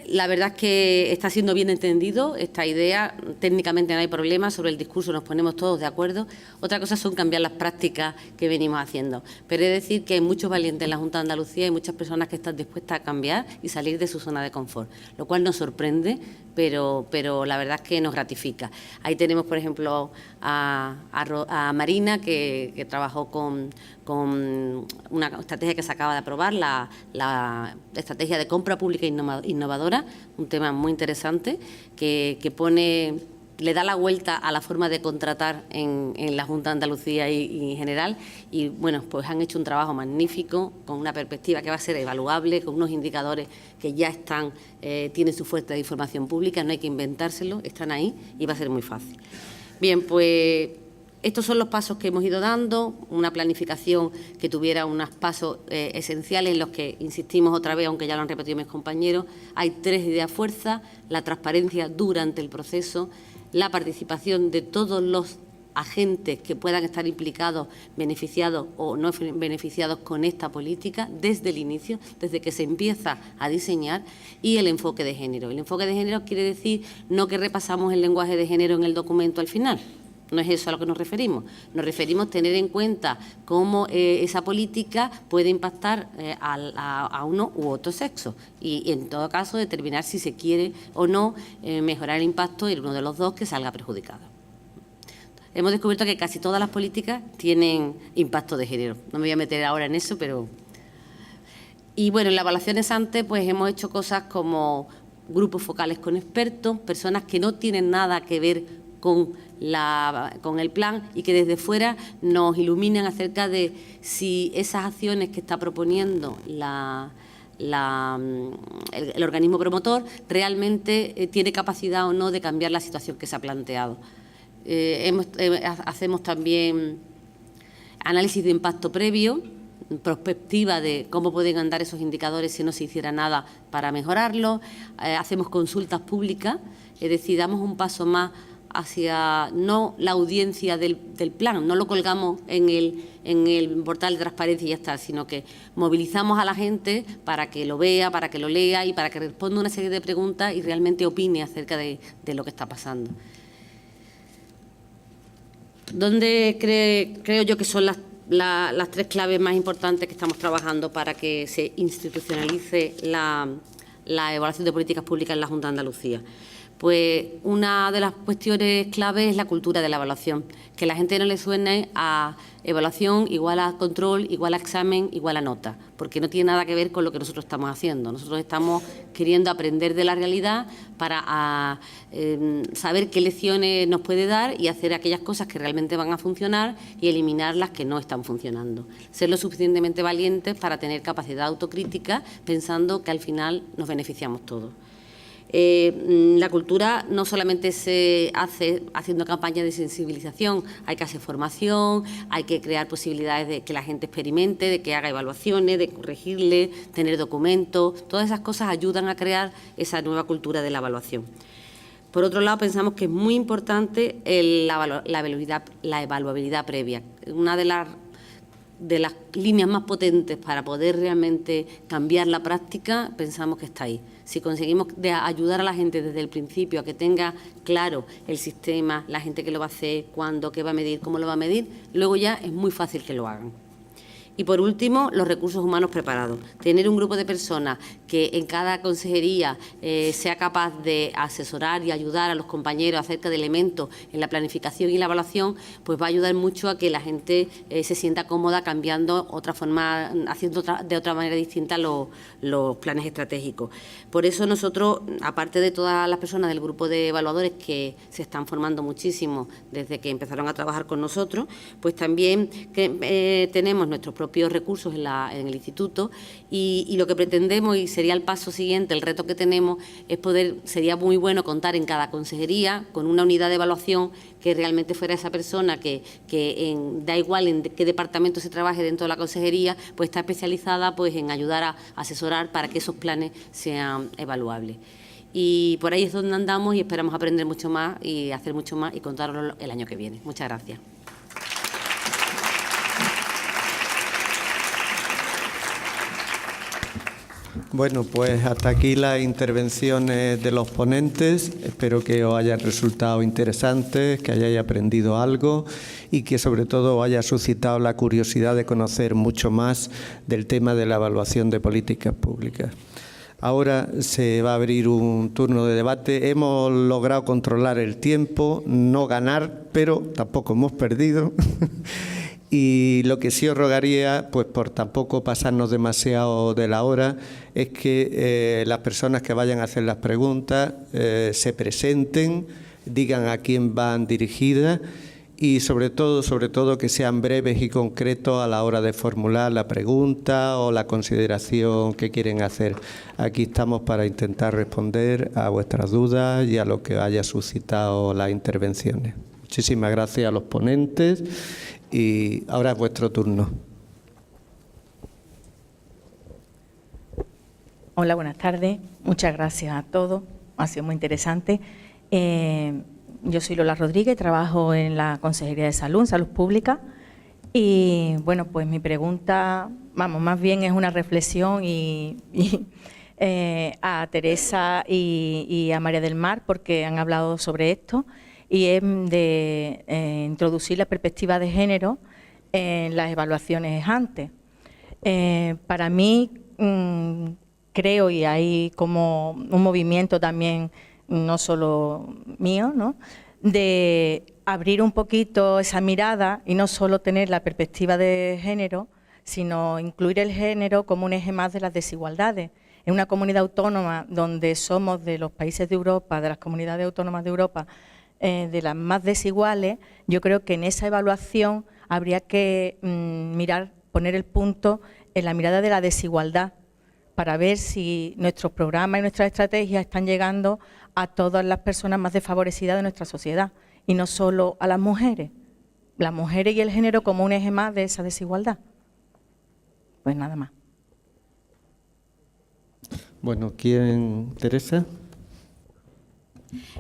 La verdad es que está siendo bien entendido esta idea, técnicamente no hay problema, sobre el discurso nos ponemos todos de acuerdo. Otra cosa son cambiar las prácticas que venimos haciendo. Pero he de decir que hay muchos valientes en la Junta de Andalucía y muchas personas que están dispuestas a cambiar y salir de su zona de confort, lo cual nos sorprende, pero la verdad es que nos gratifica. Ahí tenemos, por ejemplo, a Marina, que trabajó con una estrategia que se acaba de aprobar, la estrategia de compra pública innovadora, un tema muy interesante que le da la vuelta a la forma de contratar en la Junta de Andalucía y en general, y bueno, pues han hecho un trabajo magnífico, con una perspectiva que va a ser evaluable, con unos indicadores que ya están, tienen su fuente de información pública, no hay que inventárselo, están ahí y va a ser muy fácil. Bien, pues estos son los pasos que hemos ido dando, una planificación que tuviera unos pasos esenciales en los que insistimos otra vez, aunque ya lo han repetido mis compañeros. Hay 3 ideas fuerza: la transparencia durante el proceso, la participación de todos los agentes que puedan estar implicados, beneficiados o no beneficiados con esta política desde el inicio, desde que se empieza a diseñar, y el enfoque de género. El enfoque de género quiere decir no que repasamos el lenguaje de género en el documento al final. No es eso a lo que nos referimos. Nos referimos a tener en cuenta cómo esa política puede impactar a uno u otro sexo y, en todo caso, determinar si se quiere o no mejorar el impacto en uno de los dos que salga perjudicado. Hemos descubierto que casi todas las políticas tienen impacto de género. No me voy a meter ahora en eso, pero... Y, bueno, en las evaluaciones antes, pues hemos hecho cosas como grupos focales con expertos, personas que no tienen nada que ver con el plan y que desde fuera nos iluminan acerca de si esas acciones que está proponiendo el organismo promotor realmente tiene capacidad o no de cambiar la situación que se ha planteado. Hacemos también análisis de impacto previo, prospectiva de cómo pueden andar esos indicadores si no se hiciera nada para mejorarlos. Hacemos consultas públicas, es decir, damos un paso más hacia no la audiencia del plan, no lo colgamos en el portal de transparencia y ya está, sino que movilizamos a la gente para que lo vea, para que lo lea y para que responda una serie de preguntas y realmente opine acerca de lo que está pasando. ¿Dónde creo yo que son las 3 claves más importantes que estamos trabajando para que se institucionalice la evaluación de políticas públicas en la Junta de Andalucía? Pues una de las cuestiones claves es la cultura de la evaluación, que la gente no le suene a evaluación igual a control, igual a examen, igual a nota, porque no tiene nada que ver con lo que nosotros estamos haciendo. Nosotros estamos queriendo aprender de la realidad para saber qué lecciones nos puede dar y hacer aquellas cosas que realmente van a funcionar y eliminar las que no están funcionando. Ser lo suficientemente valientes para tener capacidad autocrítica, pensando que al final nos beneficiamos todos. La cultura no solamente se hace haciendo campañas de sensibilización, hay que hacer formación, hay que crear posibilidades de que la gente experimente, de que haga evaluaciones, de corregirle, tener documentos. Todas esas cosas ayudan a crear esa nueva cultura de la evaluación. Por otro lado, pensamos que es muy importante la evaluabilidad previa. Una de las líneas más potentes para poder realmente cambiar la práctica, pensamos que está ahí. Si conseguimos ayudar a la gente desde el principio a que tenga claro el sistema, la gente que lo va a hacer, cuándo, qué va a medir, cómo lo va a medir, luego ya es muy fácil que lo hagan. Y, por último, los recursos humanos preparados. Tener un grupo de personas que en cada consejería sea capaz de asesorar y ayudar a los compañeros acerca de elementos en la planificación y la evaluación, pues va a ayudar mucho a que la gente se sienta cómoda cambiando otra forma, haciendo de otra manera distinta los planes estratégicos. Por eso nosotros, aparte de todas las personas del grupo de evaluadores que se están formando muchísimo desde que empezaron a trabajar con nosotros, pues también tenemos nuestros propios propios recursos en el instituto, y lo que pretendemos, y sería el paso siguiente, el reto que tenemos, es sería muy bueno contar en cada consejería con una unidad de evaluación que realmente fuera esa persona que da igual en qué departamento se trabaje dentro de la consejería, pues está especializada pues en ayudar a asesorar para que esos planes sean evaluables. Y por ahí es donde andamos y esperamos aprender mucho más y hacer mucho más y contarlo el año que viene. Muchas gracias. Bueno, pues hasta aquí las intervenciones de los ponentes. Espero que os hayan resultado interesantes, que hayáis aprendido algo y que sobre todo os haya suscitado la curiosidad de conocer mucho más del tema de la evaluación de políticas públicas. Ahora se va a abrir un turno de debate. Hemos logrado controlar el tiempo, no ganar, pero tampoco hemos perdido. Y lo que sí os rogaría, pues por tampoco pasarnos demasiado de la hora, es que las personas que vayan a hacer las preguntas se presenten, digan a quién van dirigidas y sobre todo que sean breves y concretos a la hora de formular la pregunta o la consideración que quieren hacer. Aquí estamos para intentar responder a vuestras dudas y a lo que haya suscitado las intervenciones. Muchísimas gracias a los ponentes y ahora es vuestro turno. Hola, buenas tardes. Muchas gracias a todos. Ha sido muy interesante. Yo soy Lola Rodríguez, trabajo en la Consejería de Salud Pública. Y bueno, pues mi pregunta, más bien es una reflexión a Teresa y a María del Mar, porque han hablado sobre esto, y es de introducir la perspectiva de género en las evaluaciones antes. Para mí, creo, y hay como un movimiento también, no solo mío, ¿no?, de abrir un poquito esa mirada y no solo tener la perspectiva de género, sino incluir el género como un eje más de las desigualdades. En una comunidad autónoma donde somos de los países de Europa, de las comunidades autónomas de Europa, de las más desiguales, yo creo que en esa evaluación habría que poner el punto en la mirada de la desigualdad, para ver si nuestros programas y nuestras estrategias están llegando a todas las personas más desfavorecidas de nuestra sociedad y no solo a las mujeres y el género como un eje más de esa desigualdad. Pues nada más. Bueno, ¿quién? ¿Teresa?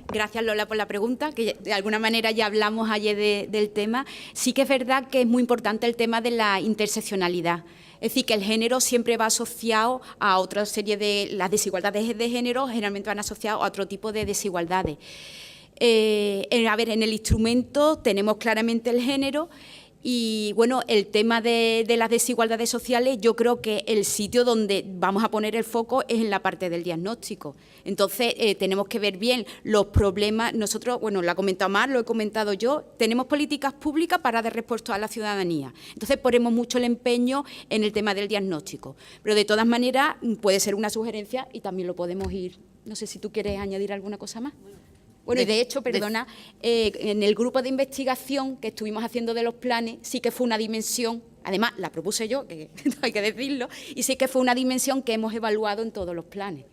Gracias, Lola, por la pregunta, que de alguna manera ya hablamos ayer del tema. Sí que es verdad que es muy importante el tema de la interseccionalidad. Es decir, que el género siempre va asociado a otra serie de... Las desigualdades de género generalmente van asociadas a otro tipo de desigualdades. En el instrumento tenemos claramente el género y, bueno, el tema de las desigualdades sociales, yo creo que el sitio donde vamos a poner el foco es en la parte del diagnóstico. Entonces, tenemos que ver bien los problemas. Nosotros, bueno, lo ha comentado Mar, lo he comentado yo, tenemos políticas públicas para dar respuesta a la ciudadanía. Entonces, ponemos mucho el empeño en el tema del diagnóstico. Pero, de todas maneras, puede ser una sugerencia y también lo podemos ir. No sé si tú quieres añadir alguna cosa más. Bueno, y de hecho, perdona, en el grupo de investigación que estuvimos haciendo de los planes, sí que fue una dimensión, además la propuse yo, que hay que decirlo, y sí que fue una dimensión que hemos evaluado en todos los planes.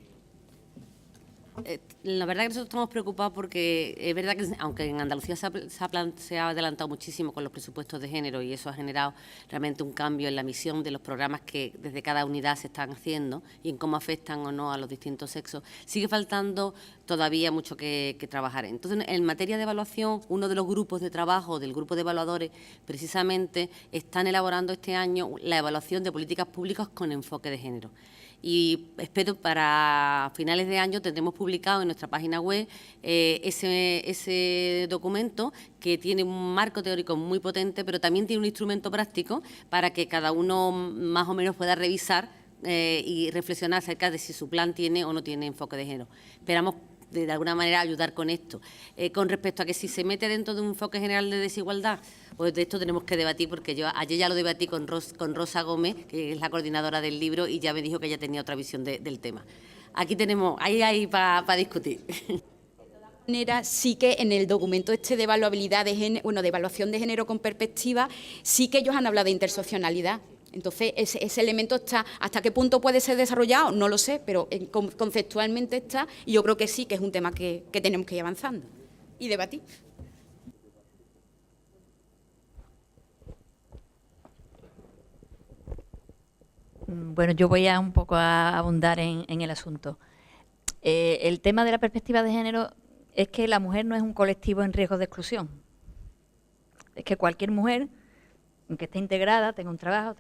La verdad que nosotros estamos preocupados porque es verdad que aunque en Andalucía se ha adelantado muchísimo con los presupuestos de género y eso ha generado realmente un cambio en la misión de los programas que desde cada unidad se están haciendo y en cómo afectan o no a los distintos sexos, sigue faltando todavía mucho que trabajar. Entonces, en materia de evaluación, uno de los grupos de trabajo del grupo de evaluadores precisamente están elaborando este año la evaluación de políticas públicas con enfoque de género. Y espero para finales de año tendremos publicado en nuestra página web ese documento que tiene un marco teórico muy potente, pero también tiene un instrumento práctico para que cada uno más o menos pueda revisar y reflexionar acerca de si su plan tiene o no tiene enfoque de género. Esperamos de alguna manera ayudar con esto. Con respecto a que si se mete dentro de un enfoque general de desigualdad, pues de esto tenemos que debatir, porque yo ayer ya lo debatí con Rosa Gómez, que es la coordinadora del libro, y ya me dijo que ella tenía otra visión del tema. Aquí tenemos, ahí para discutir. De todas maneras, sí que en el documento este de evaluabilidad de género, de evaluación de género con perspectiva, sí que ellos han hablado de interseccionalidad. Entonces, ese elemento está, ¿hasta qué punto puede ser desarrollado? No lo sé, pero conceptualmente está, y yo creo que sí, que es un tema que tenemos que ir avanzando y debatir. Bueno, yo voy a un poco a abundar en el asunto. El tema de la perspectiva de género es que la mujer no es un colectivo en riesgo de exclusión. Es que cualquier mujer, aunque esté integrada, tenga un trabajo,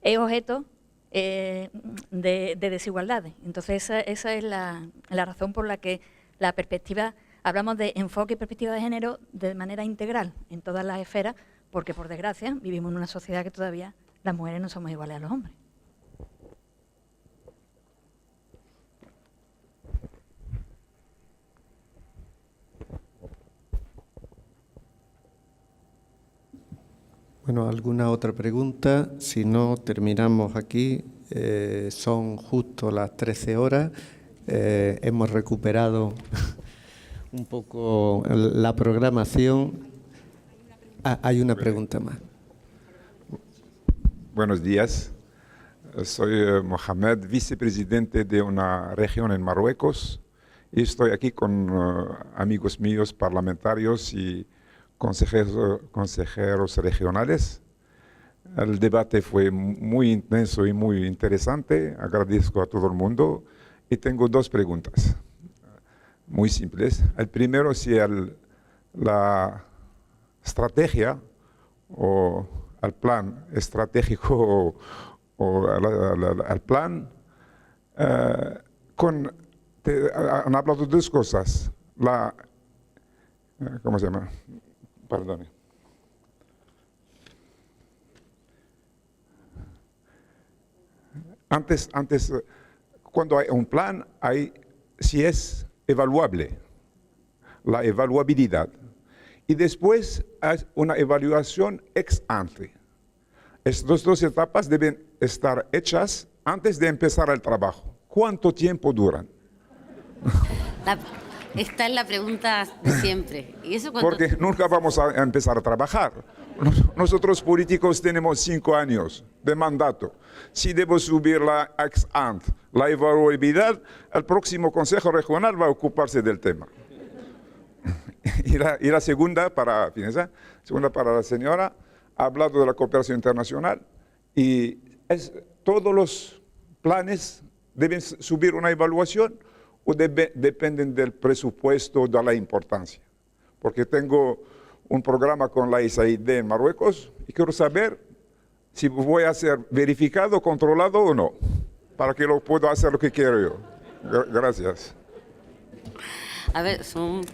es objeto de desigualdades. Entonces, esa es la razón por la que la perspectiva, hablamos de enfoque y perspectiva de género de manera integral en todas las esferas, porque, por desgracia, vivimos en una sociedad que todavía las mujeres no somos iguales a los hombres. Bueno, ¿alguna otra pregunta? Si no, terminamos aquí. Son justo las 13 horas. Hemos recuperado un poco la programación. Hay una pregunta más. Buenos días. Soy Mohamed, vicepresidente de una región en Marruecos, y estoy aquí con amigos míos parlamentarios y consejeros regionales. El debate fue muy intenso y muy interesante. Agradezco a todo el mundo y tengo dos preguntas muy simples. El primero, si la estrategia o el plan estratégico el plan, han hablado de dos cosas. ¿Cómo se llama? Perdone. Antes, cuando hay un plan, si es evaluable, la evaluabilidad. Y después hay una evaluación ex ante. Estas dos etapas deben estar hechas antes de empezar el trabajo. ¿Cuánto tiempo duran? Esta es la pregunta de siempre. ¿Y eso porque nunca vamos a empezar a trabajar. Nosotros políticos tenemos 5 años de mandato. Si debo subir la ex ante, la evaluabilidad, el próximo Consejo Regional va a ocuparse del tema. Y la segunda, para finalizar, para la señora, ha hablado de la cooperación internacional y todos los planes deben subir una evaluación o dependen del presupuesto, de la importancia. Porque tengo un programa con la USAID en Marruecos y quiero saber si voy a ser verificado, controlado o no, para que lo pueda hacer lo que quiero yo. Gracias. A ver, son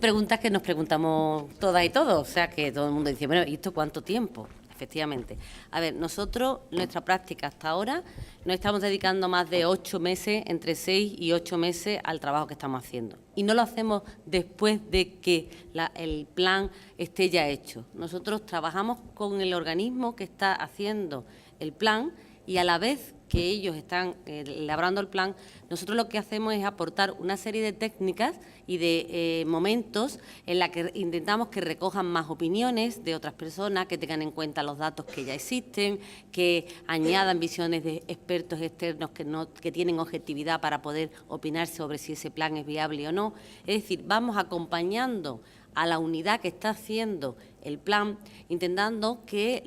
preguntas que nos preguntamos todas y todos, o sea que todo el mundo dice, bueno, ¿y esto cuánto tiempo? Efectivamente. A ver, nosotros, nuestra práctica hasta ahora, nos estamos dedicando más de 8 meses, entre 6 y 8 meses al trabajo que estamos haciendo. Y no lo hacemos después de que el plan esté ya hecho. Nosotros trabajamos con el organismo que está haciendo el plan y a la vez que ellos están elaborando el plan, nosotros lo que hacemos es aportar una serie de técnicas y de momentos en la que intentamos que recojan más opiniones de otras personas, que tengan en cuenta los datos que ya existen, que añadan visiones de expertos externos que tienen objetividad para poder opinar sobre si ese plan es viable o no. Es decir, vamos acompañando a la unidad que está haciendo el plan, intentando que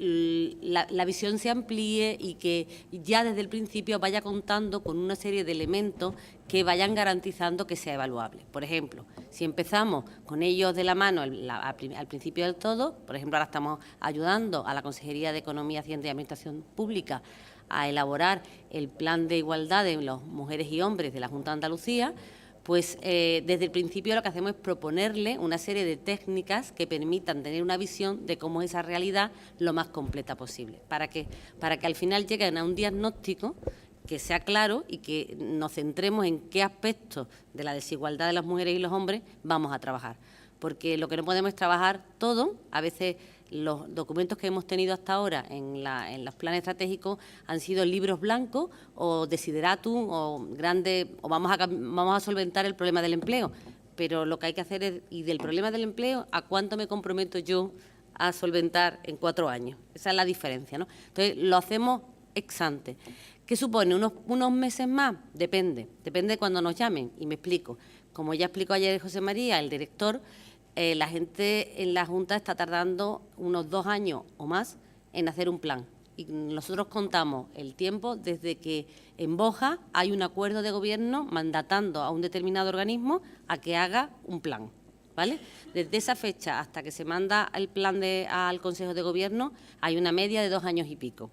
la visión se amplíe y que ya desde el principio vaya contando con una serie de elementos que vayan garantizando que sea evaluable. Por ejemplo, si empezamos con ellos de la mano al principio del todo, por ejemplo, ahora estamos ayudando a la Consejería de Economía, Hacienda y Administración Pública a elaborar el plan de igualdad de las mujeres y hombres de la Junta de Andalucía, pues desde el principio lo que hacemos es proponerle una serie de técnicas que permitan tener una visión de cómo es esa realidad lo más completa posible, para que al final lleguen a un diagnóstico que sea claro y que nos centremos en qué aspectos de la desigualdad de las mujeres y los hombres vamos a trabajar. Porque lo que no podemos es trabajar todo. A veces los documentos que hemos tenido hasta ahora en los planes estratégicos han sido libros blancos o desideratum o grandes, o vamos a solventar el problema del empleo. Pero lo que hay que hacer es, y del problema del empleo, ¿a cuánto me comprometo yo a solventar en 4 años. Esa es la diferencia, ¿no? Entonces, lo hacemos ex ante. ¿Qué supone? ¿Unos meses más? Depende de cuando nos llamen, y me explico. Como ya explicó ayer José María, el director, la gente en la Junta está tardando unos 2 años o más en hacer un plan. Y nosotros contamos el tiempo desde que en Boja hay un acuerdo de gobierno mandatando a un determinado organismo a que haga un plan, ¿vale? Desde esa fecha hasta que se manda el plan al Consejo de Gobierno hay una media de 2 años y pico.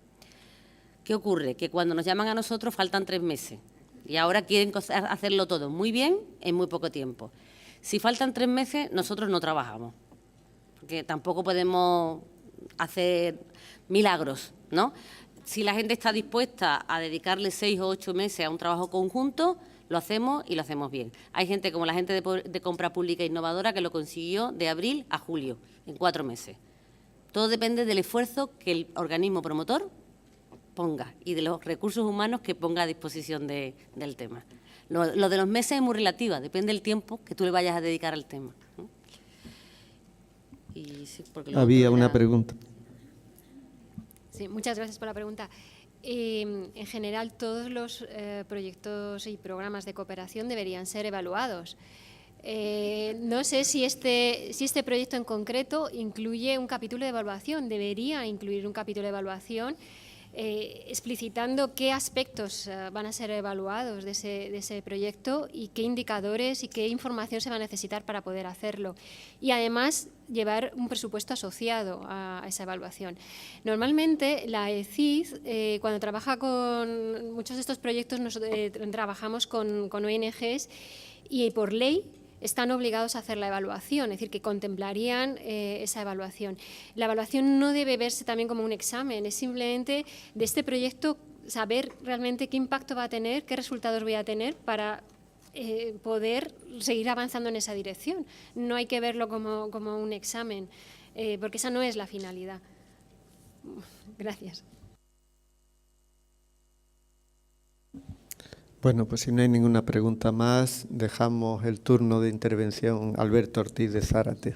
¿Qué ocurre? Que cuando nos llaman a nosotros faltan 3 meses y ahora quieren hacerlo todo muy bien en muy poco tiempo. Si faltan 3 meses, nosotros no trabajamos, porque tampoco podemos hacer milagros, ¿no? Si la gente está dispuesta a dedicarle 6 o 8 meses a un trabajo conjunto, lo hacemos y lo hacemos bien. Hay gente como la gente de Compra Pública Innovadora que lo consiguió de abril a julio, en 4 meses. Todo depende del esfuerzo que el organismo promotor ponga y de los recursos humanos que ponga a disposición del tema. Lo de los meses es muy relativa, depende del tiempo que tú le vayas a dedicar al tema, ¿no? Y sí, había una pregunta. Sí, muchas gracias por la pregunta. En general, todos los proyectos y programas de cooperación deberían ser evaluados. No sé si este proyecto en concreto incluye un capítulo de evaluación. Debería incluir un capítulo de evaluación explicitando qué aspectos van a ser evaluados de ese proyecto y qué indicadores y qué información se va a necesitar para poder hacerlo. Y además llevar un presupuesto asociado a esa evaluación. Normalmente la ECID, cuando trabaja con muchos de estos proyectos, trabajamos con ONGs y por ley están obligados a hacer la evaluación, es decir, que contemplarían esa evaluación. La evaluación no debe verse también como un examen, es simplemente de este proyecto saber realmente qué impacto va a tener, qué resultados voy a tener para poder seguir avanzando en esa dirección. No hay que verlo como un examen, porque esa no es la finalidad. Gracias. Bueno, pues si no hay ninguna pregunta más, dejamos el turno de intervención a Alberto Ortiz de Zárate.